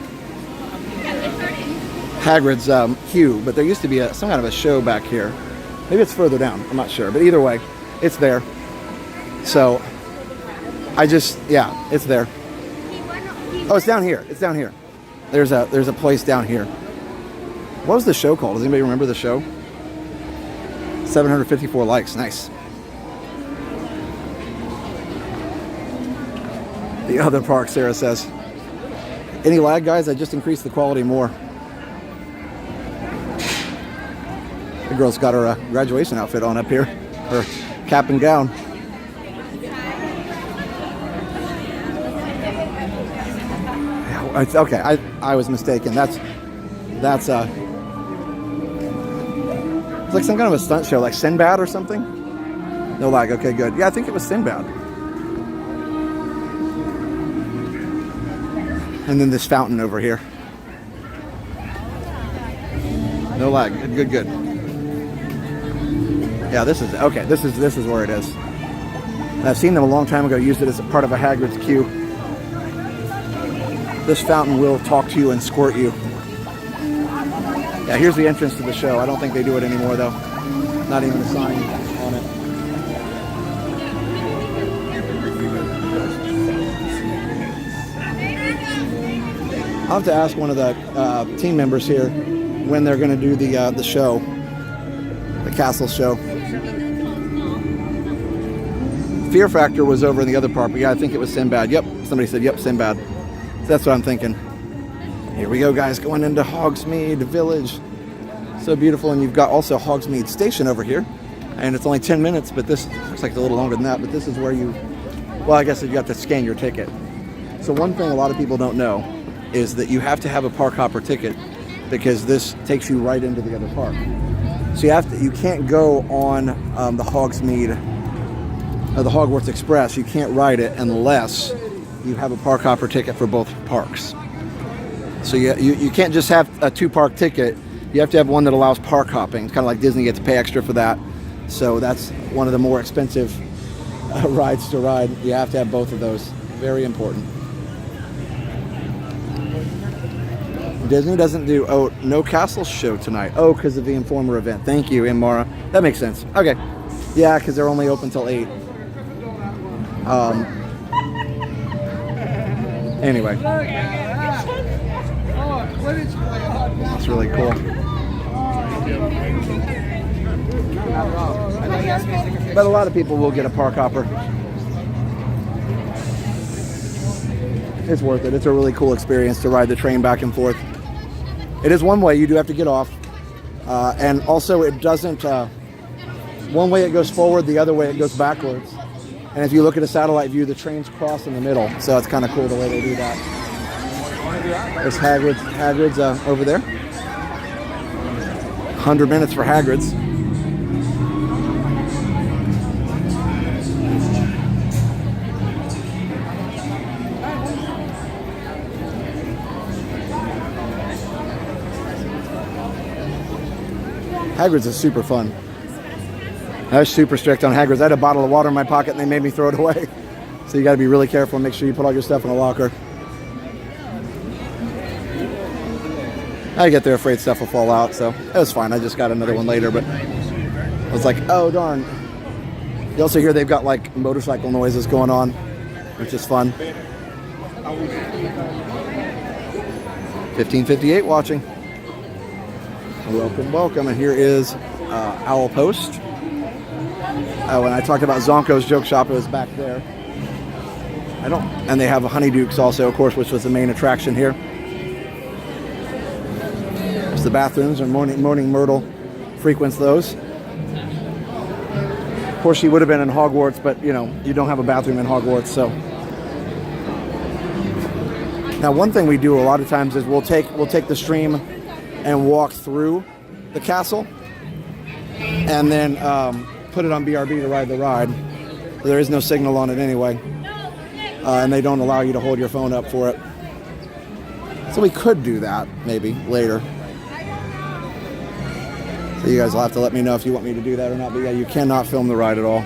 queue, but there used to be some kind of a show back here. Maybe it's further down, I'm not sure, but either way, it's there. So, yeah, it's there. Oh, it's down here. It's down here. There's a place down here. What was the show called? Does anybody remember the show? 754 likes. Nice. The other park, Sarah says. Any lag, guys? I just increased the quality more. The girl's got her graduation outfit on up here. Her cap and gown. It's okay. I was mistaken. That's it's like some kind of a stunt show, like Sinbad or something. No lag. Okay, good. Yeah, I think it was Sinbad. And then this fountain over here. No lag. Good, good. Yeah, this is okay. This is where it is. I've seen them a long time ago. Used it as a part of a Hagrid's queue. this fountain will talk to you and squirt you. Yeah, here's the entrance to the show. I don't think they do it anymore though. Not even a sign on it. I'll have to ask one of the team members here when they're going to do the show, the castle show. Fear Factor was over in the other part, but yeah, I think it was Sinbad. Yep, somebody said, yep, Sinbad. So that's what I'm thinking. Here we go, guys, going into Hogsmeade Village. So beautiful, and you've got also Hogsmeade Station over here. And it's only 10 minutes, but this looks like a little longer than that, but this is where you, well, I guess you have to scan your ticket. So one thing a lot of people don't know is that you have to have a park hopper ticket because this takes you right into the other park. So you can't go on the Hogsmeade, the Hogwarts Express. You can't ride it unless you have a park hopper ticket for both parks. So you can't just have a 2-park ticket. You have to have one that allows park hopping. It's kind of like Disney, you get to pay extra for that. So that's one of the more expensive rides to ride. You have to have both of those. Very important. Disney doesn't do, no castle show tonight. Oh, because of the Informer event. Thank you, Mara. That makes sense. Okay. Yeah, because they're only open till 8. Anyway. That's really cool. But a lot of people will get a park hopper. It's worth it. It's a really cool experience to ride the train back and forth. It is one way. You do have to get off. And also it doesn't, one way it goes forward, the other way it goes backwards. And if you look at a satellite view, the trains cross in the middle. So it's kind of cool the way they do that. There's Hagrid's over there. 100 minutes for Hagrid's. Hagrid's is super fun. I was super strict on Hagrid's. I had a bottle of water in my pocket and they made me throw it away. So you got to be really careful and make sure you put all your stuff in a locker. I get there afraid stuff will fall out, so it was fine. I just got another one later, but I was like, oh darn. You also hear they've got like motorcycle noises going on, which is fun. 1558 watching. Welcome, welcome. And here is Owl Post. Oh, and I talked about Zonko's Joke Shop. It was back there. And they have a Honeydukes also, of course, which was the main attraction here. There's the bathrooms, and Moaning Myrtle frequents those. Of course, she would have been in Hogwarts, but you know, you don't have a bathroom in Hogwarts, so. Now, one thing we do a lot of times is we'll take the stream and walk through the castle, and then put it on BRB to ride the ride. There is no signal on it anyway, and they don't allow you to hold your phone up for it. So we could do that maybe later. So you guys will have to let me know if you want me to do that or not. But yeah, you cannot film the ride at all.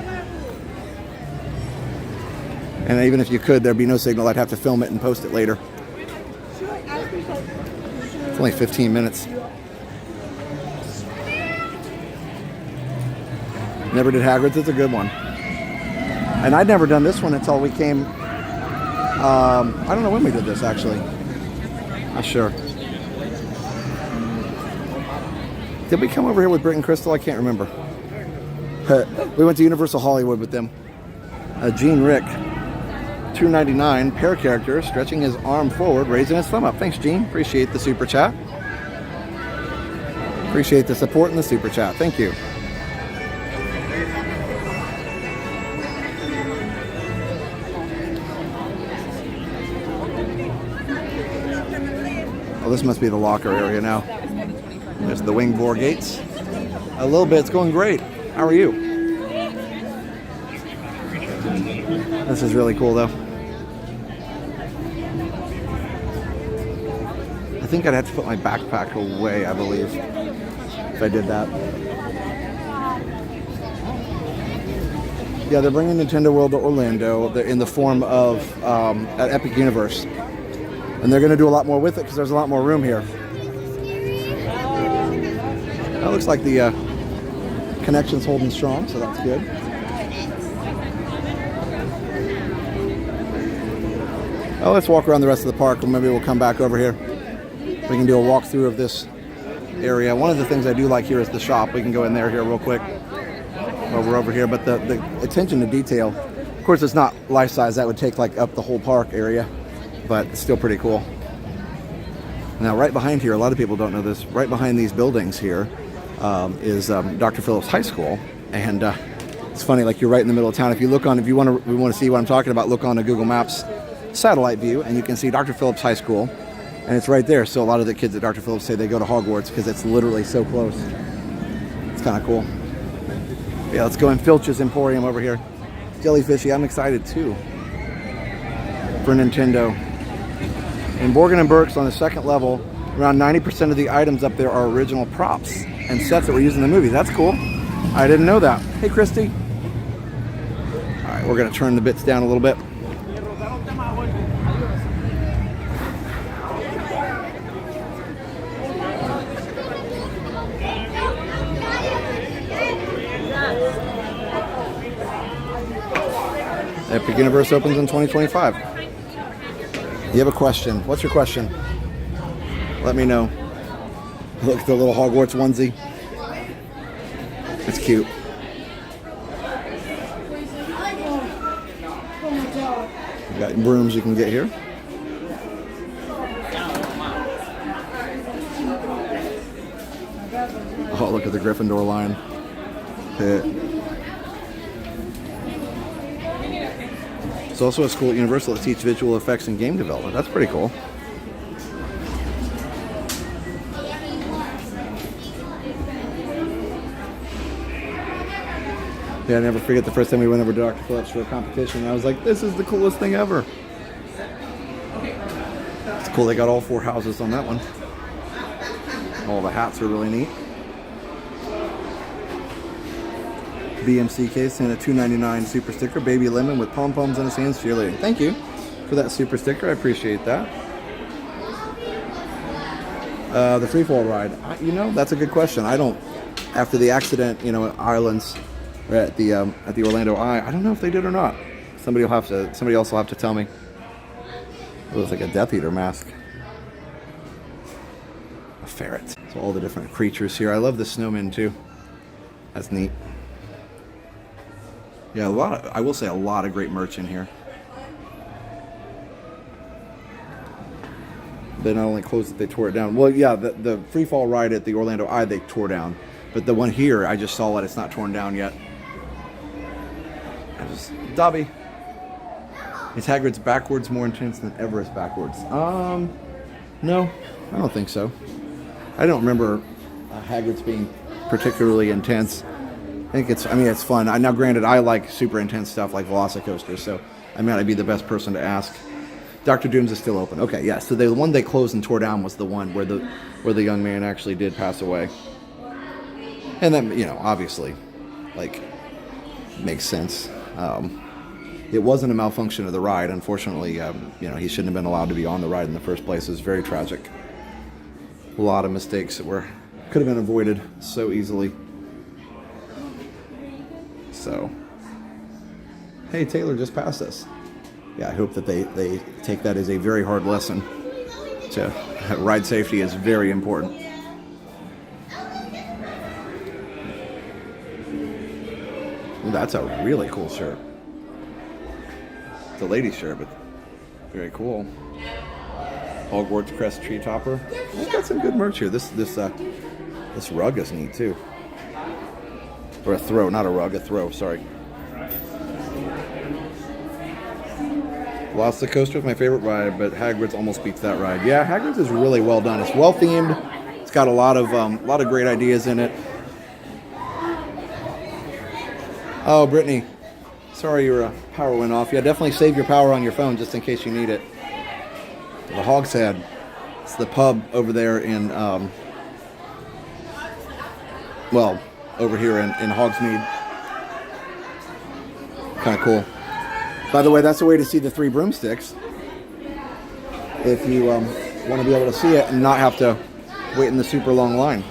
And even if you could, there'd be no signal. I'd have to film it and post it later. It's only 15 minutes. Never did Hagrid's. It's a good one. And I'd never done this one until we came. I don't know when we did this actually. Not sure. Did we come over here with Britt and Crystal? I can't remember. We went to Universal Hollywood with them. Gene Rick, $2.99 pair character, stretching his arm forward, raising his thumb up. Thanks, Gene. Appreciate the super chat. Appreciate the support in the super chat. Thank you. Oh, this must be the locker area now. There's the Wingboar gates. A little bit. It's going great. How are you? This is really cool, though. I think I'd have to put my backpack away, I believe, if I did that. Yeah, they're bringing Nintendo World to Orlando. They're in the form of at Epic Universe. And they're going to do a lot more with it because there's a lot more room here. That looks like the connection's holding strong, so that's good. Well, let's walk around the rest of the park, and maybe we'll come back over here. We can do a walkthrough of this area. One of the things I do like here is the shop. We can go in there here real quick while we're over here. But the attention to detail, of course, it's not life size. That would take like up the whole park area, but it's still pretty cool. Now, right behind here, a lot of people don't know this. Right behind these buildings here is Dr. Phillips High School, and it's funny. Like you're right in the middle of town. If you look on, if you want to see what I'm talking about, look on a Google Maps satellite view, and you can see Dr. Phillips High School. And it's right there. So a lot of the kids at Dr. Phillips say they go to Hogwarts because it's literally so close. It's kind of cool. Yeah, let's go in Filch's Emporium over here. Jellyfishy, I'm excited too for Nintendo. In Borgin & Burke's on the second level, around 90% of the items up there are original props and sets that were used in the movie. That's cool. I didn't know that. Hey, Christy. All right, we're going to turn the bits down a little bit. Epic Universe opens in 2025. You have a question. What's your question? Let me know. Look at the little Hogwarts onesie. It's cute. You got brooms you can get here. Oh, look at the Gryffindor line. It's also a school at Universal that teaches visual effects and game development. That's pretty cool. Yeah, I never forget the first time we went over to Dr. Phillips for a competition. And I was like, this is the coolest thing ever. It's cool they got all 4 houses on that one. All the hats are really neat. BMC case and a $2.99 super sticker. Baby Lemon with pom-poms in his hands cheerleading. Thank you for that super sticker. I appreciate that. The free fall ride. You know, that's a good question. I don't, after the accident, you know, at Islands, or at the Orlando Eye, I don't know if they did or not. Somebody else will have to tell me. It looks like a Death Eater mask. A ferret. So all the different creatures here. I love the snowman too. That's neat. Yeah, I will say a lot of great merch in here. They not only closed it, they tore it down. Well, yeah, the free fall ride at the Orlando Eye, they tore down. But the one here, I just saw it. It's not torn down yet. Dobby. Is Hagrid's backwards more intense than Everest backwards? No, I don't think so. I don't remember Hagrid's being particularly intense. I think it's fun. Now, granted, I like super intense stuff like Velocicoaster, so I might be the best person to ask. Dr. Doom's is still open. Okay, yeah. So the one they closed and tore down was the one where the young man actually did pass away. And that, you know, obviously, like, makes sense. It wasn't a malfunction of the ride. Unfortunately, you know, he shouldn't have been allowed to be on the ride in the first place. It was very tragic. A lot of mistakes that could have been avoided so easily. So, hey, Taylor just passed us. Yeah, I hope that they take that as a very hard lesson. Ride safety is very important. Ooh, that's a really cool shirt. It's a lady's shirt, but very cool. Hogwarts crest tree topper. They've got some good merch here. This rug is neat too. Or a throw, not a rug, a throw, sorry. Velocicoaster is my favorite ride, but Hagrid's almost beats that ride. Yeah, Hagrid's is really well done. It's well themed. It's got a lot of great ideas in it. Oh, Brittany, sorry your power went off. Yeah, definitely save your power on your phone just in case you need it. The Hog's Head. It's the pub over there in, over here in Hogsmeade. Kind of cool. By the way, that's the way to see the 3 broomsticks. if you want to be able to see it and not have to wait in the super long line.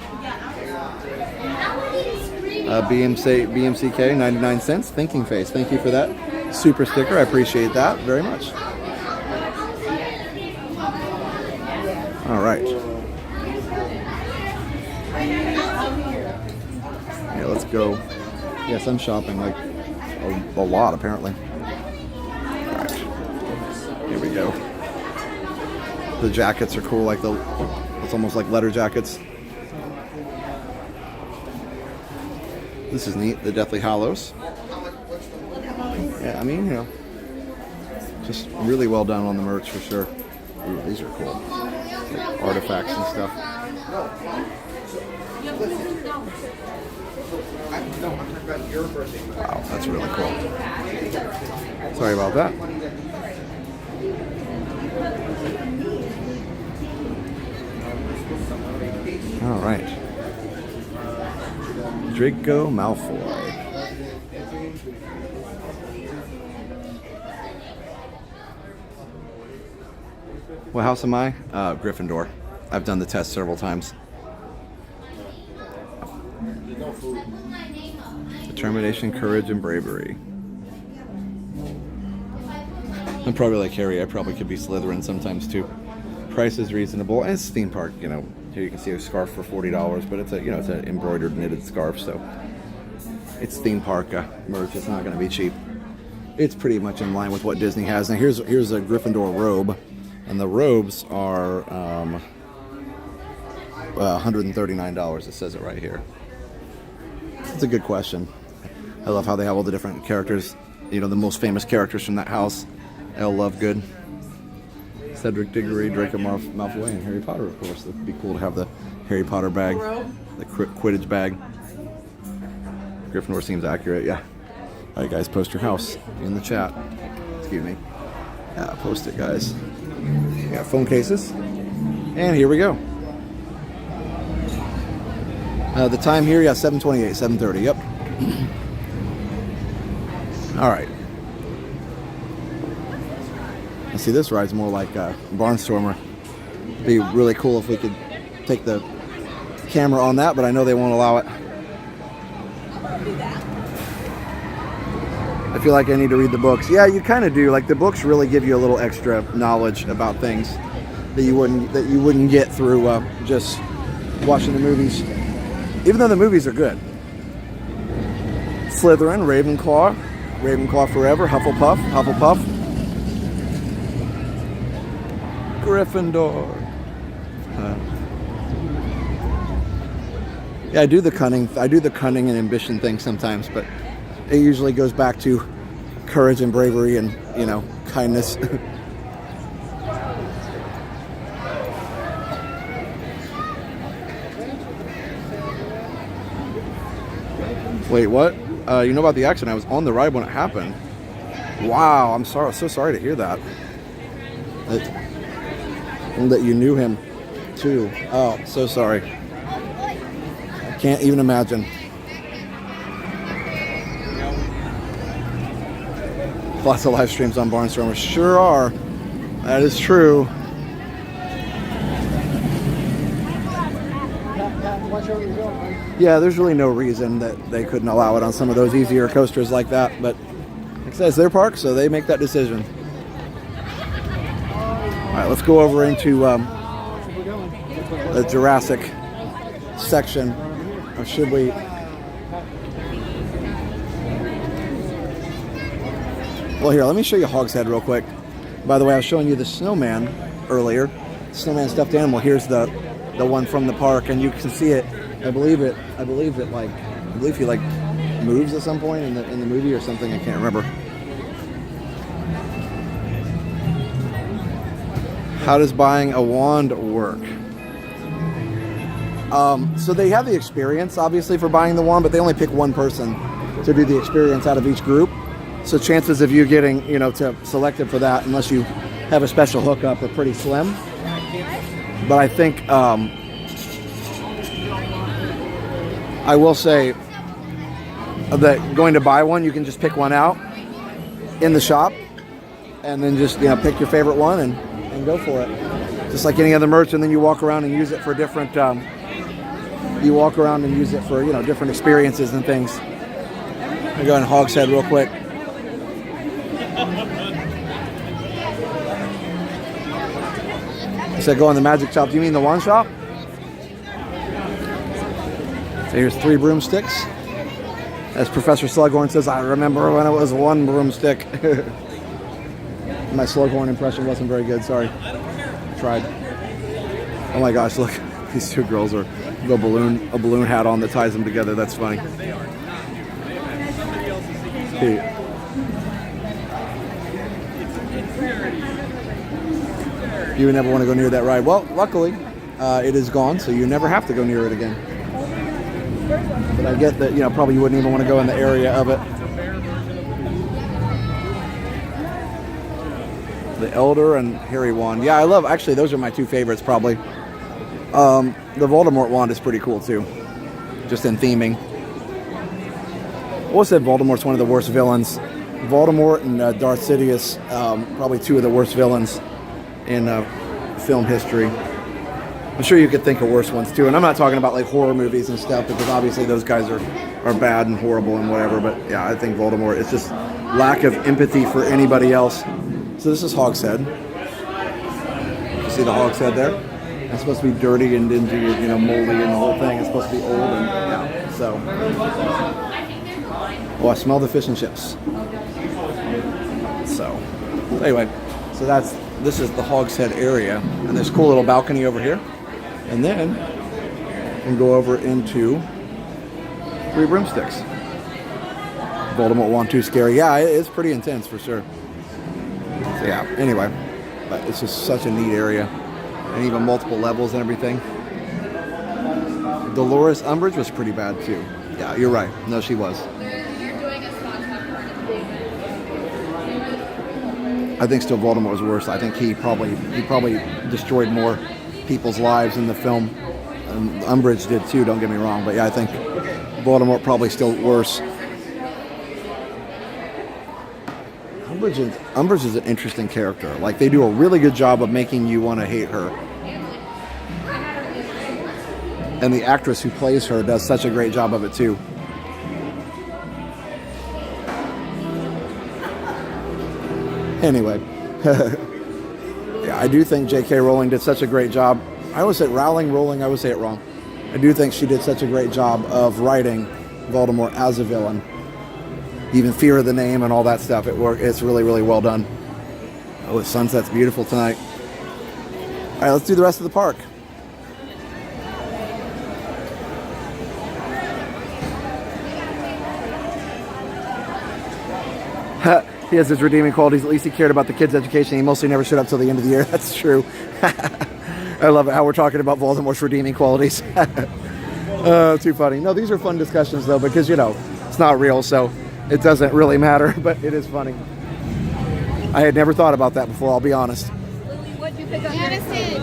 BMCK 99 cents. Thinking face. Thank you for that super sticker. I appreciate that very much. All right. Yeah, let's go. Yes, I'm shopping like a lot apparently. All right. Here we go. The jackets are cool, like it's almost like letter jackets. This is neat, the Deathly Hallows. Yeah, I mean, you know, just really well done on the merch for sure. Ooh, these are cool. Like artifacts and stuff. Wow, that's really cool. Sorry about that. All right. Draco Malfoy. What house am I? Gryffindor. I've done the test several times. Determination, courage, and bravery. I'm probably like Harry. I probably could be Slytherin sometimes too. Price is reasonable. And it's theme park, you know. Here you can see a scarf for $40, but it's a, you know, it's an embroidered knitted scarf, so it's theme park merch. It's not going to be cheap. It's pretty much in line with what Disney has. Now here's a Gryffindor robe, and the robes are $139. It says it right here. It's a good question. I love how they have all the different characters. You know, the most famous characters from that house. Elle Lovegood, Cedric Diggory, Draco Malfoy, and Harry Potter, of course. It'd be cool to have the Harry Potter bag, the Quidditch bag. Gryffindor seems accurate, yeah. All right, guys, post your house in the chat. Excuse me. Yeah, post it, guys. We got phone cases, and here we go. The time here, yeah, 7:28, 7:30. Yep. All right. See, this ride's more like Barnstormer. It'd be really cool if we could take the camera on that, but I know they won't allow it. I feel like I need to read the books. Yeah, you kind of do. Like, the books really give you a little extra knowledge about things that you wouldn't get through just watching the movies. Even though the movies are good. Slytherin, Ravenclaw forever, Hufflepuff. Gryffindor. Yeah, I do the cunning and ambition thing sometimes, but it usually goes back to courage and bravery and, you know, kindness. Wait, what? You know about the accident? I was on the ride when it happened. Wow, I'm sorry. So sorry to hear that. And that you knew him too. Oh, so sorry. I can't even imagine. Lots of live streams on Barnstormer. Sure are. That is true. Yeah, there's really no reason that they couldn't allow it on some of those easier coasters like that, but like I said, it's their park, so they make that decision. All right, let's go over into the Jurassic section. Or should we? Well, here, let me show you Hogshead real quick. By the way, I was showing you the snowman earlier. Snowman stuffed animal. Here's the one from the park, and you can see it. I believe he like moves at some point in the movie or something. I can't remember. How does buying a wand work? So they have the experience, obviously, for buying the wand, but they only pick one person to do the experience out of each group. So chances of you getting, you know, selected for that, unless you have a special hookup, are pretty slim. But I think I will say that going to buy one, you can just pick one out in the shop, and then just, you know, pick your favorite one and and go for it. Just like any other merch, and then you walk around and use it for different. You walk around and use it for different experiences and things. I go in Hogshead real quick. You said go in the magic shop. Do you mean the wand shop? So here's 3 broomsticks. As Professor Slughorn says, I remember when it was 1 broomstick. My Slughorn impression wasn't very good, sorry. Tried. Oh my gosh, look. These 2 girls are a balloon hat on that ties them together. That's funny. Hey. You would never want to go near that ride. Well, luckily, it is gone, so you never have to go near it again. But I get that, probably you wouldn't even want to go in the area of it. The Elder and Harry wand. Yeah, actually, those are my 2 favorites, probably. The Voldemort wand is pretty cool, too. Just in theming. I always said Voldemort's one of the worst villains. Voldemort and Darth Sidious, probably 2 of the worst villains in film history. I'm sure you could think of worse ones too, and I'm not talking about like horror movies and stuff, because obviously those guys are bad and horrible and whatever, but yeah, I think Voldemort is just lack of empathy for anybody else. So this is Hogshead. You see the Hogshead there? It's supposed to be dirty and dingy, moldy, and the whole thing. It's supposed to be old, and yeah, so. Oh, I smell the fish and chips. So, anyway, so this is the Hogshead area, and there's a cool little balcony over here. And then you can go over into 3 broomsticks. Voldemort wand too scary. Yeah, it's pretty intense for sure. So yeah, anyway, but it's just such a neat area, and even multiple levels and everything. Dolores Umbridge was pretty bad too. Yeah, you're right. No, she was. I think still Voldemort was worse. I think he probably destroyed more people's lives in the film. And Umbridge did too, don't get me wrong, but yeah, I think Voldemort probably still worse. Umbridge is an interesting character. Like, they do a really good job of making you want to hate her. And the actress who plays her does such a great job of it too. Anyway. Yeah, I do think J.K. Rowling did such a great job. I always say Rowling, I always say it wrong. I do think she did such a great job of writing Voldemort as a villain. Even Fear of the Name and all that stuff. It's really, really well done. Oh, the sunset's beautiful tonight. All right, let's do the rest of the park. He has his redeeming qualities. At least he cared about the kids' education. He mostly never showed up till the end of the year. That's true. I love it how we're talking about Voldemort's redeeming qualities. Too funny. No, these are fun discussions, though, because, it's not real, so it doesn't really matter, but it is funny. I had never thought about that before, I'll be honest. Lily, what'd you pick up? Madison.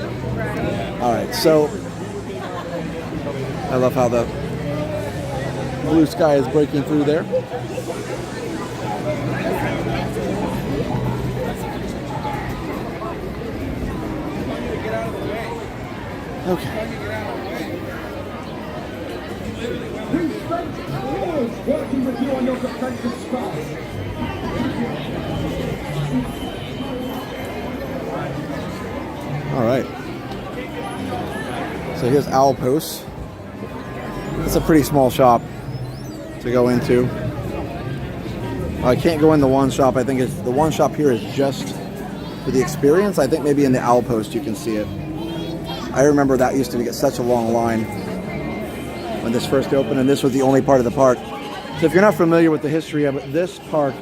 All right, so I love how the blue sky is breaking through there. Okay. All right. So here's Owl Post. It's a pretty small shop to go into. I can't go in the one shop. I think the one shop here is just for the experience. I think maybe in the Owl Post you can see it. I remember that used to get such a long line when this first opened, and this was the only part of the park. So if you're not familiar with the history of it, this park,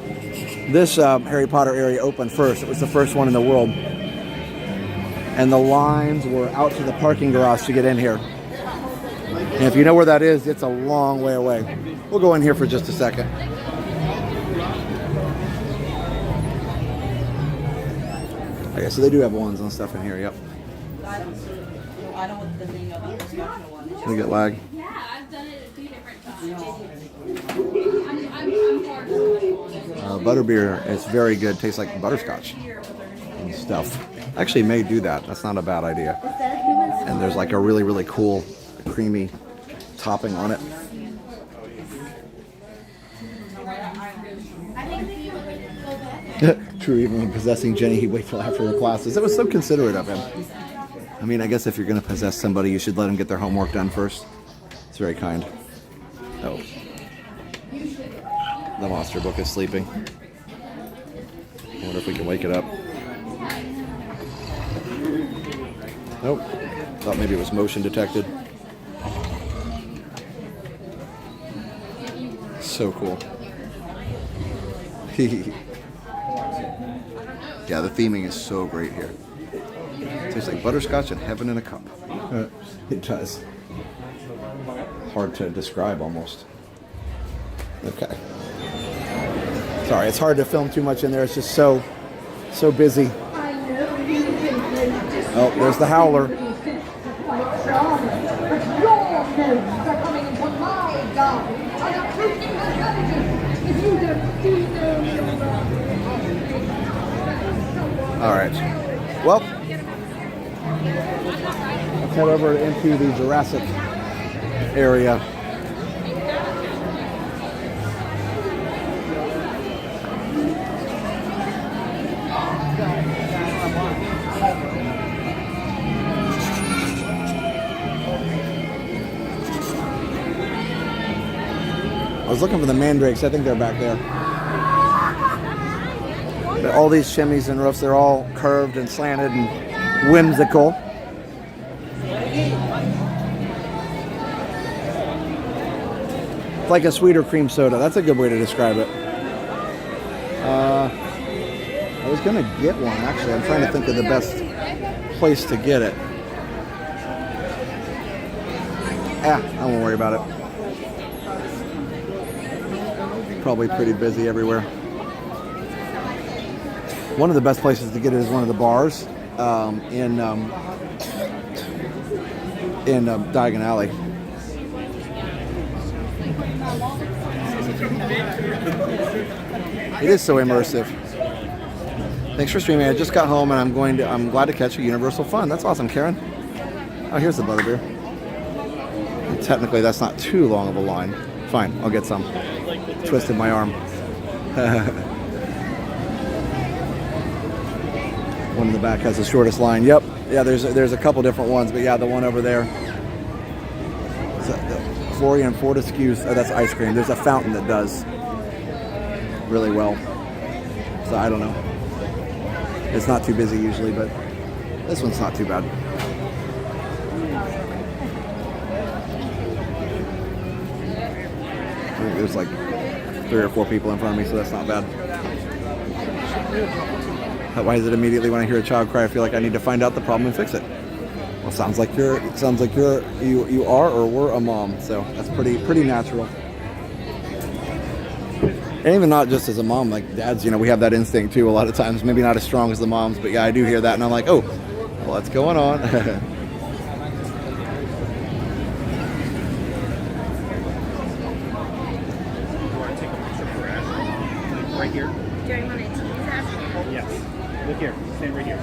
this Harry Potter area opened first. It was the first one in the world. And the lines were out to the parking garage to get in here. And if you know where that is, it's a long way away. We'll go in here for just a second. Okay, so they do have wands and stuff in here, yep. I don't want the name of it. Can we get lag? Yeah, I've done it a few different times. I'm Butterbeer is very good. Tastes like butterscotch and stuff. Actually, may do that. That's not a bad idea. And there's like a really, really cool, creamy topping on it. True, even when possessing Jenny, he'd wait till after her classes. It was so considerate of him. I mean, I guess if you're going to possess somebody, you should let them get their homework done first. It's very kind. Oh. The monster book is sleeping. I wonder if we can wake it up. Nope. Thought maybe it was motion detected. So cool. Yeah, the theming is so great here. It tastes like butterscotch and heaven in a cup. It does. Hard to describe almost. Okay. Sorry, it's hard to film too much in there. It's just so busy. Oh, there's the howler. All right. Well, let's head over into the Jurassic area. I was looking for the mandrakes. I think they're back there. But all these chimneys and roofs, they're all curved and slanted and whimsical. It's like a sweeter cream soda. That's a good way to describe it. I was going to get one, actually. I'm trying to think of the best place to get it. I won't worry about it. Probably pretty busy everywhere. One of the best places to get it is one of the bars in Diagon Alley. It is so immersive. Thanks for streaming. I just got home and I'm glad to catch a Universal Fun. That's awesome, Karen. Oh, here's the butterbeer. Technically, that's not too long of a line. Fine, I'll get some. Twisted my arm. One in the back has the shortest line. Yep. Yeah, there's a couple different ones, but yeah, the one over there. The Florian Fortescue's. Oh, that's ice cream. There's a fountain that does really well. So I don't know. It's not too busy usually, but this one's not too bad. I think there's like 3 or 4 people in front of me, so that's not bad. Why is it immediately when I hear a child cry, I feel like I need to find out the problem and fix it? Well, sounds like you are or were a mom, so that's pretty natural. And even not just as a mom, like dads, we have that instinct too a lot of times. Maybe not as strong as the moms, but yeah, I do hear that, and I'm like, oh, what's going on? Right here? Do you want to tease that? Yes. Look here. Stand right here.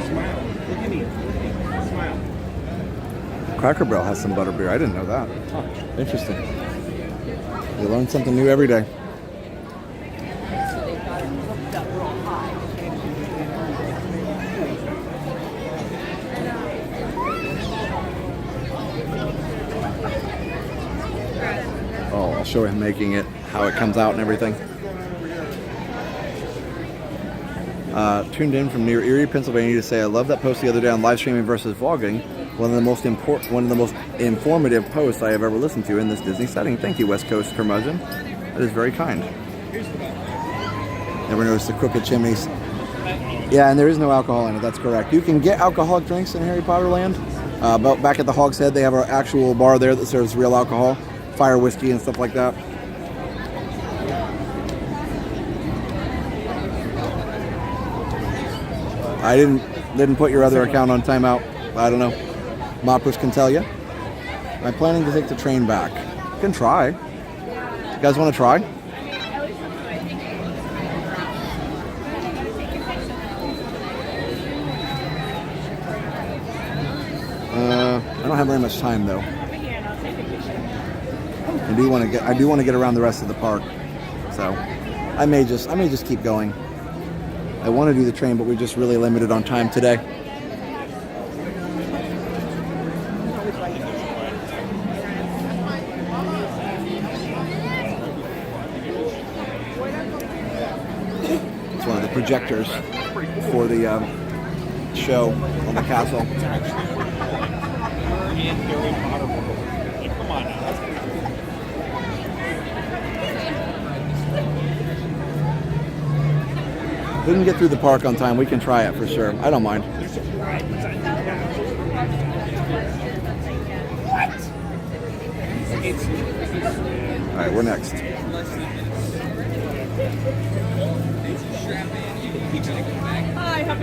Smile. Look at me. Smile. Cracker Barrel has some butterbeer. I didn't know that. Oh, interesting. You learn something new every day. Oh, I'll show him making it, how it comes out and everything. Tuned in from near Erie, Pennsylvania to say I love that post the other day on live streaming versus vlogging. One of the most informative posts I have ever listened to in this Disney setting. Thank you, West Coast curmudgeon. That is very kind. Never noticed the crooked chimneys. Yeah, and there is no alcohol in it. That's correct. You can get alcoholic drinks in Harry Potter Land. But back at the Hog's Head, they have an actual bar there that serves real alcohol, fire whiskey and stuff like that. I didn't put your other account on timeout. I don't know. Moppers can tell you. Am I planning to take the train back? You can try. You guys want to try? don't have very much time though. I do want to get around the rest of the park. So I may just keep going. I want to do the train, but we're just really limited on time today. It's one of the projectors for the show on the castle. Didn't get through the park on time. We can try it for sure. I don't mind. All right, we're next.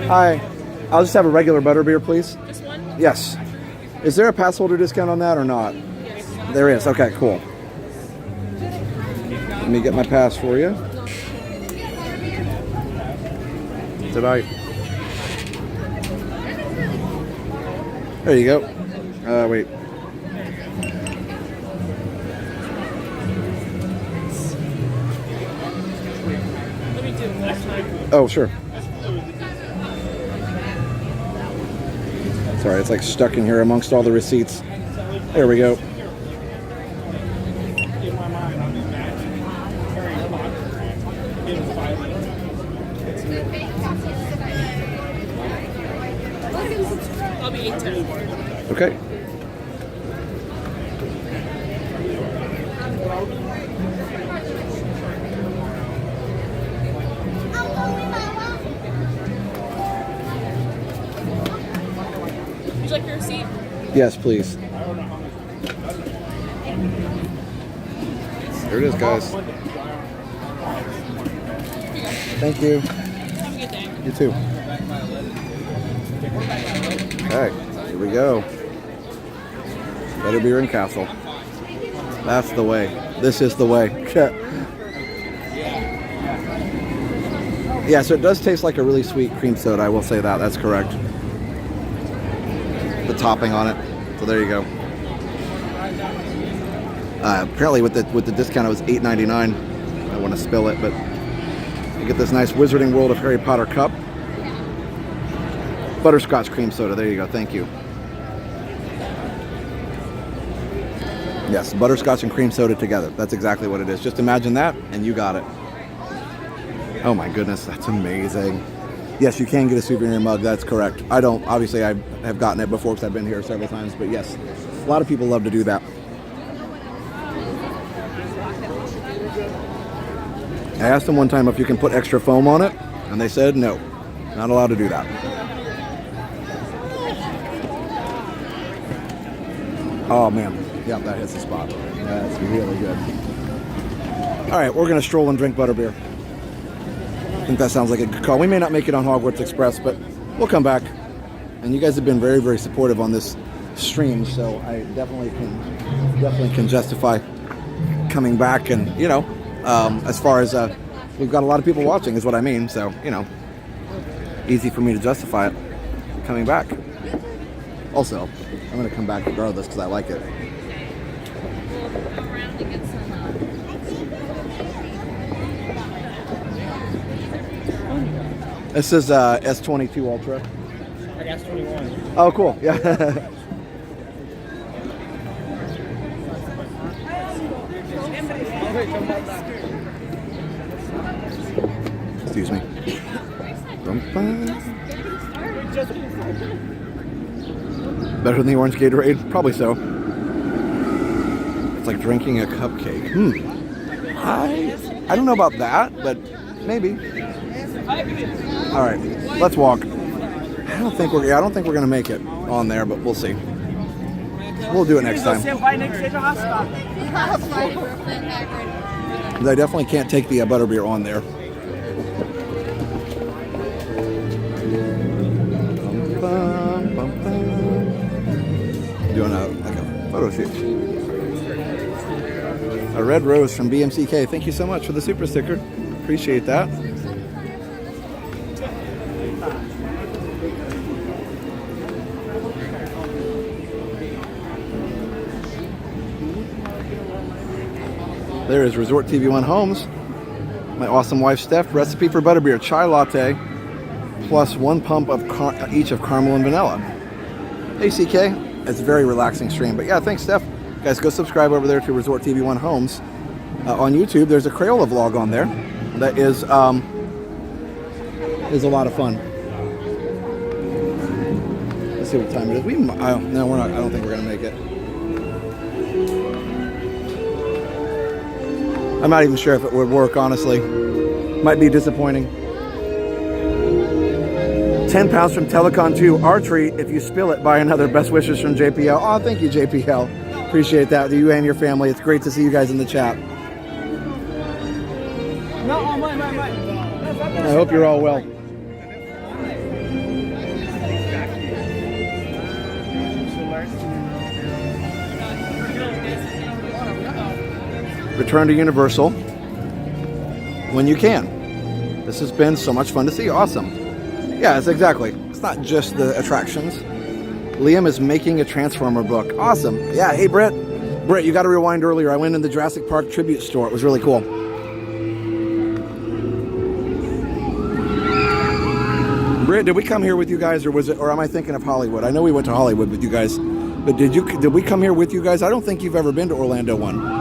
Hi. I'll just have a regular butterbeer, please. Just one? Yes. Is there a pass holder discount on that or not? Yes. There is. Okay, cool. Let me get my pass for you. Tonight. There you go. Wait. Let me do it one time. Oh, sure. Sorry, it's like stuck in here amongst all the receipts. There we go. I'll be 8:10. Okay. Would you like your receipt? Yes, please. There it is, guys. Thank you. Have a good day. You too. Okay, here we go. Butterbeer and Castle. That's the way. This is the way. Yeah, so it does taste like a really sweet cream soda. I will say that. That's correct. The topping on it. So there you go. Apparently with the discount it was $8.99. I don't want to spill it, but you get this nice Wizarding World of Harry Potter cup. Butterscotch cream soda. There you go. Thank you. Yes, butterscotch and cream soda together. That's exactly what it is. Just imagine that, and you got it. Oh my goodness, that's amazing. Yes, you can get a souvenir mug. That's correct. I don't. Obviously, I have gotten it before because I've been here several times. But yes, a lot of people love to do that. I asked them one time if you can put extra foam on it, and they said no, not allowed to do that. Oh man, yep, that hits the spot. That's really good. All right, we're gonna stroll and drink butterbeer. I think that sounds like a good call. We may not make it on Hogwarts Express, but we'll come back. And you guys have been very, very supportive on this stream, so I definitely can justify coming back. And you know, as far as we've got a lot of people watching, is what I mean. So you know, easy for me to justify it coming back. Also, I'm going to come back regardless because I like it. This is S22 Ultra. I got S21. Oh, cool. Yeah. Excuse me. Better than the orange Gatorade? Probably so. It's like drinking a cupcake. I don't know about that, but maybe. All right, let's walk. I don't think we're gonna make it on there, but we'll see. We'll do it next time. I definitely can't take the butterbeer on there. Doing a photo shoot. A red rose from BMCK. Thank you so much for the super sticker. Appreciate that. There is Resort TV1 Homes. My awesome wife, Steph. Recipe for butterbeer, chai latte, plus 1 pump of each of caramel and vanilla. Hey, CK. It's a very relaxing stream. But yeah, thanks, Steph. Guys, go subscribe over there to Resort TV1 Homes. On YouTube, there's a Crayola vlog on there. That is a lot of fun. Let's see what time it is. No, we're not. I don't think we're gonna make it. I'm not even sure if it would work, honestly. Might be disappointing. 10 pounds from Telecon 2. Archery, if you spill it, buy another. Best wishes from JPL. Oh, thank you, JPL. Appreciate that. To you and your family. It's great to see you guys in the chat. I hope you're all well. Return to Universal when you can. This has been so much fun to see. Awesome. Yeah, it's exactly. It's not just the attractions. Liam is making a Transformer book. Awesome. Yeah, hey, Britt. Britt, you got to rewind earlier. I went in the Jurassic Park Tribute Store. It was really cool. Britt, did we come here with you guys, or am I thinking of Hollywood? I know we went to Hollywood with you guys, but did we come here with you guys? I don't think you've ever been to Orlando one.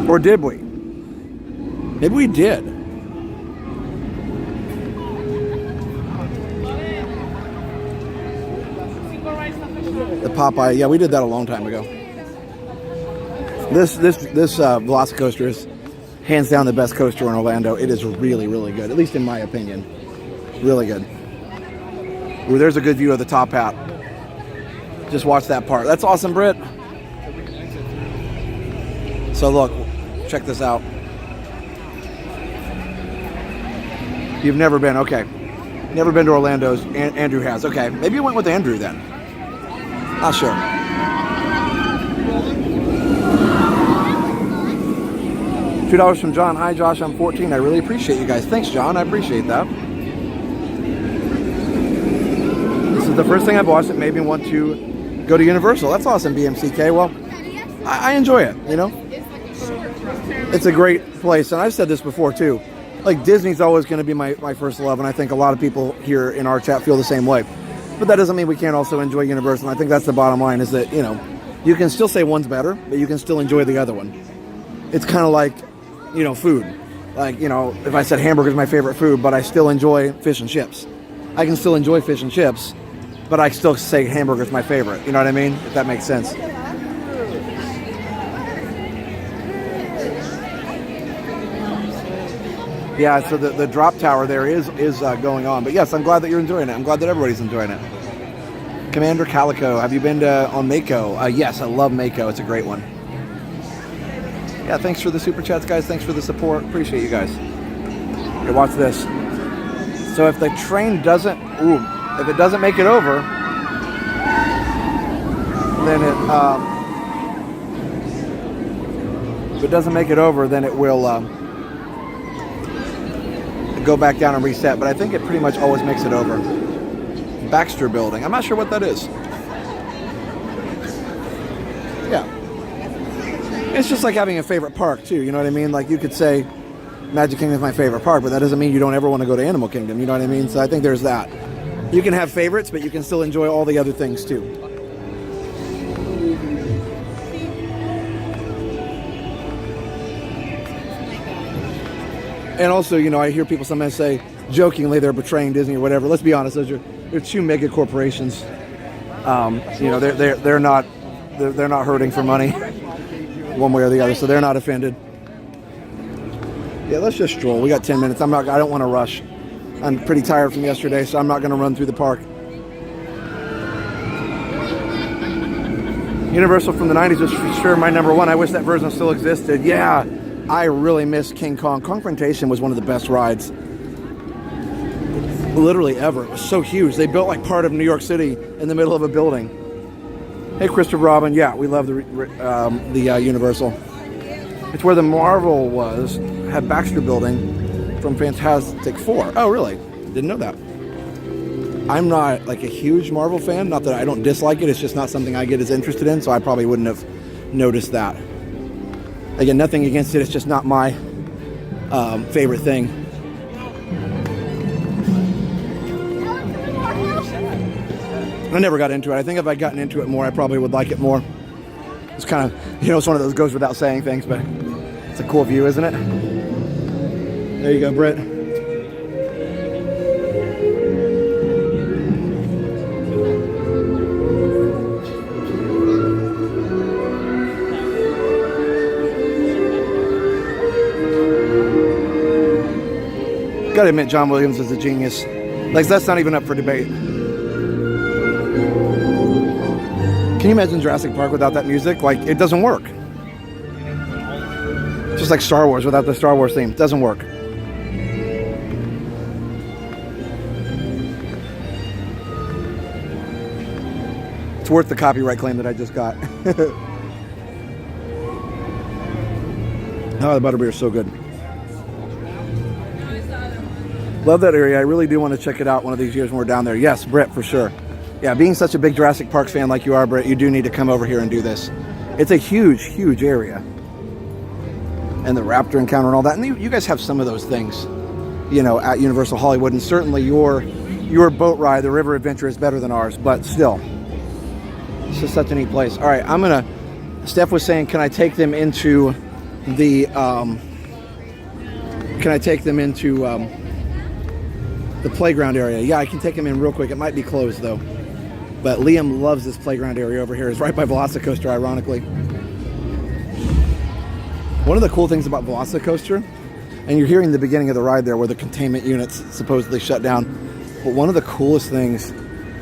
Or did we? Maybe we did. The Popeye, yeah, we did that a long time ago. This Velocicoaster is hands down the best coaster in Orlando. It is really, really good, at least in my opinion. Really good. Ooh, there's a good view of the top hat. Just watch that part. That's awesome, Britt. So look, check this out. You've never been, okay. Never been to Orlando's. Andrew has, okay. Maybe you went with Andrew then. Not sure. $2 from John. Hi, Josh. I'm 14. I really appreciate you guys. Thanks, John. I appreciate that. This is the first thing I've watched that made me want to go to Universal. That's awesome, BMCK. Well, I enjoy it, you know? It's a great place. And I've said this before, too. Like, Disney's always going to be my first love. And I think a lot of people here in our chat feel the same way. But that doesn't mean we can't also enjoy Universal. And I think that's the bottom line, is that, you know, you can still say one's better, but you can still enjoy the other one. It's kind of like, you know, food. Like, you know, if I said hamburger's my favorite food, but I still enjoy fish and chips. I can still enjoy fish and chips, but I still say hamburger's my favorite. You know what I mean? If that makes sense. Yeah, so the drop tower there is going on. But yes, I'm glad that you're enjoying it. I'm glad that everybody's enjoying it. Commander Calico, have you been on Mako? Yes, I love Mako. It's a great one. Yeah, thanks for the super chats, guys. Thanks for the support. Appreciate you guys. Here, watch this. So if the train doesn't, if it doesn't make it over, then if it doesn't make it over, then it will go back down and reset. But I think it pretty much always makes it over. Baxter Building. I'm not sure what that is. Yeah. It's just like having a favorite park, too. You know what I mean? Like, you could say Magic Kingdom is my favorite park, but that doesn't mean you don't ever want to go to Animal Kingdom. You know what I mean? So I think there's that. You can have favorites, but you can still enjoy all the other things, too. And also, you know, I hear people sometimes say, jokingly, they're betraying Disney or whatever. Let's be honest, they're two mega corporations. You know, they're not hurting for money, one way or the other, so they're not offended. Yeah, let's just stroll. We got 10 minutes. I don't want to rush. I'm pretty tired from yesterday, so I'm not going to run through the park. Universal from the 90s was for sure my number one. I wish that version still existed. Yeah. I really miss King Kong. Confrontation was one of the best rides literally ever. It was so huge. They built like part of New York City in the middle of a building. Hey, Christopher Robin. Yeah, we love the Universal. It's where the Marvel had Baxter Building from Fantastic Four. Oh, really? Didn't know that. I'm not like a huge Marvel fan. Not that I don't dislike it. It's just not something I get as interested in, so I probably wouldn't have noticed that. Again, nothing against it. It's just not my favorite thing. I never got into it. I think if I'd gotten into it more, I probably would like it more. It's kind of, it's one of those goes without saying things, but it's a cool view, isn't it? There you go, Britt. Gotta admit, John Williams is a genius. Like, that's not even up for debate. Can you imagine Jurassic Park without that music? Like, it doesn't work. Just like Star Wars without the Star Wars theme. It doesn't work. It's worth the copyright claim that I just got. Oh, the butterbeer is so good. Love that area. I really do want to check it out one of these years when we're down there. Yes, Britt, for sure. Yeah, being such a big Jurassic Park fan like you are, Britt, you do need to come over here and do this. It's a huge, huge area. And the raptor encounter and all that. And you guys have some of those things, at Universal Hollywood. And certainly your boat ride, the River Adventure, is better than ours. But still, it's just such a neat place. All right, Steph was saying, can I take them into the, the playground area? Yeah, I can take them in real quick. It might be closed though. But Liam loves this playground area over here. It's right by Velocicoaster, ironically. One of the cool things about Velocicoaster, and you're hearing the beginning of the ride there where the containment units supposedly shut down, but one of the coolest things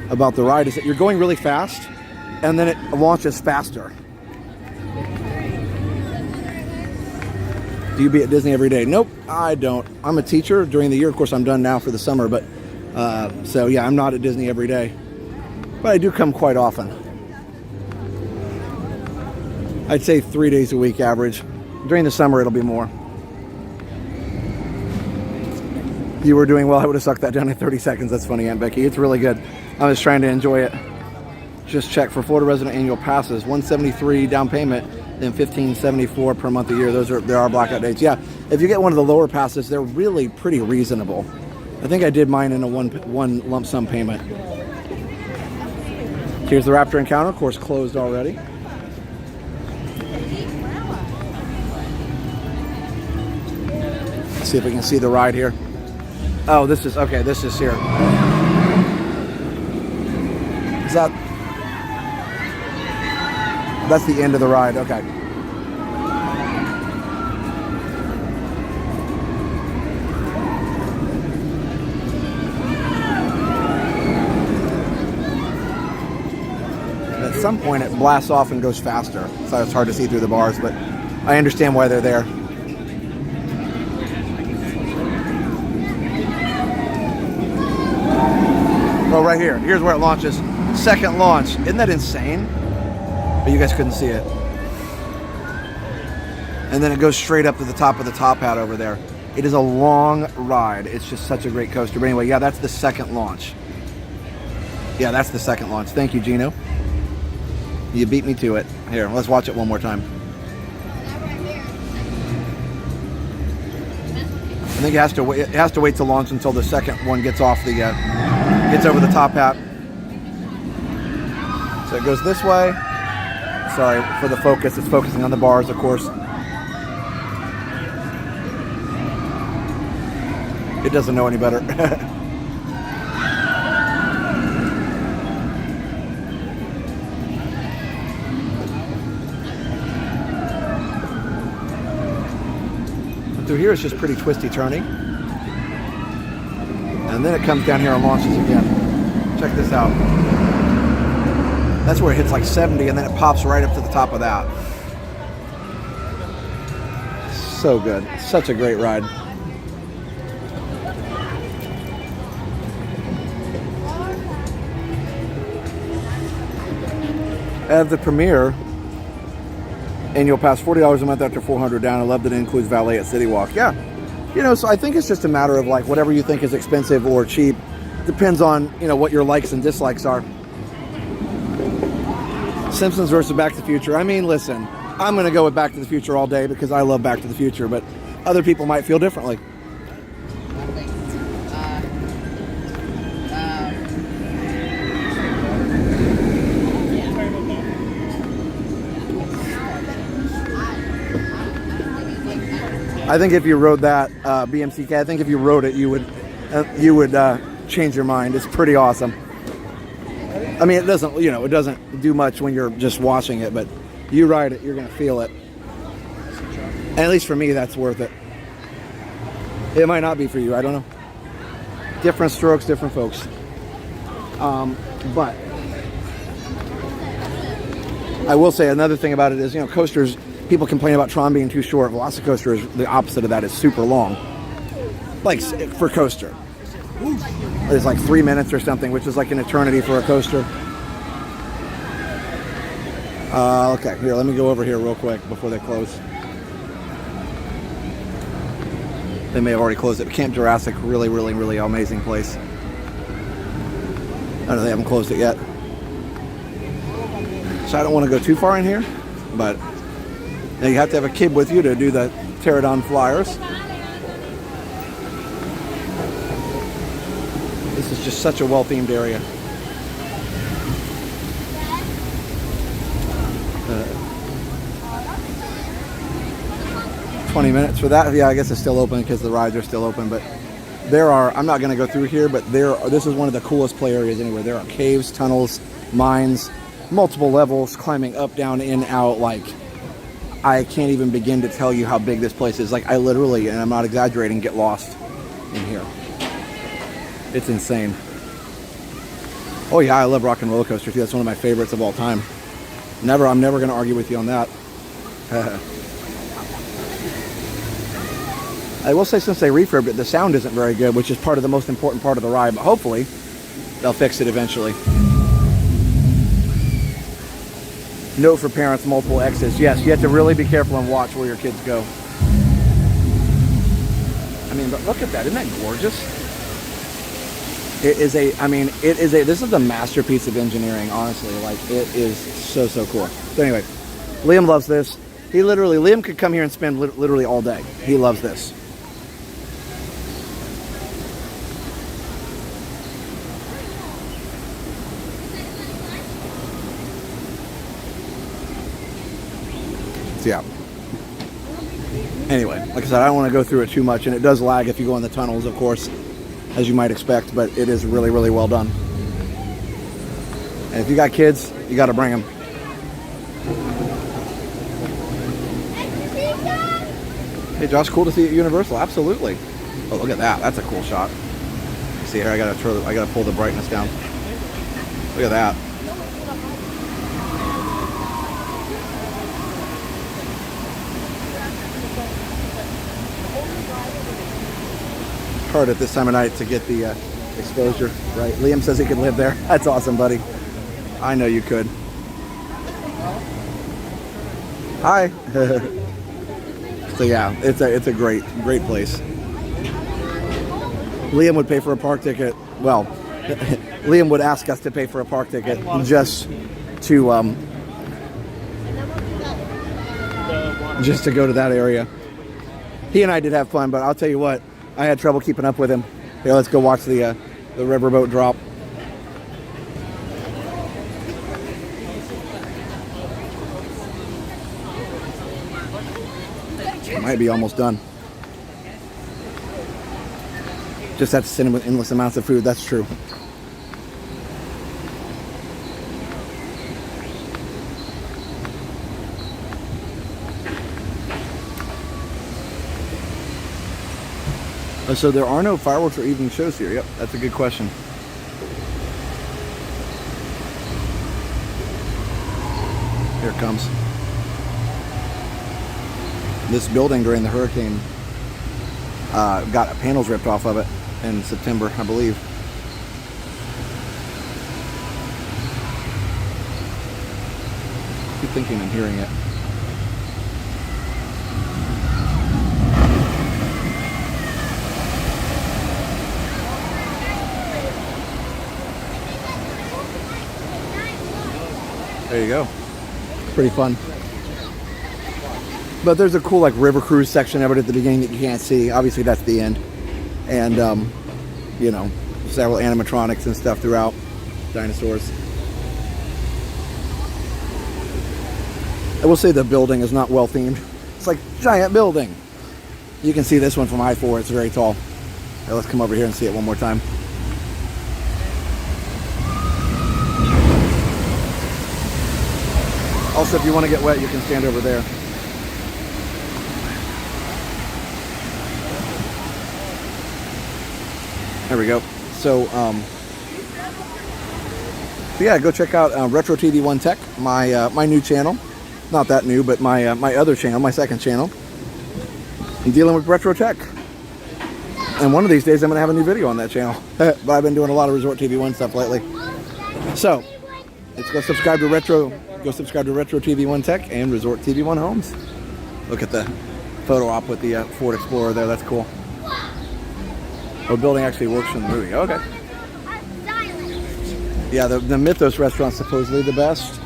about the ride is that you're going really fast and then it launches faster. Do you be at Disney every day? Nope, I don't. I'm a teacher during the year. Of course, I'm done now for the summer, but so yeah, I'm not at Disney every day. But I do come quite often. I'd say 3 days a week average. During the summer, it'll be more. You were doing well. I would have sucked that down in 30 seconds. That's funny, Aunt Becky. It's really good. I was trying to enjoy it. Just check for Florida resident annual passes. $173 down payment, then $15.74 per month a year. There are blackout dates. Yeah, if you get one of the lower passes, they're really pretty reasonable. I think I did mine in a one lump sum payment. Here's the Raptor Encounter, of course, closed already. Let's see if we can see the ride here. Oh, this is here. That's the end of the ride, okay. At some point it blasts off and goes faster, so it's hard to see through the bars, but I understand why they're there. Oh, right here. Here's where it launches. Second launch. Isn't that insane? But you guys couldn't see it. And then it goes straight up to the top of the top hat over there. It is a long ride. It's just such a great coaster. But anyway, yeah, that's the second launch. Yeah, that's the second launch. Thank you, Gino. You beat me to it. Here, let's watch it one more time. I think it has to wait. It has to wait to launch until the second one gets off the gets over the top hat. So it goes this way. Sorry for the focus. It's focusing on the bars, of course. It doesn't know any better. Through here it's just pretty twisty turning. And then it comes down here and launches again. Check this out. That's where it hits like 70 and then it pops right up to the top of that. So good. Such a great ride. At the premiere, annual pass, $40 a month after $400 down. I love that it includes valet at City Walk. Yeah, so I think it's just a matter of like whatever you think is expensive or cheap. Depends on, what your likes and dislikes are. Simpsons versus Back to the Future. I mean, listen, I'm going to go with Back to the Future all day because I love Back to the Future, but other people might feel differently. I think if you rode that BMCK, I think if you rode it, you would change your mind. It's pretty awesome. I mean, it doesn't, you know, it doesn't do much when you're just watching it, but you ride it, you're gonna feel it. And at least for me, that's worth it. It might not be for you, I don't know. Different strokes, different folks. But I will say another thing about it is, you know, coasters, people complain about Tron being too short. Velocicoaster is the opposite of that. It's super long. Like, for coaster. It's like 3 minutes or something, which is like an eternity for a coaster. Okay, here, let me go over here real quick before they close. They may have already closed it. Camp Jurassic, really, really, really amazing place. I know they haven't closed it yet. So I don't want to go too far in here, but now you have to have a kid with you to do the pterodon flyers. This is just such a well-themed area. 20 minutes for that. Yeah, I guess it's still open because the rides are still open, but there are, I'm not going to go through here, but this is one of the coolest play areas anywhere. There are caves, tunnels, mines, multiple levels, climbing up, down, in, out. Like, I can't even begin to tell you how big this place is. Like, I literally, and I'm not exaggerating, get lost in here. It's insane. Oh yeah, I love Rock and Roller Coaster too. That's one of my favorites of all time. I'm never going to argue with you on that. I will say, since they refurbed it, the sound isn't very good, which is part of the most important part of the ride, but hopefully they'll fix it eventually. Note for parents, multiple exits. Yes, you have to really be careful and watch where your kids go. I mean, but look at that. Isn't that gorgeous? It is a, I mean, this is a masterpiece of engineering, honestly. Like, it is so, so cool. So anyway, Liam loves this. Liam could come here and spend literally all day. He loves this. So yeah. Anyway, like I said, I don't want to go through it too much, and it does lag if you go in the tunnels, of course, as you might expect, but it is really, really well done. And if you got kids, you got to bring them. Hey Josh, cool to see you at Universal. Absolutely. Oh, look at that. That's a cool shot. See here, I gotta pull the brightness down. Look at that. Hard at this time of night to get the exposure right. Liam says he could live there. That's awesome, buddy. I know you could. Hi. So yeah, it's a great place. Liam would pay for a park ticket. Well, Liam would ask us to pay for a park ticket just to go to that area. He and I did have fun, but I'll tell you what, I had trouble keeping up with him. Here, let's go watch the riverboat drop. Might be almost done. Just have to sit in with endless amounts of food. That's true. So there are no fireworks or evening shows here. Yep, that's a good question. Here it comes. This building during the hurricane got panels ripped off of it in September, I believe. I keep thinking I'm hearing it. There you go. Pretty fun. But there's a cool like river cruise section of it at the beginning that you can't see. Obviously that's the end. And you know, several animatronics and stuff throughout. Dinosaurs. I will say the building is not well themed. It's like a giant building. You can see this one from I-4. It's very tall. Okay, let's come over here and see it one more time. Also, if you want to get wet, you can stand over there. There we go. So yeah, go check out Retro TV 1 Tech, my new channel. Not that new, but my other channel, my second channel. I'm dealing with retro tech. And one of these days I'm going to have a new video on that channel. But I've been doing a lot of Resort TV 1 stuff lately. So, let's go subscribe to Retro TV 1 Tech and Resort TV 1 Homes. Look at the photo op with the Ford Explorer there. That's cool. Oh, building actually works from the movie. Okay. Yeah, the Mythos restaurant's supposedly the best.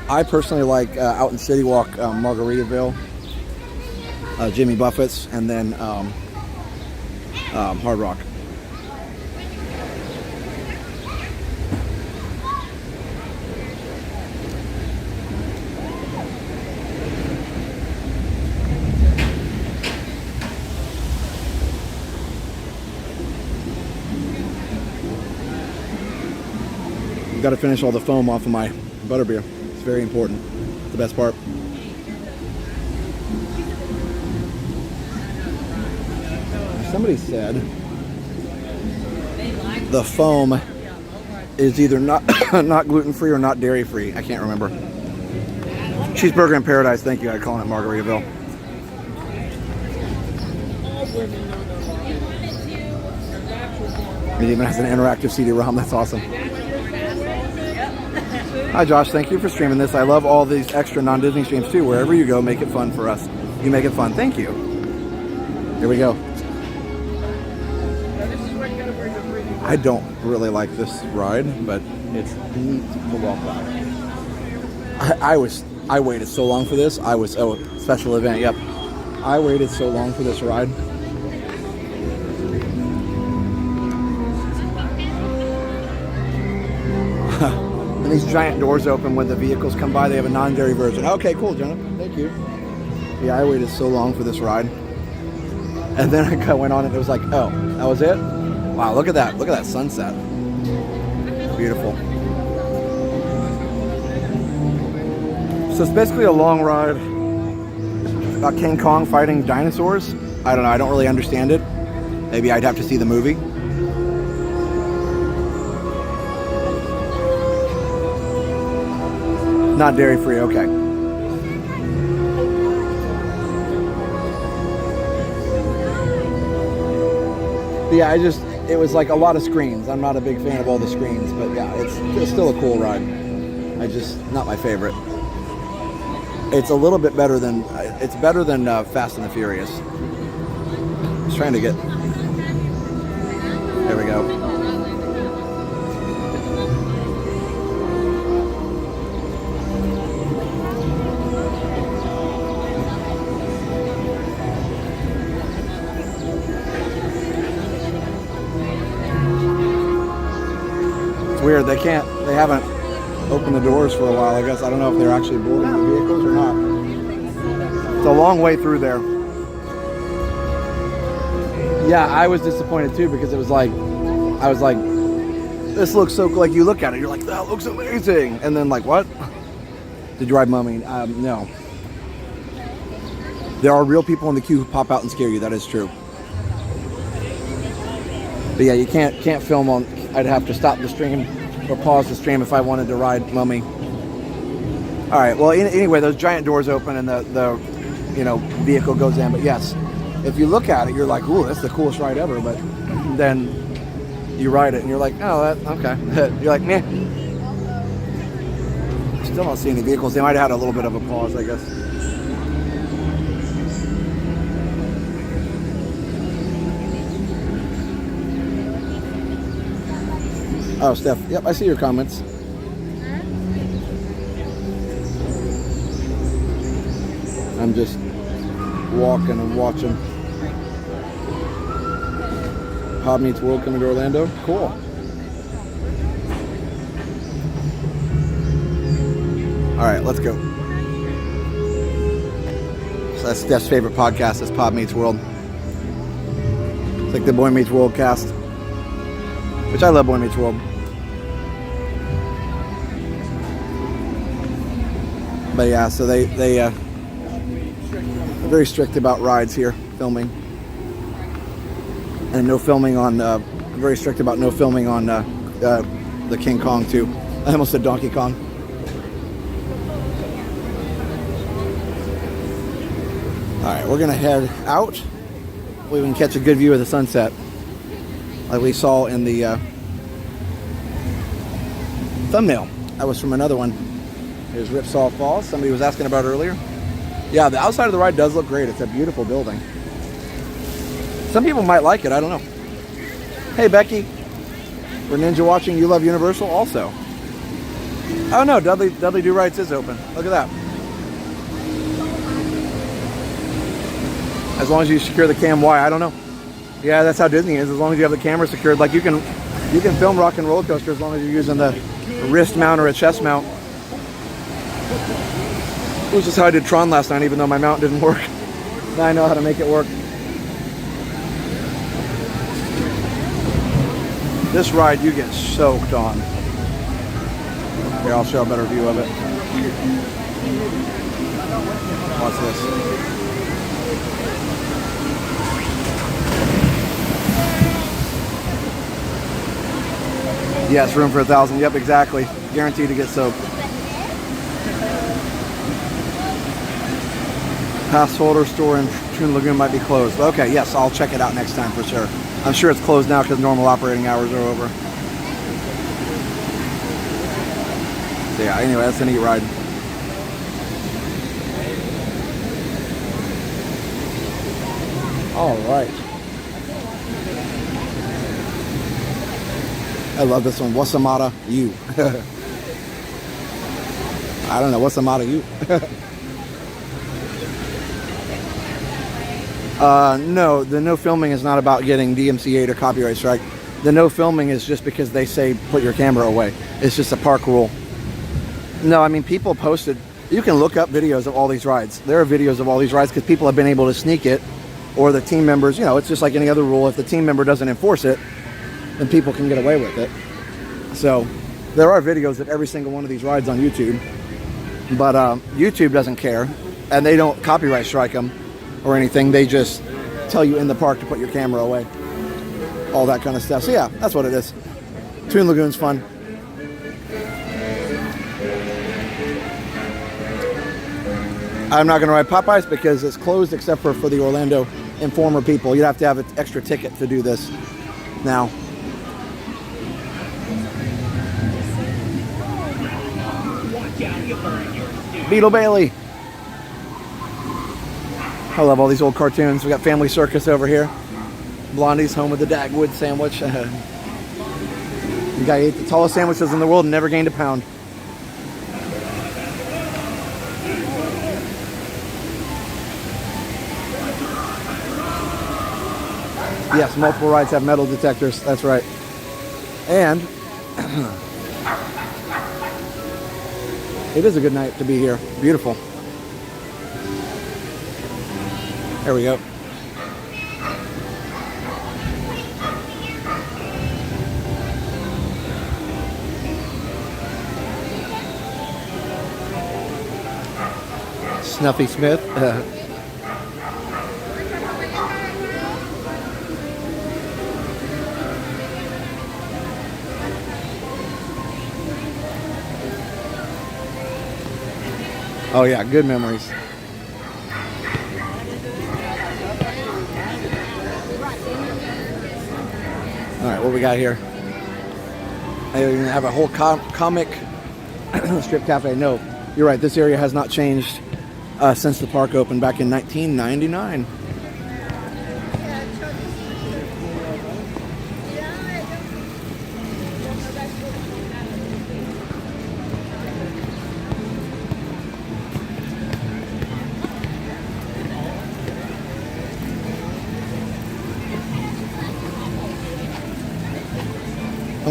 I personally like out in City Walk, Margaritaville, Jimmy Buffett's, and then Hard Rock. Got to finish all the foam off of my butterbeer. It's very important. It's the best part. Somebody said the foam is either not gluten-free or not dairy-free. I can't remember. Cheeseburger in Paradise. Thank you. I'm calling it Margaritaville. It even has an interactive CD-ROM. That's awesome. Hi Josh, thank you for streaming this. I love all these extra non-Disney streams too. Wherever you go, make it fun for us. You make it fun. Thank you. Here we go. I don't really like this ride, but it's neat to walk by. I waited so long for this. Special event, yep. I waited so long for this ride. And these giant doors open when the vehicles come by. They have a non-dairy version. Okay, cool, Jenna. Thank you. Yeah, I waited so long for this ride. And then I went on and it was like, oh, that was it? Wow, look at that. Look at that sunset. Beautiful. So it's basically a long ride about King Kong fighting dinosaurs. I don't know. I don't really understand it. Maybe I'd have to see the movie. Not dairy free, okay. Yeah, it was like a lot of screens. I'm not a big fan of all the screens, but yeah, it's still a cool ride. Not my favorite. It's a little bit better than, it's better than Fast and the Furious. Just trying to get, there we go. Weird, they haven't opened the doors for a while, I guess. I don't know if they're actually boarding the vehicles or not. It's a long way through there. Yeah, I was disappointed too because I was like, this looks so, like you look at it, you're like, that looks amazing. And then like, what? Did you ride Mummy? No. There are real people in the queue who pop out and scare you, that is true. But yeah, you can't film on, I'd have to stop the stream or pause the stream if I wanted to ride Mummy. All right, well, anyway, those giant doors open and the vehicle goes in. But yes, if you look at it, you're like, ooh, that's the coolest ride ever. But then you ride it and you're like, oh, okay. You're like, meh. Still don't see any vehicles. They might have had a little bit of a pause, I guess. Oh, Steph. Yep, I see your comments. I'm just walking and watching. Pop Meets World coming to Orlando. Cool. All right, let's go. So that's Steph's favorite podcast is Pop Meets World. It's like the Boy Meets World cast, which I love Boy Meets World. But yeah, so they are very strict about rides here, filming. And no filming on, very strict about no filming on the King Kong too. I almost said Donkey Kong. All right, we're gonna head out. We can catch a good view of the sunset, like we saw in the thumbnail. That was from another one. Here's Ripsaw Falls. Somebody was asking about earlier. Yeah, the outside of the ride does look great. It's a beautiful building. Some people might like it. I don't know. Hey, Becky. We're Ninja watching. You love Universal also. Oh no, Dudley Do Rights is open. Look at that. As long as you secure the cam Y, I don't know. Yeah, that's how Disney is. As long as you have the camera secured, like you can film Rock and Roller Coaster as long as you're using the wrist mount or a chest mount. It was just how I did Tron last night, even though my mount didn't work. Now I know how to make it work. This ride, you get soaked on. Here, I'll show a better view of it. Watch this. Yes, room for 1,000. Yep, exactly. Guaranteed to get soaked. Pass holder store in Troon Lagoon might be closed. Okay, yes, I'll check it out next time for sure. I'm sure it's closed now because normal operating hours are over. So yeah, anyway, that's a neat ride. All right. I love this one. What's the motto? You. I don't know. What's the motto? You. No, the no filming is not about getting DMCA'd or copyright strike. The no filming is just because they say put your camera away. It's just a park rule. No, I mean, people posted. You can look up videos of all these rides. There are videos of all these rides because people have been able to sneak it, or the team members, you know, it's just like any other rule. If the team member doesn't enforce it, then people can get away with it. So there are videos of every single one of these rides on YouTube, but YouTube doesn't care, and they don't copyright strike them or anything. They just tell you in the park to put your camera away, all that kind of stuff. So yeah, that's what it is. Troon Lagoon's fun. I'm not going to ride Popeyes because it's closed except for the Orlando Informer people. You'd have to have an extra ticket to do this now. Beetle Bailey. I love all these old cartoons. We got Family Circus over here. Blondie's home with the Dagwood sandwich. The guy ate the tallest sandwiches in the world and never gained a pound. Yes, multiple rides have metal detectors. That's right. And it is a good night to be here. Beautiful. There we go. Snuffy Smith. Oh yeah, good memories. All right, what we got here? I even have a whole comic strip cafe. No, you're right. This area has not changed since the park opened back in 1999.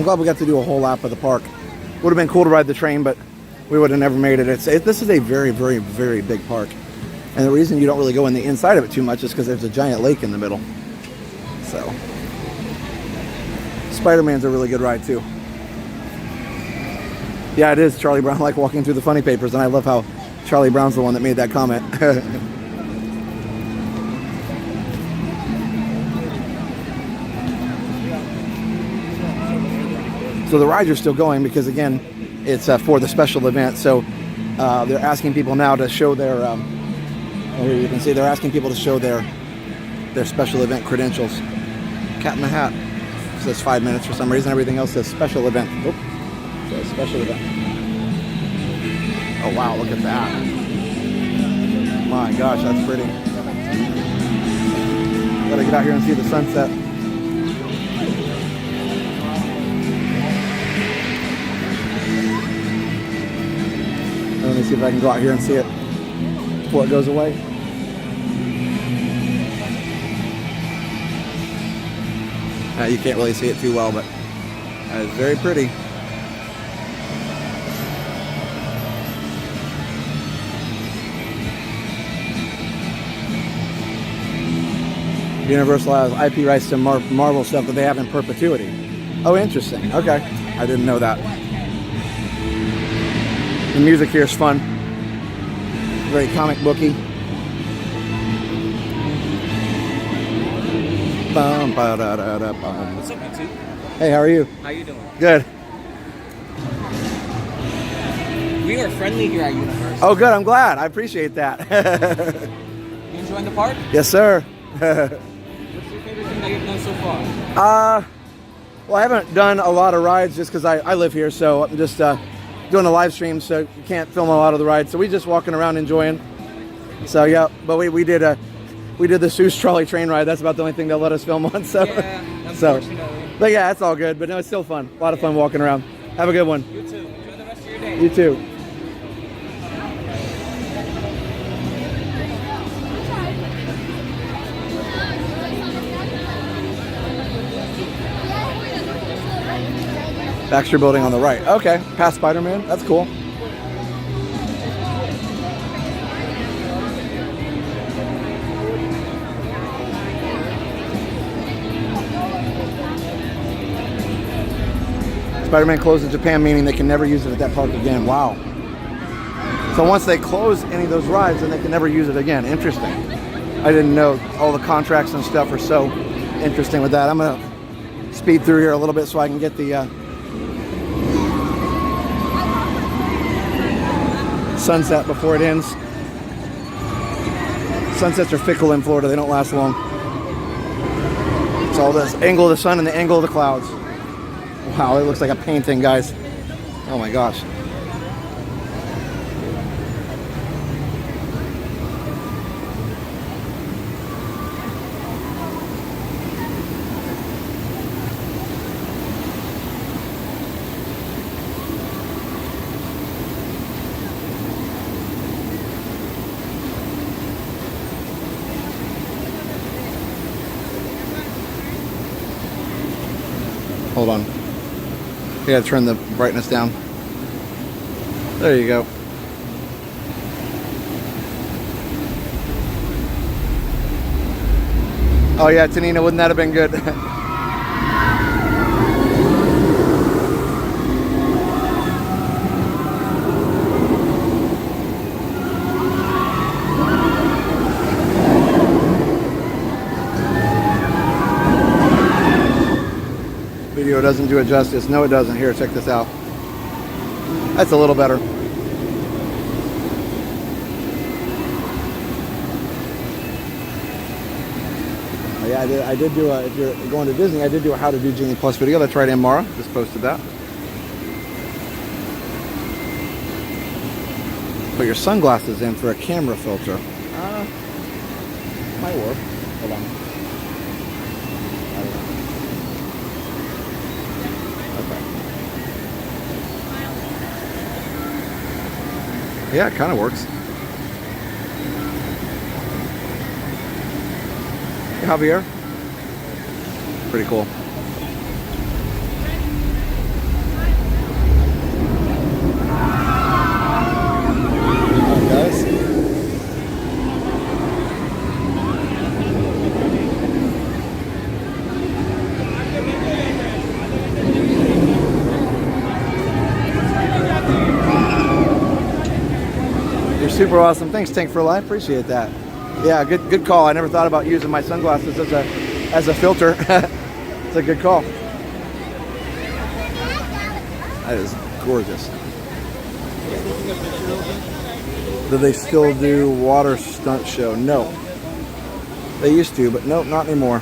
glad we got to do a whole lap of the park. Would have been cool to ride the train, but we would have never made it. This is a very, very, very big park. And the reason you don't really go in the inside of it too much is because there's a giant lake in the middle. So, Spider-Man's a really good ride too. Yeah, it is Charlie Brown, like walking through the funny papers, and I love how Charlie Brown's the one that made that comment. So the rides are still going because, again, it's for the special event. So they're asking people now to show their, here you can see they're asking people to show their special event credentials. Cat in the Hat says 5 minutes for some reason. Everything else says special event. Oh, says special event. Oh, wow, look at that. My gosh, that's pretty. Gotta get out here and see the sunset. Let me see if I can go out here and see it before it goes away. You can't really see it too well, but it's very pretty. Universal has IP rights to Marvel stuff that they have in perpetuity. Oh, interesting. Okay. I didn't know that. The music here is fun. Very comic booky. What's up, YouTube? Hey, how are you? How you doing? Good. We are friendly here at Universal. Oh, good. I'm glad. I appreciate that. You enjoying the park? Yes, sir. What's your favorite thing that you've done so far? Well, I haven't done a lot of rides just because I live here, so I'm just doing a live stream, so you can't film a lot of the rides. So we just walking around enjoying. So yeah, but we did the Seuss trolley train ride. That's about the only thing they'll let us film on. So Yeah, so, unfortunately. but yeah, it's all good. But no, it's still fun. A lot of fun walking around. Have a good one. You too. Enjoy the rest of your day. You too. Baxter Building on the right. Okay, past Spider-Man. That's cool. Spider-Man closed in Japan, meaning they can never use it at that park again. Wow. So once they close any of those rides, then they can never use it again. Interesting. I didn't know all the contracts and stuff are so interesting with that. I'm going to speed through here a little bit so I can get the sunset before it ends. Sunsets are fickle in Florida. They don't last long. It's all this angle of the sun and the angle of the clouds. Wow, it looks like a painting, guys. Oh my gosh. Hold on. You gotta turn the brightness down. There you go. Oh yeah, Tanina, wouldn't that have been good? Video doesn't do it justice. No, it doesn't. Here, check this out. That's a little better. Yeah, I did do a, if you're going to Disney, I did do a How to Do Genie Plus video. That's right, Mara. Just posted that. Put your sunglasses in for a camera filter. Might work. Hold on. I don't know. Yeah, it kind of works. Hey, Javier. Pretty cool. Super awesome. Thanks, Tank for Life. Appreciate that. Yeah, good call. I never thought about using my sunglasses as a filter. It's a good call. That is gorgeous. Do they still do water stunt show? No. They used to, but no, not anymore.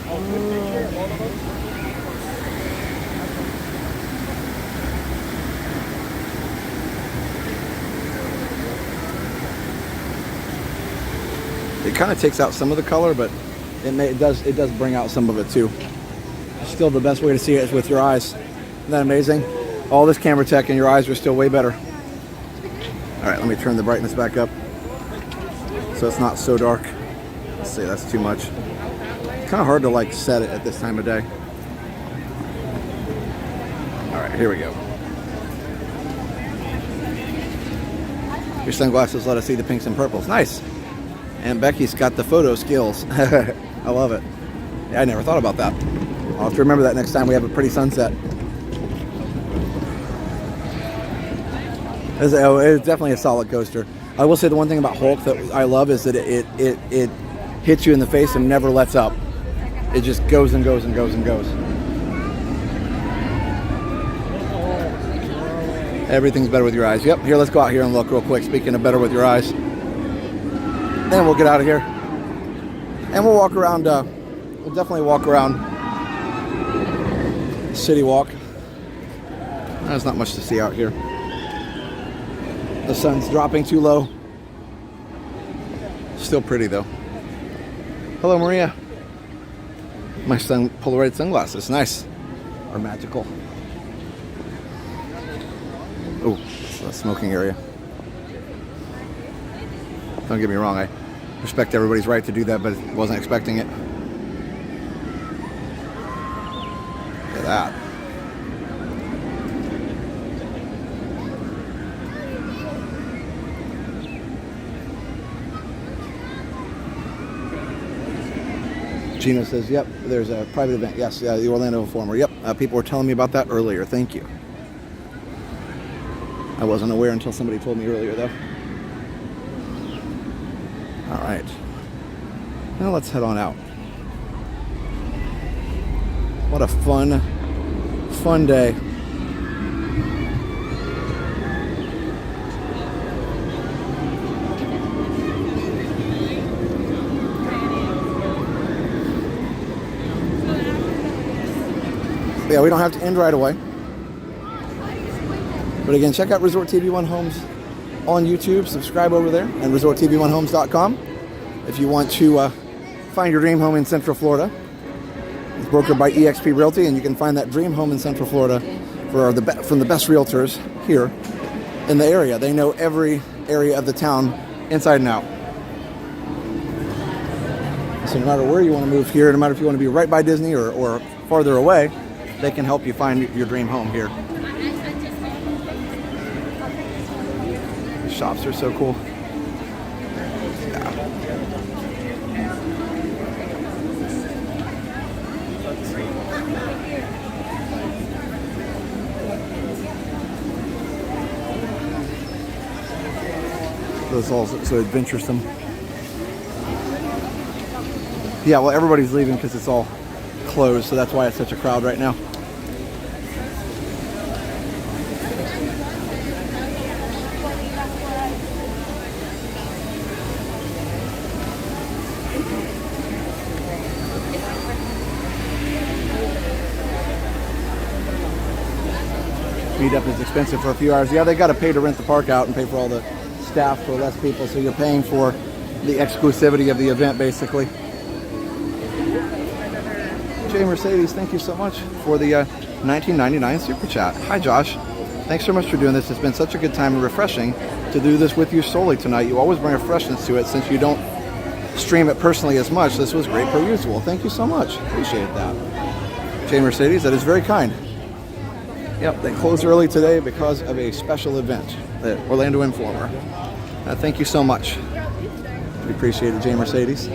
It kind of takes out some of the color, but it does bring out some of it too. Still, the best way to see it is with your eyes. Isn't that amazing? All this camera tech and your eyes are still way better. All right, let me turn the brightness back up so it's not so dark. Let's see, that's too much. It's kind of hard to like set it at this time of day. All right, here we go. Your sunglasses let us see the pinks and purples. Nice. And Becky's got the photo skills. I love it. Yeah, I never thought about that. I'll have to remember that next time we have a pretty sunset. It's definitely a solid coaster. I will say the one thing about Hulk that I love is that it hits you in the face and never lets up. It just goes and goes and goes and goes. Everything's better with your eyes. Yep, here, let's go out here and look real quick. Speaking of better with your eyes. Then we'll get out of here. And we'll walk around, we'll definitely walk around City Walk. There's not much to see out here. The sun's dropping too low. Still pretty though. Hello, Maria. My Polaroid sunglasses, nice. Are magical. Oh, it's a smoking area. Don't get me wrong, I respect everybody's right to do that, but wasn't expecting it. Look at that. Gino says, yep, there's a private event. Yes, the Orlando Informer. Yep, people were telling me about that earlier. Thank you. I wasn't aware until somebody told me earlier, though. All right. Now let's head on out. What a fun day. Yeah, we don't have to end right away. But again, check out Resort TV One Homes on YouTube. Subscribe over there and resorttv1homes.com if you want to find your dream home in Central Florida. It's brokered by eXp Realty, and you can find that dream home in Central Florida from the best realtors here in the area. They know every area of the town inside and out. So no matter where you want to move here, no matter if you want to be right by Disney or farther away, they can help you find your dream home here. The shops are so cool. It's all so adventuresome. Yeah, well, everybody's leaving because it's all closed, so that's why it's such a crowd right now. Meetup is expensive for a few hours. Yeah, they got to pay to rent the park out and pay for all the staff for less people, so you're paying for the exclusivity of the event, basically. Jay Mercedes, thank you so much for the $19.99 super chat. Hi, Josh. Thanks so much for doing this. It's been such a good time and refreshing to do this with you solely tonight. You always bring a freshness to it since you don't stream it personally as much. This was great per usual. Thank you so much. Appreciate that. Jay Mercedes, that is very kind. Yep, they closed early today because of a special event, the Orlando Informer. Thank you so much. We appreciate it, Jay Mercedes.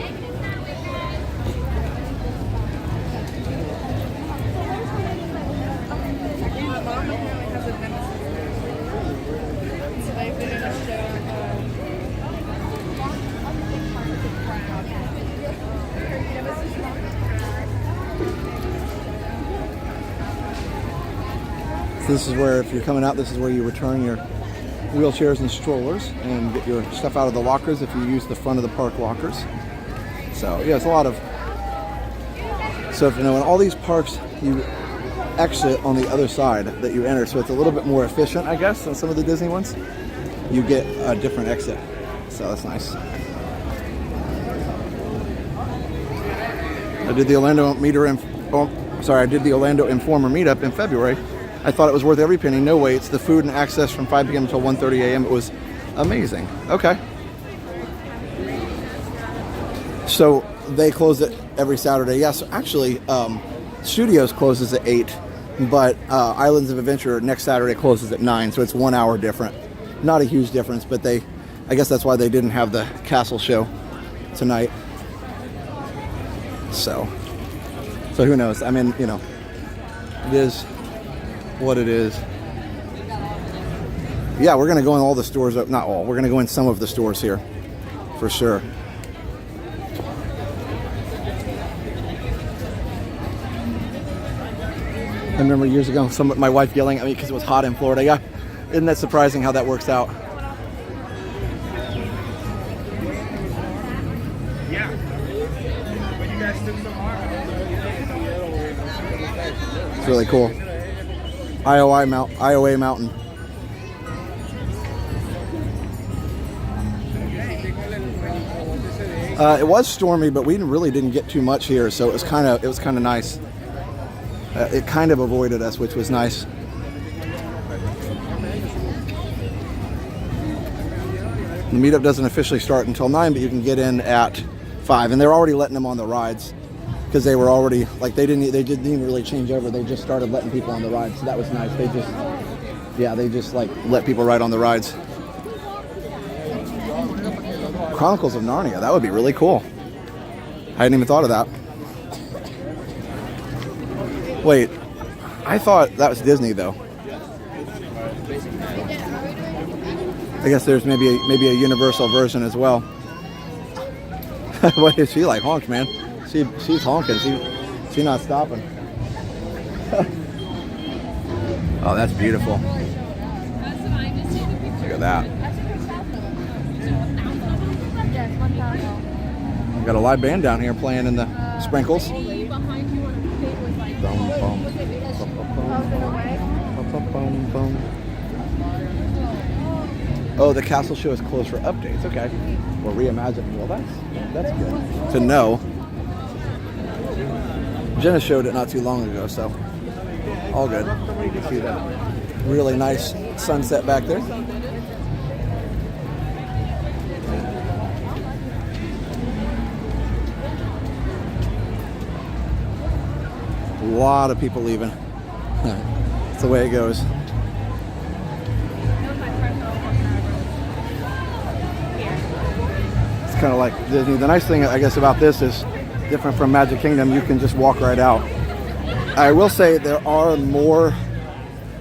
this is where, if you're coming out, this is where you return your wheelchairs and strollers and get your stuff out of the lockers if you use the front of the park lockers. So yeah, it's a lot of. So if you know, in all these parks, you exit on the other side that you enter, so it's a little bit more efficient, I guess, than some of the Disney ones. You get a different exit, so that's nice. I did the Orlando Informer meetup in February. I thought it was worth every penny. No waits. The food and access from 5 p.m. until 1:30 a.m. It was amazing. Okay. So they close it every Saturday. Yeah, so actually, Studios closes at 8, but Islands of Adventure next Saturday closes at 9, so it's 1 hour different. Not a huge difference, but I guess that's why they didn't have the castle show tonight. So who knows? I mean, you know, it is what it is. Yeah, we're gonna go in all the stores. Not all. We're gonna go in some of the stores here, for sure. I remember years ago, my wife yelling at me because it was hot in Florida. Yeah, isn't that surprising how that works out? Yeah. But you guys took some hard. It's really cool. Iowa Mountain. It was stormy, but we really didn't get too much here, so it was kind of nice. It kind of avoided us, which was nice. The meetup doesn't officially start until 9, but you can get in at 5, and they're already letting them on the rides because they were already like they didn't even really change over. They just started letting people on the rides, so that was nice. They just like let people ride on the rides. Chronicles of Narnia, that would be really cool. I hadn't even thought of that. Wait, I thought that was Disney though. I guess there's maybe a Universal version as well. What is she like? Honked, man. She's honking. She's not stopping. Oh, that's beautiful. Look at that. We've got a live band down here playing in the sprinkles. Oh, the castle show is closed for updates. Okay. Or reimagining. Well, that's good to know. Jenna showed it not too long ago, so all good. You can see that really nice sunset back there. A lot of people leaving. That's the way it goes. It's kind of like Disney. The nice thing, I guess, about this is different from Magic Kingdom. You can just walk right out. I will say there are more.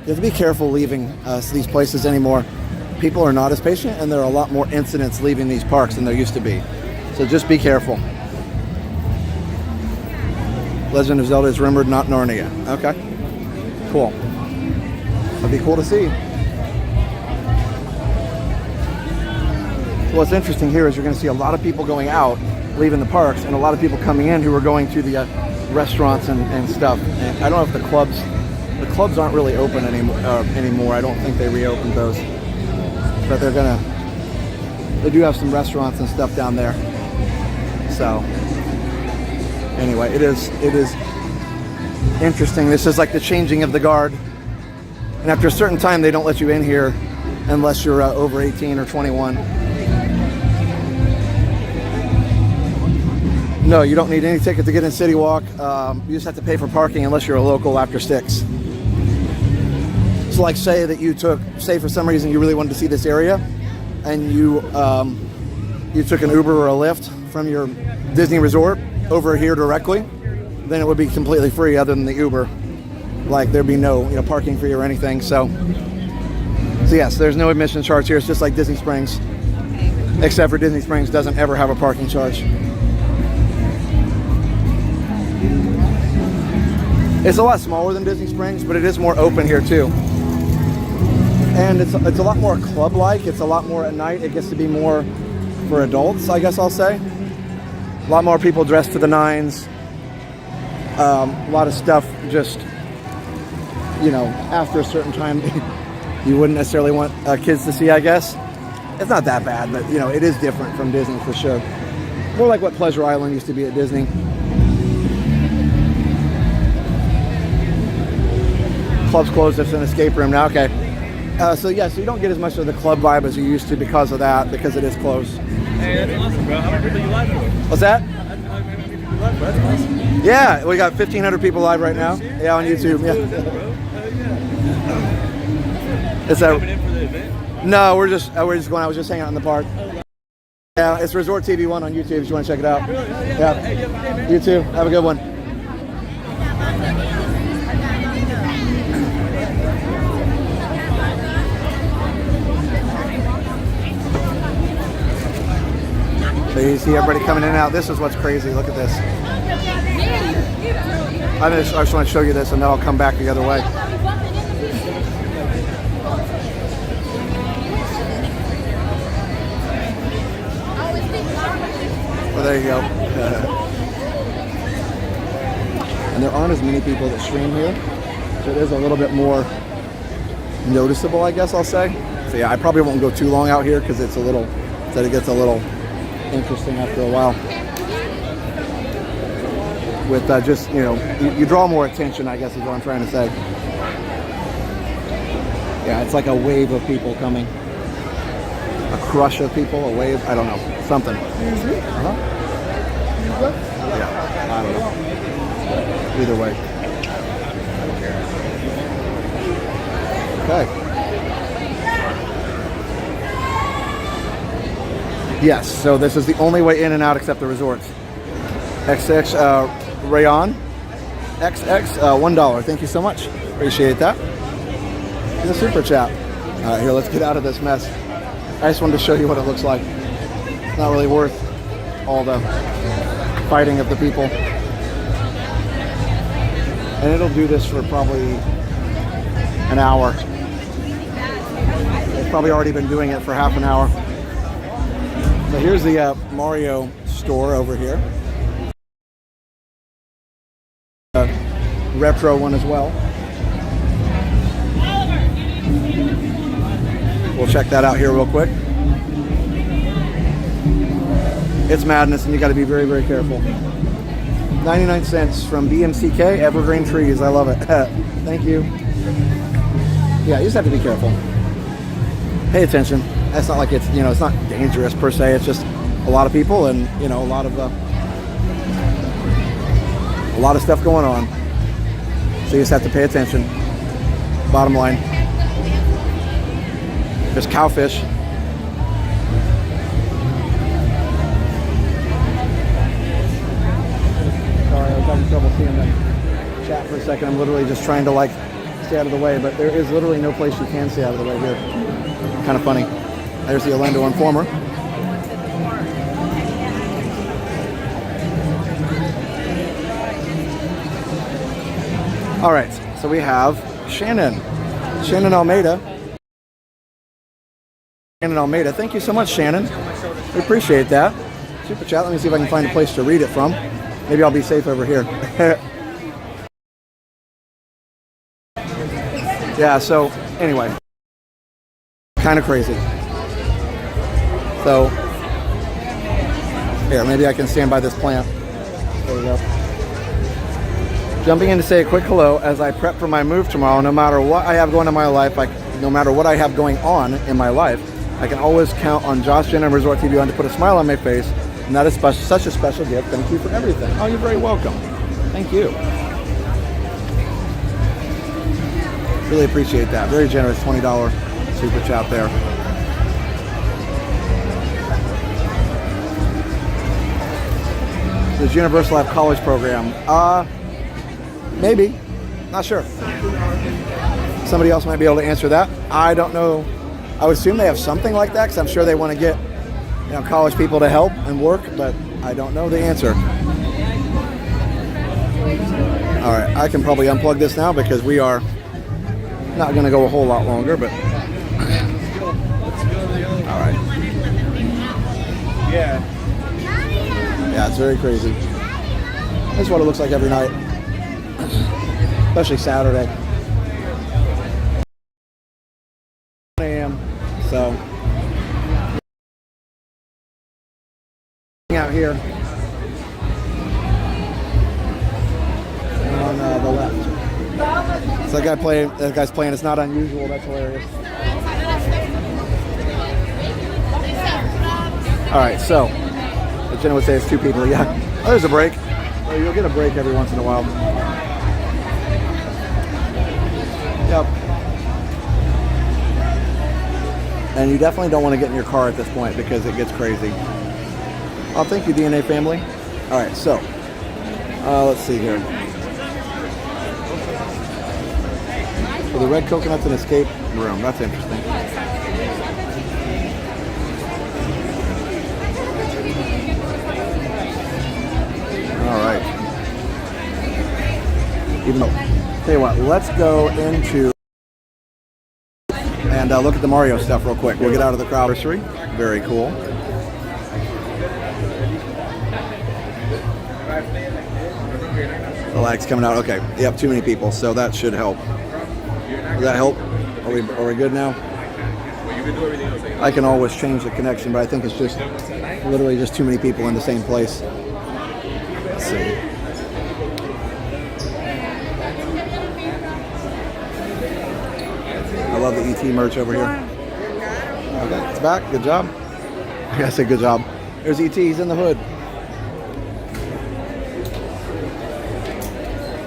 You have to be careful leaving these places anymore. People are not as patient, and there are a lot more incidents leaving these parks than there used to be. So just be careful. Legend of Zelda is rumored, not Narnia. Okay, cool. That'd be cool to see. So what's interesting here is you're going to see a lot of people going out, leaving the parks, and a lot of people coming in who are going to the restaurants and stuff. And I don't know if the clubs aren't really open anymore. I don't think they reopened those, but they do have some restaurants and stuff down there. So anyway, it is interesting. This is like the changing of the guard, and after a certain time they don't let you in here unless you're over 18 or 21. No, you don't need any ticket to get in City Walk. You just have to pay for parking unless you're a local after 6. So like say for some reason you really wanted to see this area, and you took an Uber or a Lyft from your Disney resort over here directly, then it would be completely free other than the Uber. Like there'd be no parking fee or anything. So yes, there's no admission charge here. It's just like Disney Springs, except for Disney Springs doesn't ever have a parking charge. It's a lot smaller than Disney Springs, but it is more open here too. And it's a lot more club-like. It's a lot more at night. It gets to be more for adults, I guess I'll say. A lot more people dressed to the nines. A lot of stuff just, you know, after a certain time you wouldn't necessarily want kids to see, I guess. It's not that bad, but, you know, it is different from Disney for sure. More like what Pleasure Island used to be at Disney. Club's closed. It's an escape room now. Okay. So yeah, so you don't get as much of the club vibe as you used to because of that, because it is closed. Hey, that's awesome, bro. How many people you live for? What's that? How many people you live for? That's awesome. Yeah, we got 1,500 people live right now. Yeah, on YouTube. Yeah. It's Coming in for the event? No, we're just going. I was just hanging out in the park. Yeah, it's Resort TV 1 on YouTube. If you want to check it out. Yeah. Hey, you have a good day, man. You too. Have a good one. So you see everybody coming in and out. This is what's crazy. Look at this. I just want to show you this, and then I'll come back the other way. Well, there you go. And there aren't as many people that stream here, so it is a little bit more noticeable, I guess I'll say. So yeah, I probably won't go too long out here because it's a little, so it gets a little interesting after a while. With just, you know, you draw more attention, I guess is what I'm trying to say. Yeah, it's like a wave of people coming. A crush of people, a wave, I don't know, something. Uh-huh. Yeah, I don't know. Either way. Okay. Yes, so this is the only way in and out except the resorts. XX Rayon. XX $1. Thank you so much. Appreciate that. It's a super chat. All right, here, let's get out of this mess. I just wanted to show you what it looks like. It's not really worth all the fighting of the people. And it'll do this for probably an hour. It's probably already been doing it for half an hour. So here's the Mario store over here. Retro one as well. We'll check that out here real quick. It's madness and you got to be very, very careful. 99 cents from BMCK, Evergreen Trees. I love it. Thank you. Yeah, you just have to be careful. Pay attention. It's not like it's, you know, it's not dangerous per se. It's just a lot of people and, you know, a lot of stuff going on. So you just have to pay attention. Bottom line. There's cowfish. Sorry, I was having trouble seeing the chat for a second. I'm literally just trying to like stay out of the way, but there is literally no place you can stay out of the way here. Kind of funny. There's the Orlando Informer. All right, so we have Shannon Almeida. Shannon Almeida, thank you so much, Shannon. We appreciate that. Super chat. Let me see if I can find a place to read it from. Maybe I'll be safe over here. Yeah, so anyway, kind of crazy. So here, maybe I can stand by this plant. There we go. Jumping in to say a quick hello as I prep for my move tomorrow. No matter what I have going on in my life, no matter what I have going on in my life, I can always count on Josh Jenner and Resort TV to put a smile on my face, and that is such a special gift. Thank you for everything. Oh, you're very welcome. Thank you. Really appreciate that. Very generous $20 super chat there. Does Universal have college program? Maybe. Not sure. Somebody else might be able to answer that. I don't know. I would assume they have something like that because I'm sure they want to get, you know, college people to help and work, but I don't know the answer. All right, I can probably unplug this now because we are not going to go a whole lot longer, but Yeah, it's very crazy. That's what it looks like every night, especially Saturday. 1 a.m. So, out here on the left. So that guy's playing. It's not unusual. That's hilarious. All right, so Jenna would say it's 2 people. Yeah, oh, there's a break. So you'll get a break every once in a while. Yep. And you definitely don't want to get in your car at this point because it gets crazy. Oh, thank you, DNA family. All right, so let's see here. So the red coconut's an escape room. That's interesting. All right. Even though, tell you what, let's go into and look at the Mario stuff real quick. We'll get out of the crowd. Very cool. The lag's coming out. Okay. Yep, too many people, so that should help. Does that help? Are we good now? I can always change the connection, but I think it's just literally just too many people in the same place. Let's see. I love the ET merch over here. Okay, it's back. Good job. I gotta say good job. There's ET. He's in the hood.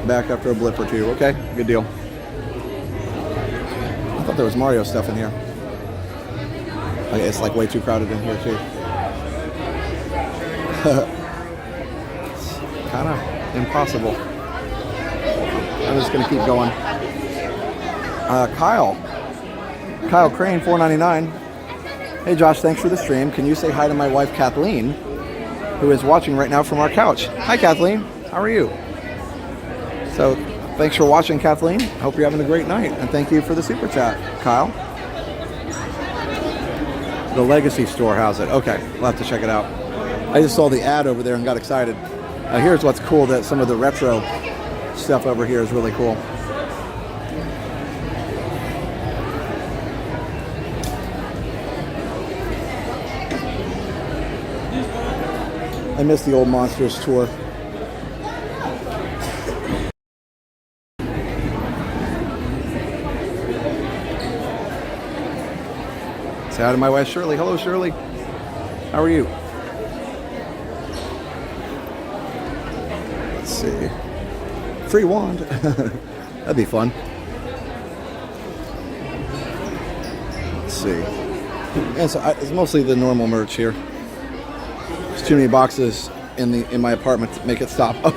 Back after a blip or two. Okay, good deal. I thought there was Mario stuff in here. Okay, it's like way too crowded in here too. It's kind of impossible. I'm just gonna keep going. Kyle Crane, $4.99. Hey Josh, thanks for the stream. Can you say hi to my wife Kathleen, who is watching right now from our couch? Hi Kathleen, how are you? So thanks for watching, Kathleen. Hope you're having a great night, and thank you for the super chat, Kyle. The Legacy Store has it. Okay, we'll have to check it out. I just saw the ad over there and got excited. Here's what's cool, that some of the retro stuff over here is really cool. I missed the old Monsters tour. Say hi to my wife Shirley. Hello Shirley. How are you? Let's see. Free wand. That'd be fun. Let's see. Yeah, so it's mostly the normal merch here. There's too many boxes in my apartment to make it stop. Oh,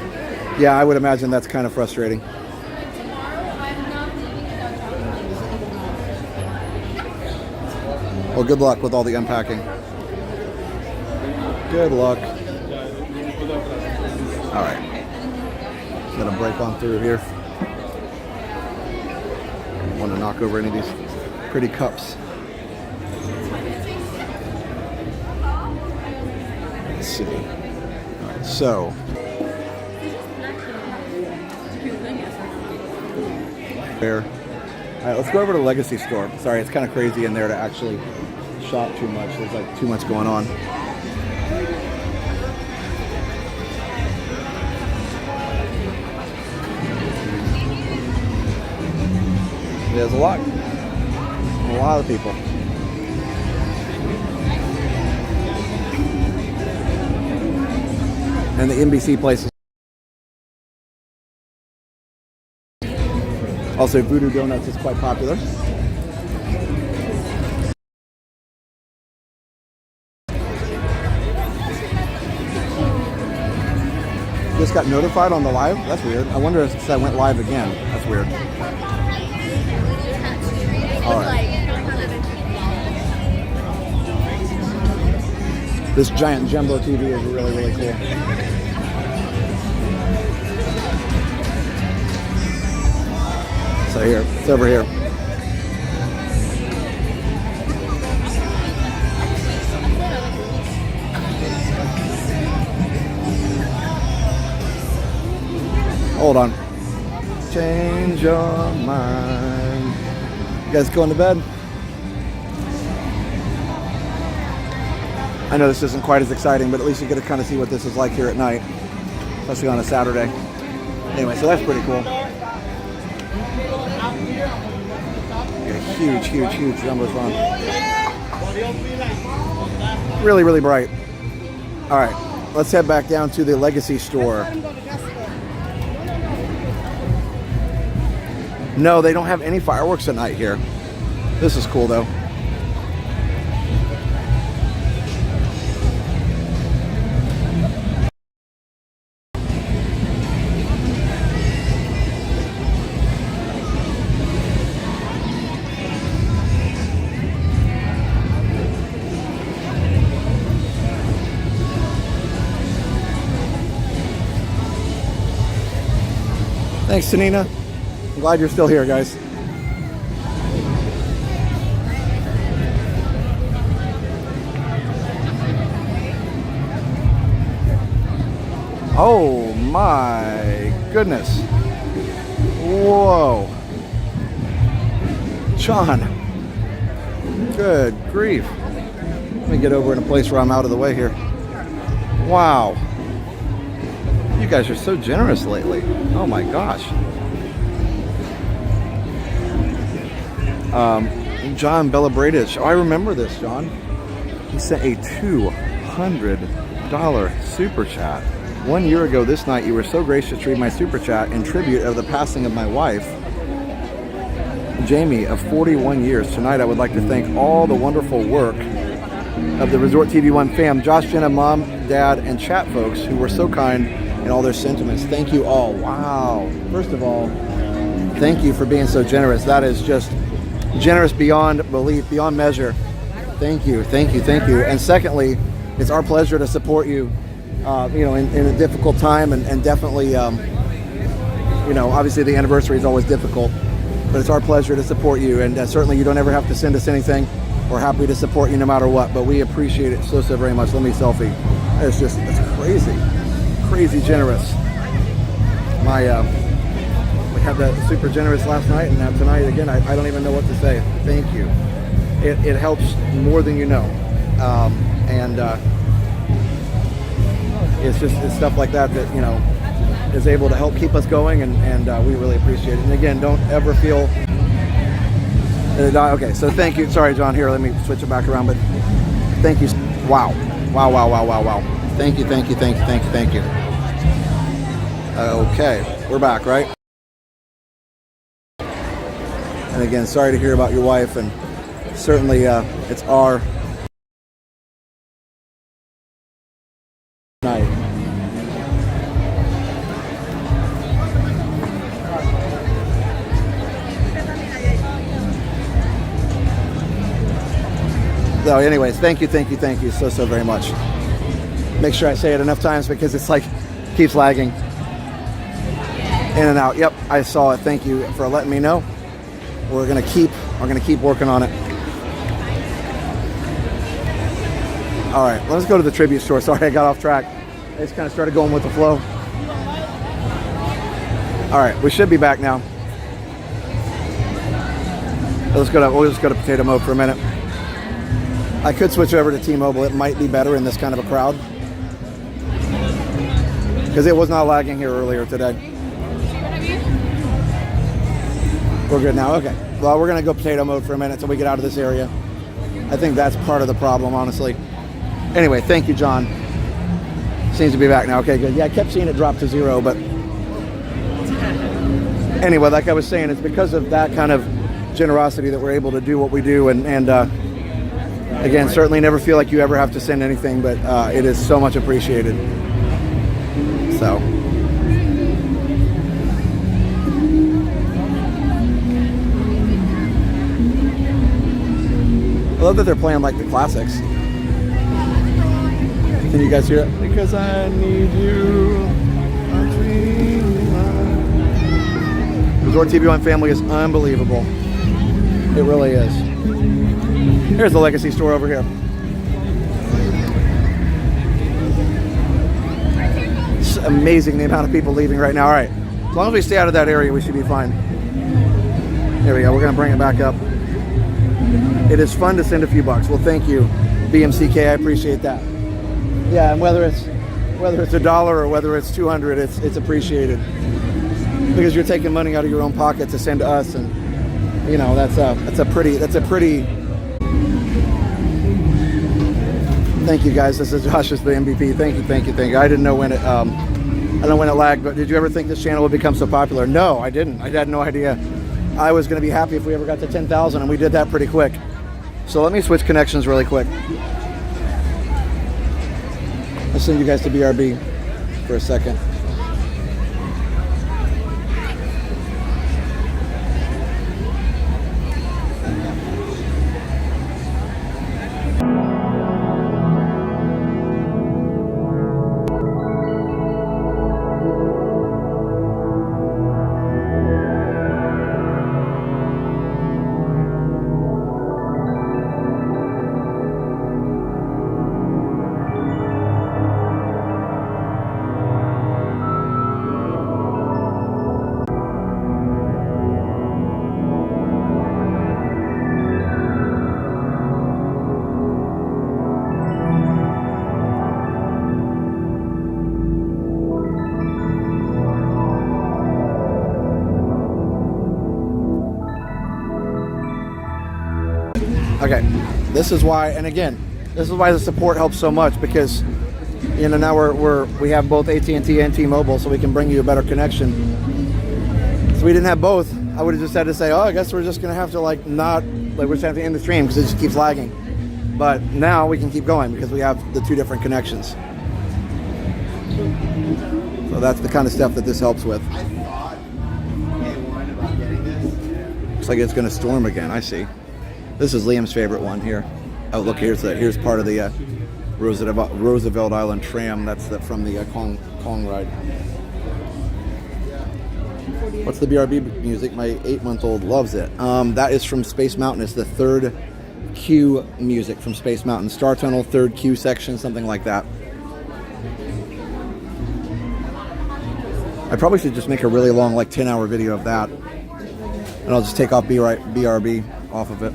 yeah, I would imagine that's kind of frustrating. Well, good luck with all the unpacking. Good luck. All right. Gonna break on through here. Don't want to knock over any of these pretty cups. Let's see. All right, so. There. All right, let's go over to the Legacy Store. Sorry, it's kind of crazy in there to actually shop too much. There's like too much going on. There's a lot of people. And the NBC places. Also, Voodoo Donuts is quite popular. Just got notified on the live? That's weird. I wonder if I went live again. That's weird. All right. This giant jumbo TV is really, really cool. So here, it's over here. Hold on. Change your mind. You guys going to bed? I know this isn't quite as exciting, but at least you get to kind of see what this is like here at night, especially on a Saturday. Anyway, so that's pretty cool. Yeah, huge, huge, huge jumbotron. Really, really bright. All right, let's head back down to the Legacy store. No, they don't have any fireworks at night here. This is cool though. Thanks, Tanina. I'm glad you're still here, guys. Oh my goodness. Whoa. John. Good grief. Let me get over in a place where I'm out of the way here. Wow. You guys are so generous lately. Oh my gosh. John Bellabradich. Oh, I remember this, John. He sent a $200 super chat. 1 year ago this night, you were so gracious to read my super chat in tribute of the passing of my wife, Jamie, of 41 years. Tonight, I would like to thank all the wonderful work of the Resort TV 1 fam, Josh, Jenna, Mom, Dad, and chat folks who were so kind in all their sentiments. Thank you all. Wow. First of all, thank you for being so generous. That is just generous beyond belief, beyond measure. Thank you, thank you, thank you. And secondly, it's our pleasure to support you, in a difficult time, and definitely, obviously the anniversary is always difficult, but it's our pleasure to support you. And certainly you don't ever have to send us anything. We're happy to support you no matter what, but we appreciate it so very much. Let me selfie. It's crazy, crazy generous. We had that super generous last night, and now tonight again. I don't even know what to say. Thank you. It helps more than you know, and it's stuff like that is able to help keep us going, and we really appreciate it. And again, don't ever feel. Okay, so thank you. Sorry, John. Here, let me switch it back around. But thank you. Wow. Thank you. Okay, we're back, right? And again, sorry to hear about your wife, and certainly it's our night. So anyways, thank you so very much. Make sure I say it enough times because it's like keeps lagging in and out. Yep, I saw it. Thank you for letting me know. We're gonna keep working on it. All right, let's go to the tribute store. Sorry, I got off track. I just kind of started going with the flow. All right, we should be back now. We'll just go to potato mode for a minute. I could switch over to T-Mobile. It might be better in this kind of a crowd, because it was not lagging here earlier today. We're good now? Okay. Well, we're going to go potato mode for a minute until we get out of this area. I think that's part of the problem, honestly. Anyway, thank you, John. Seems to be back now. Okay, good. Yeah, I kept seeing it drop to 0, but anyway, like I was saying, it's because of that kind of generosity that we're able to do what we do. And again, certainly never feel like you ever have to send anything, but it is so much appreciated. So. I love that they're playing like the classics. Can you guys hear it? Because I need you. Resort TV 1 family is unbelievable. It really is. Here's the Legacy store over here. It's amazing the amount of people leaving right now. All right, As long as we stay out of that area, we should be fine. There we go. We're going to bring it back up. It is fun to send a few bucks. Well, thank you, BMCK. I appreciate that. Yeah, and whether it's $1 or whether it's 200, it's appreciated because you're taking money out of your own pocket to send to us, and you know that's a pretty. Thank you guys. This is Josh, is the MVP. Thank you. I didn't know when it lagged, but did you ever think this channel would become so popular? No, I didn't. I had no idea. I was going to be happy if we ever got to 10,000, and we did that pretty quick. So let me switch connections really quick. I'll send you guys to BRB for a second. Okay, this is why, and again, this is why the support helps so much, because you know now we have both AT&T and T-Mobile, so we can bring you a better connection. If we didn't have both, I would have just had to say, oh, I guess we're just gonna have to we're just have to end the stream because it just keeps lagging. But now we can keep going because we have the two different connections. So that's the kind of stuff that this helps with. Looks like it's gonna storm again. I see. This is Liam's favorite one here. Oh, look, here's part of the Roosevelt Island tram. That's from the Kong ride. What's the BRB music? My 8-month-old loves it. That is from Space Mountain. It's the third Q music from Space Mountain. Star Tunnel, third Q section, something like that. I probably should just make a really long, 10-hour video of that. And I'll just take off BRB off of it.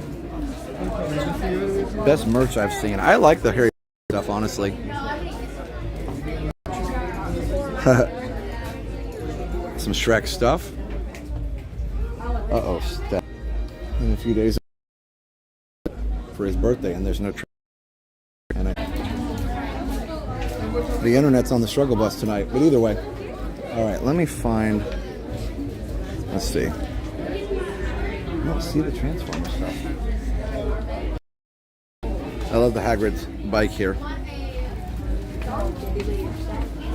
Best merch I've seen. I like the Harry stuff, honestly. Some Shrek stuff. Uh-oh, step. In a few days for his birthday, and there's no and the internet's on the struggle bus tonight, but either way. All right, let me find, let's see. I don't see the Transformer stuff. I love the Hagrid's bike here. All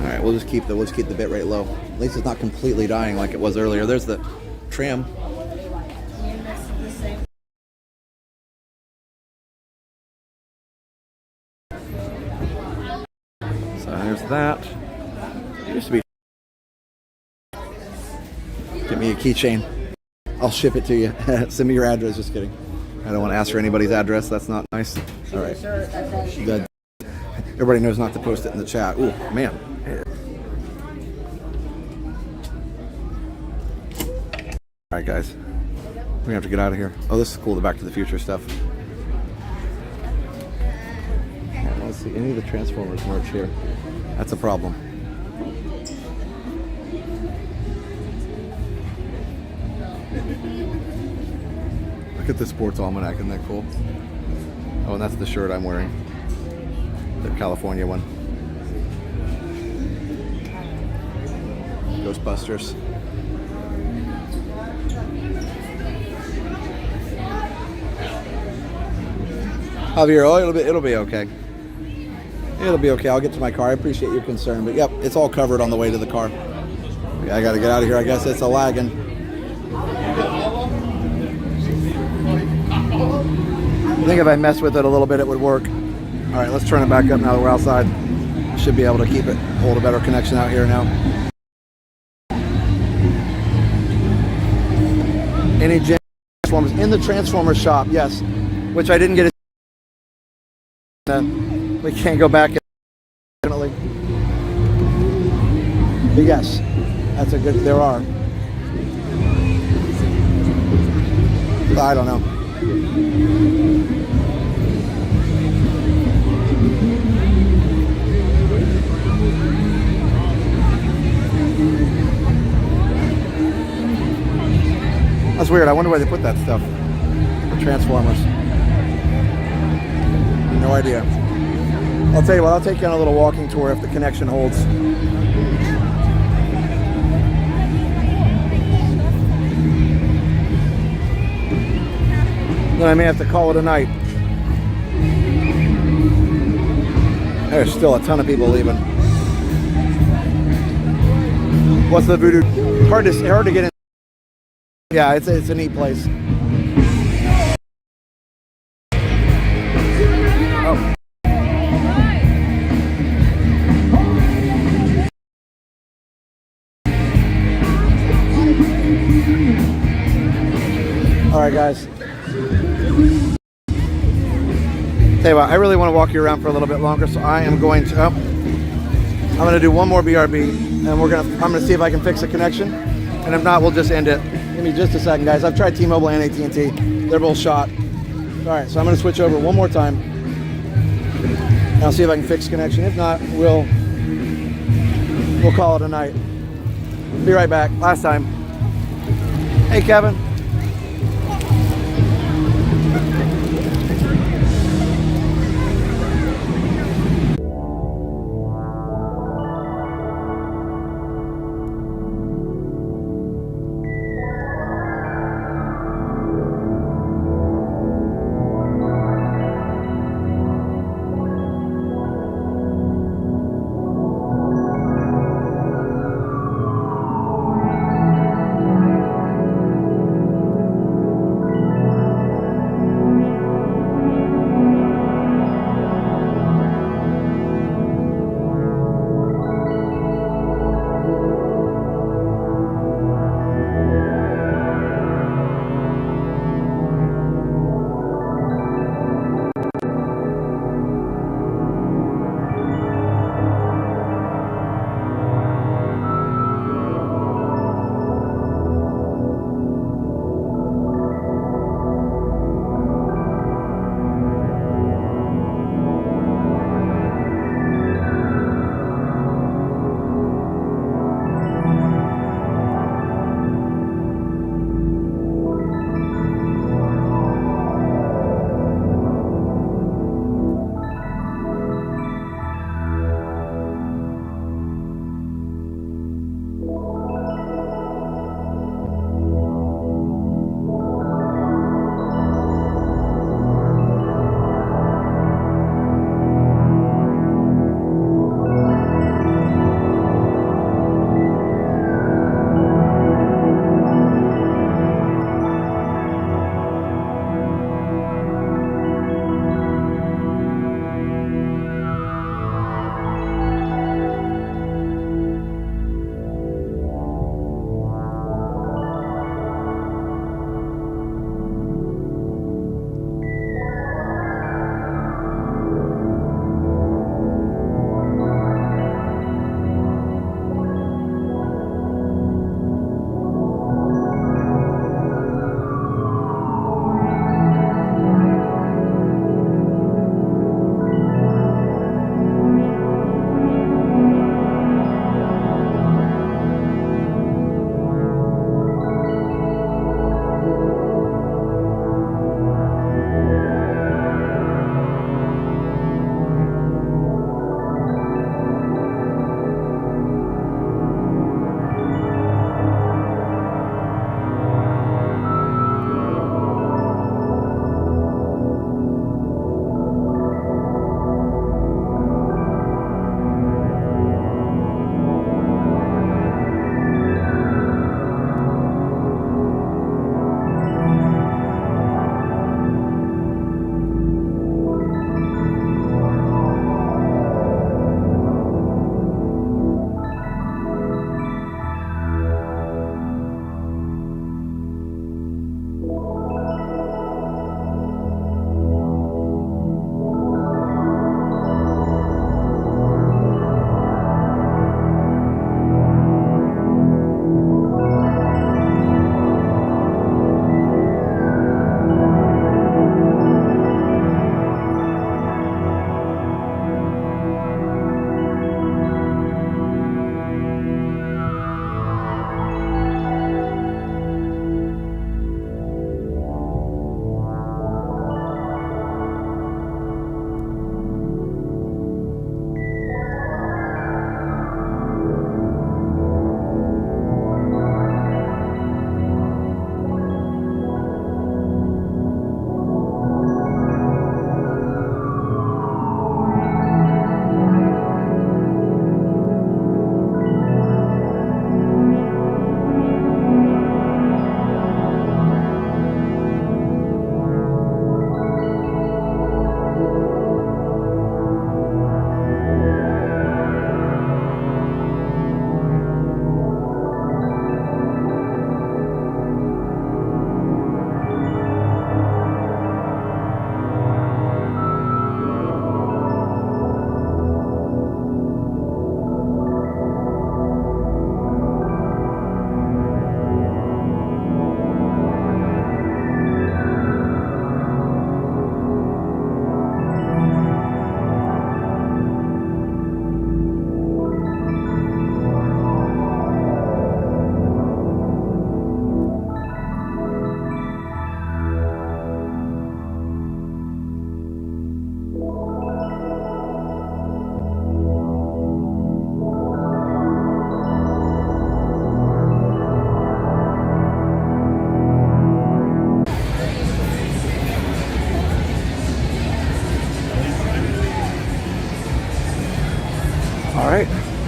right, we'll just keep the bit rate low. At least it's not completely dying like it was earlier. There's the tram. So there's that. It used to be. Give me a keychain. I'll ship it to you. Send me your address. Just kidding. I don't want to ask for anybody's address. That's not nice. All right. Good. Everybody knows not to post it in the chat. Ooh, man. All right, guys. We're gonna have to get out of here. Oh, this is cool. The Back to the Future stuff. I don't see any of the Transformers merch here. That's a problem. Look at the sports almanac, isn't that cool? Oh, and that's the shirt I'm wearing. The California one. Ghostbusters. Javier, oh, it'll be okay. It'll be okay. I'll get to my car. I appreciate your concern, but yep, it's all covered on the way to the car. I gotta get out of here. I guess it's a lagging. I think if I messed with it a little bit, it would work. All right, let's turn it back up now that we're outside. Should be able to hold a better connection out here now. Any Transformers in the Transformer shop? Yes, which I didn't get. We can't go back. Definitely. But yes, That's a good, there are. I don't know. That's weird. I wonder where they put that stuff. The Transformers. No idea. I'll tell you what, I'll take you on a little walking tour if the connection holds. Then I may have to call it a night. There's still a ton of people leaving. What's the voodoo? Hard to get in. Yeah, it's a neat place. Oh. All right, guys. Tell you what, I really want to walk you around for a little bit longer, so I am going to. I'm going to do one more BRB, and I'm going to see if I can fix a connection, and if not, we'll just end it. Give me just a second, guys. I've tried T-Mobile and AT&T. They're both shot. All right, so I'm going to switch over one more time. And I'll see if I can fix connection. If not, we'll call it a night. Be right back. Last time. Hey, Kevin.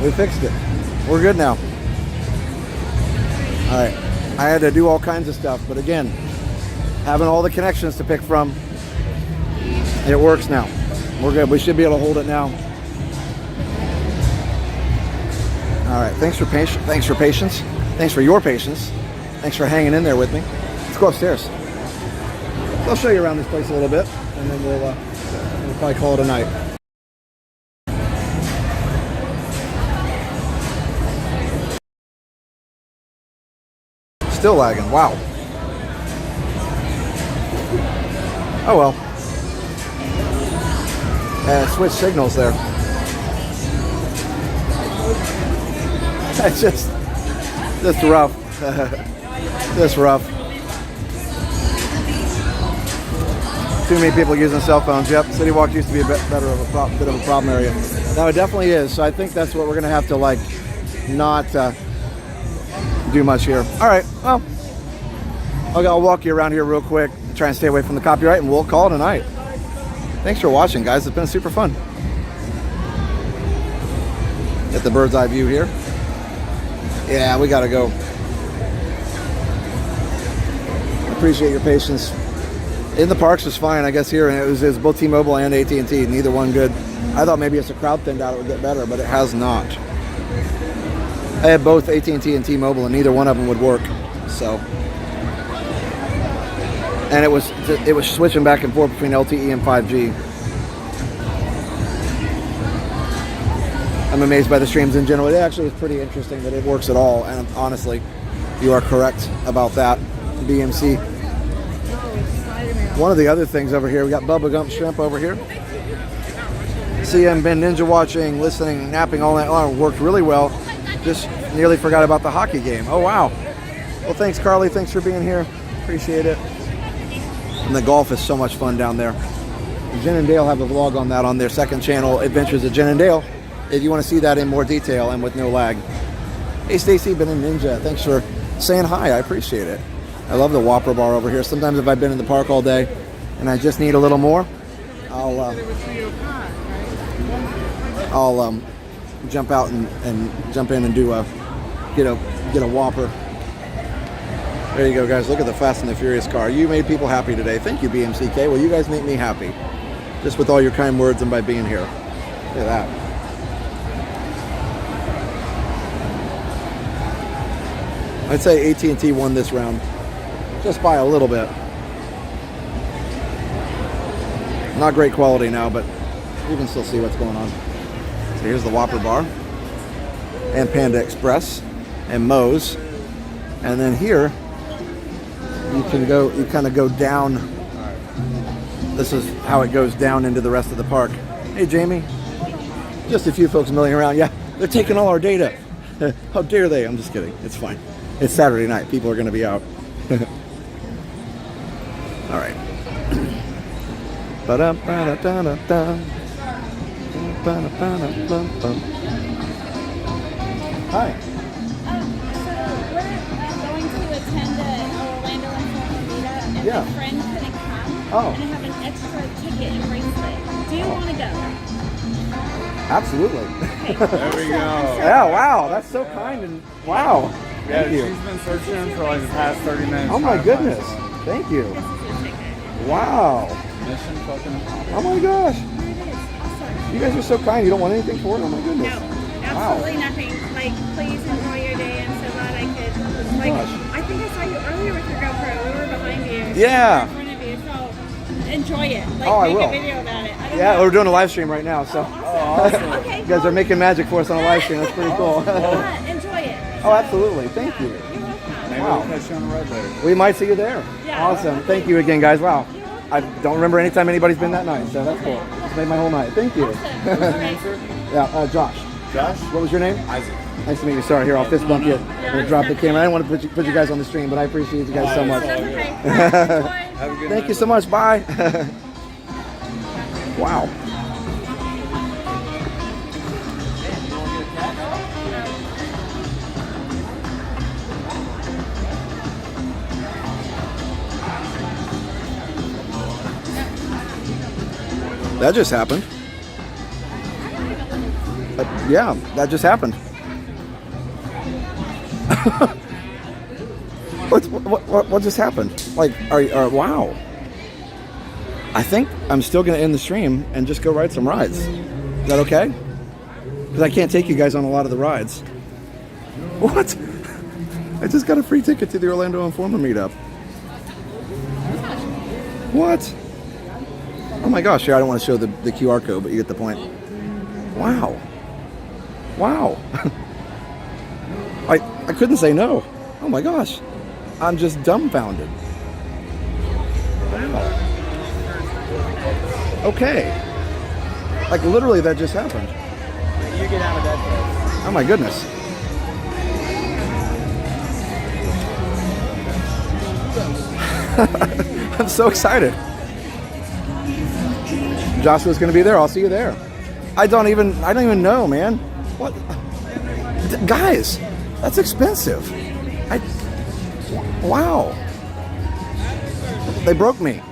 We fixed it. We're good now. All right. I had to do all kinds of stuff, but again, having all the connections to pick from, it works now. We're good. We should be able to hold it now. All right. Thanks for patience. Thanks for patience. Thanks for your patience. Thanks for hanging in there with me. Let's go upstairs. I'll show you around this place a little bit, and then we'll probably call it a night. Still lagging. Wow. Oh well. Switch signals there. That's just rough. Just rough. Too many people using cell phones. Yep, City Walk used to be a bit of a problem area. Now it definitely is. So I think that's what we're gonna have to like not do much here. All right. Well, I'll walk you around here real quick. Try and stay away from the copyright, and we'll call it a night. Thanks for watching, guys. It's been super fun. Get the bird's eye view here. Yeah, we gotta go. Appreciate your patience. In the parks was fine, I guess here, and it was both T-Mobile and AT&T. Neither one good. I thought maybe as the crowd thinned out it would get better, but it has not. I had both AT&T and T-Mobile, and neither one of them would work. So, and it was switching back and forth between LTE and 5G. I'm amazed by the streams in general. It actually is pretty interesting that it works at all. And honestly, you are correct about that. BMC. One of the other things over here, we got Bubba Gump Shrimp over here. CM Ben Ninja watching, listening, napping all night long. Worked really well. Just nearly forgot about the hockey game. Oh, wow. Well, thanks, Carly. Thanks for being here. Appreciate it. And the golf is so much fun down there. Jen and Dale have a vlog on that on their second channel, Adventures of Jen and Dale, if you want to see that in more detail and with no lag. Hey, Stacy, Ben and Ninja. Thanks for saying hi. I appreciate it. I love the Whopper bar over here. Sometimes if I've been in the park all day and I just need a little more, I'll jump out and jump in and do get a Whopper. There you go, guys. Look at the Fast and the Furious car. You made people happy today. Thank you, BMCK. Well, you guys make me happy, just with all your kind words and by being here. Look at that. I'd say AT&T won this round, just by a little bit. Not great quality now, but you can still see what's going on. So here's the Whopper bar, and Panda Express, and Moe's, and then here you kind of go down. This is how it goes down into the rest of the park. Hey, Jamie. Just a few folks milling around. Yeah, they're taking all our data. How dare they? I'm just kidding. It's fine. It's Saturday night. People are going to be out. All right. Hi. So we're going to attend an Orlando and Florida meetup, and Yeah. my friend couldn't come, Oh. and I have an extra ticket and bracelet. Do you want to go? Absolutely. There we go. Yeah, wow. That's so kind and wow. Yeah, Thank you. she's been searching for like the past 30 minutes. Oh my goodness. Thank you. Wow. Mission fucking accomplished. Oh my gosh. You guys are so kind. You don't want anything for it? Oh my goodness. Absolutely nothing. Like, please enjoy your day. I'm so glad I could. Like, Gosh. I think I saw you earlier with your GoPro. We were behind you. Yeah. We were in front of you. So enjoy it. Like, Oh, I make will. a video about it. I don't Yeah, know. we're doing a live stream right now, so. awesome. Okay, You guys are making magic for us on a live stream. That's pretty cool. enjoy it. Oh, absolutely. Thank you. You're welcome. Maybe Wow. we'll catch you on the road later. We might see you there. Yeah. Awesome. Thank you again, guys. Wow. I don't remember any time anybody's been that nice, so that's cool. It's made my whole night. Thank you. Yeah, Josh. Josh? What was your name? Isaac. Nice to meet you. Sorry, here, I'll fist bump you. I'm going to drop the camera. I didn't want to put you guys on the stream, but I appreciate you guys so much. Have a good Thank night. you so much. Bye. Wow. That just happened. Yeah, that just happened. What just happened? Like, wow. I think I'm still going to end the stream and just go ride some rides. Is that okay? Because I can't take you guys on a lot of the rides. What? I just got a free ticket to the Orlando Informer meetup. What? Oh my gosh, here, I don't want to show the QR code, but you get the point. Wow. Wow. I couldn't say no. Oh my gosh. I'm just dumbfounded. Wow. Okay. Like literally that just happened. You get out of that place. Oh my goodness. I'm so excited. Joshua's gonna be there. I'll see you there. I don't even know, man. What? Guys, that's expensive. Wow. They broke me.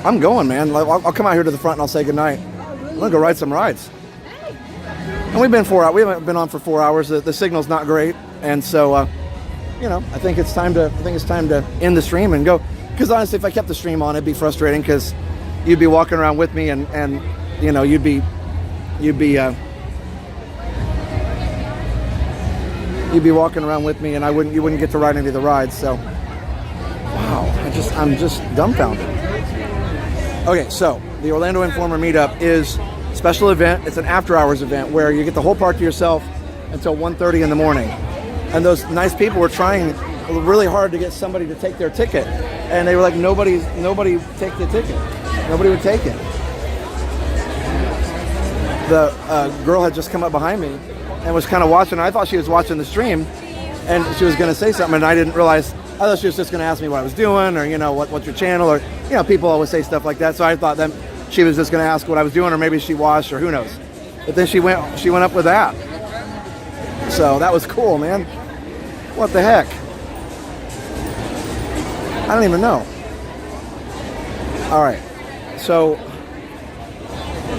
I'm going, man. I'll come out here to the front and I'll say goodnight. I'm gonna go ride some rides. And we've been 4 hours. We haven't been on for 4 hours. The signal's not great, and so you know, I think it's time to end the stream and go. Because honestly, if I kept the stream on, it'd be frustrating because you'd be walking around with me, and you know, you'd be walking around with me, and you wouldn't get to ride any of the rides. So, wow, I'm just dumbfounded. Okay, so the Orlando Informer meetup is a special event. It's an after-hours event where you get the whole park to yourself until 1:30 in the morning. And those nice people were trying really hard to get somebody to take their ticket, and they were like, nobody take the ticket. Nobody would take it. The girl had just come up behind me and was kind of watching. I thought she was watching the stream, and she was going to say something, and I didn't realize. I thought she was just going to ask me what I was doing, or, you know, what's your channel, or, you know, people always say stuff like that. So I thought that she was just going to ask what I was doing, or maybe she watched, or who knows. But then she went up with that. So that was cool, man. What the heck? I don't even know. All right. So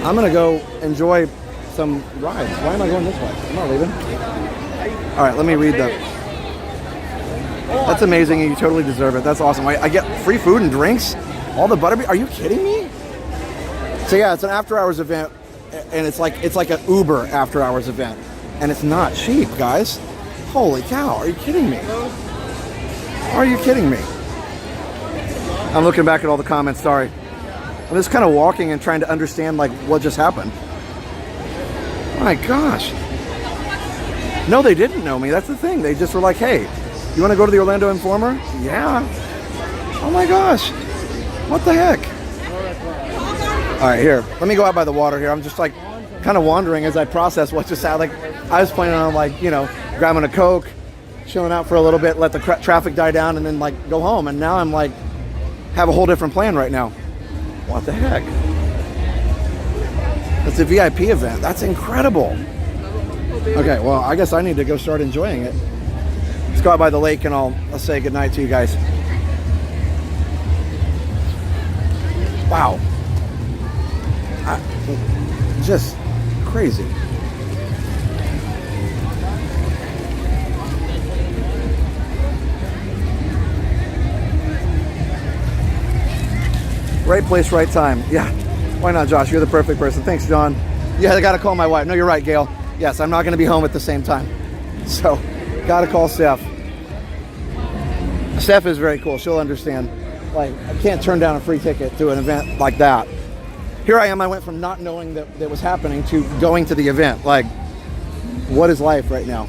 I'm going to go enjoy some rides. Why am I going this way? I'm not leaving. All right, let me read that. That's amazing, and you totally deserve it. That's awesome. I get free food and drinks. All the butterbeer. Are you kidding me? So yeah, it's an after-hours event, and it's like an Uber after-hours event, and it's not cheap, guys. Holy cow! Are you kidding me? Are you kidding me? I'm looking back at all the comments. Sorry. I'm just kind of walking and trying to understand like what just happened. My gosh. No, they didn't know me. That's the thing. They just were like, hey, you want to go to the Orlando Informer? Yeah. Oh my gosh. What the heck? All right, here. Let me go out by the water here. I'm just like kind of wandering as I process what just happened. Like I was planning on like, you know, grabbing a Coke, chilling out for a little bit, let the traffic die down, and then like go home. And now I'm like, have a whole different plan right now. What the heck? It's a VIP event. That's incredible. Okay, well, I guess I need to go start enjoying it. Let's go out by the lake and I'll say goodnight to you guys. Wow. Just crazy. Right place, right time. Yeah. Why not, Josh? You're the perfect person. Thanks, John. Yeah, I got to call my wife. No, you're right, Gail. Yes, I'm not going to be home at the same time. So, got to call Steph. Steph is very cool. She'll understand. Like, I can't turn down a free ticket to an event like that. Here I am. I went from not knowing that was happening to going to the event. Like, what is life right now?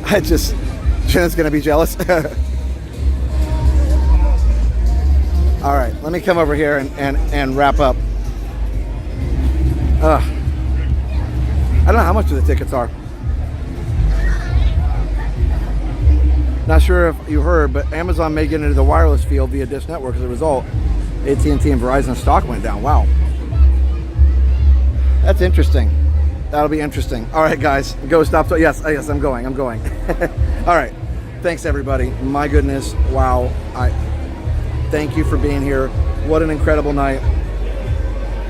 Jenna's going to be jealous. All right, let me come over here and wrap up. I don't know how much the tickets are. Not sure if you heard, but Amazon may get into the wireless field via Dish Network as a result. AT&T and Verizon stock went down. Wow. That's interesting. That'll be interesting. All right, guys, go stop. Yes, I'm going. All right. Thanks, everybody. My goodness. Wow. Thank you for being here. What an incredible night.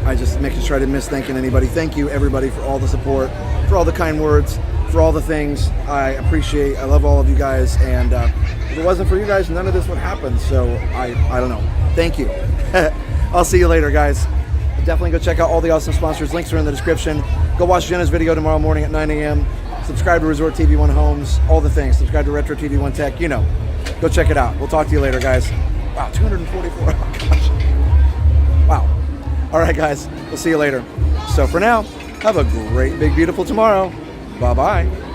I just make sure I didn't miss thanking anybody. Thank you, everybody, for all the support, for all the kind words, for all the things. I appreciate. I love all of you guys, and if it wasn't for you guys, none of this would happen. So I don't know. Thank you. I'll see you later, guys. Definitely go check out all the awesome sponsors. Links are in the description. Go watch Jenna's video tomorrow morning at 9 a.m. Subscribe to Resort TV 1 Homes, all the things. Subscribe to Retro TV 1 Tech. You know. Go check it out. We'll talk to you later, guys. Wow, 244. Oh, gosh. Wow. All right, guys. We'll see you later. So for now, have a great, big, beautiful tomorrow. Bye-bye.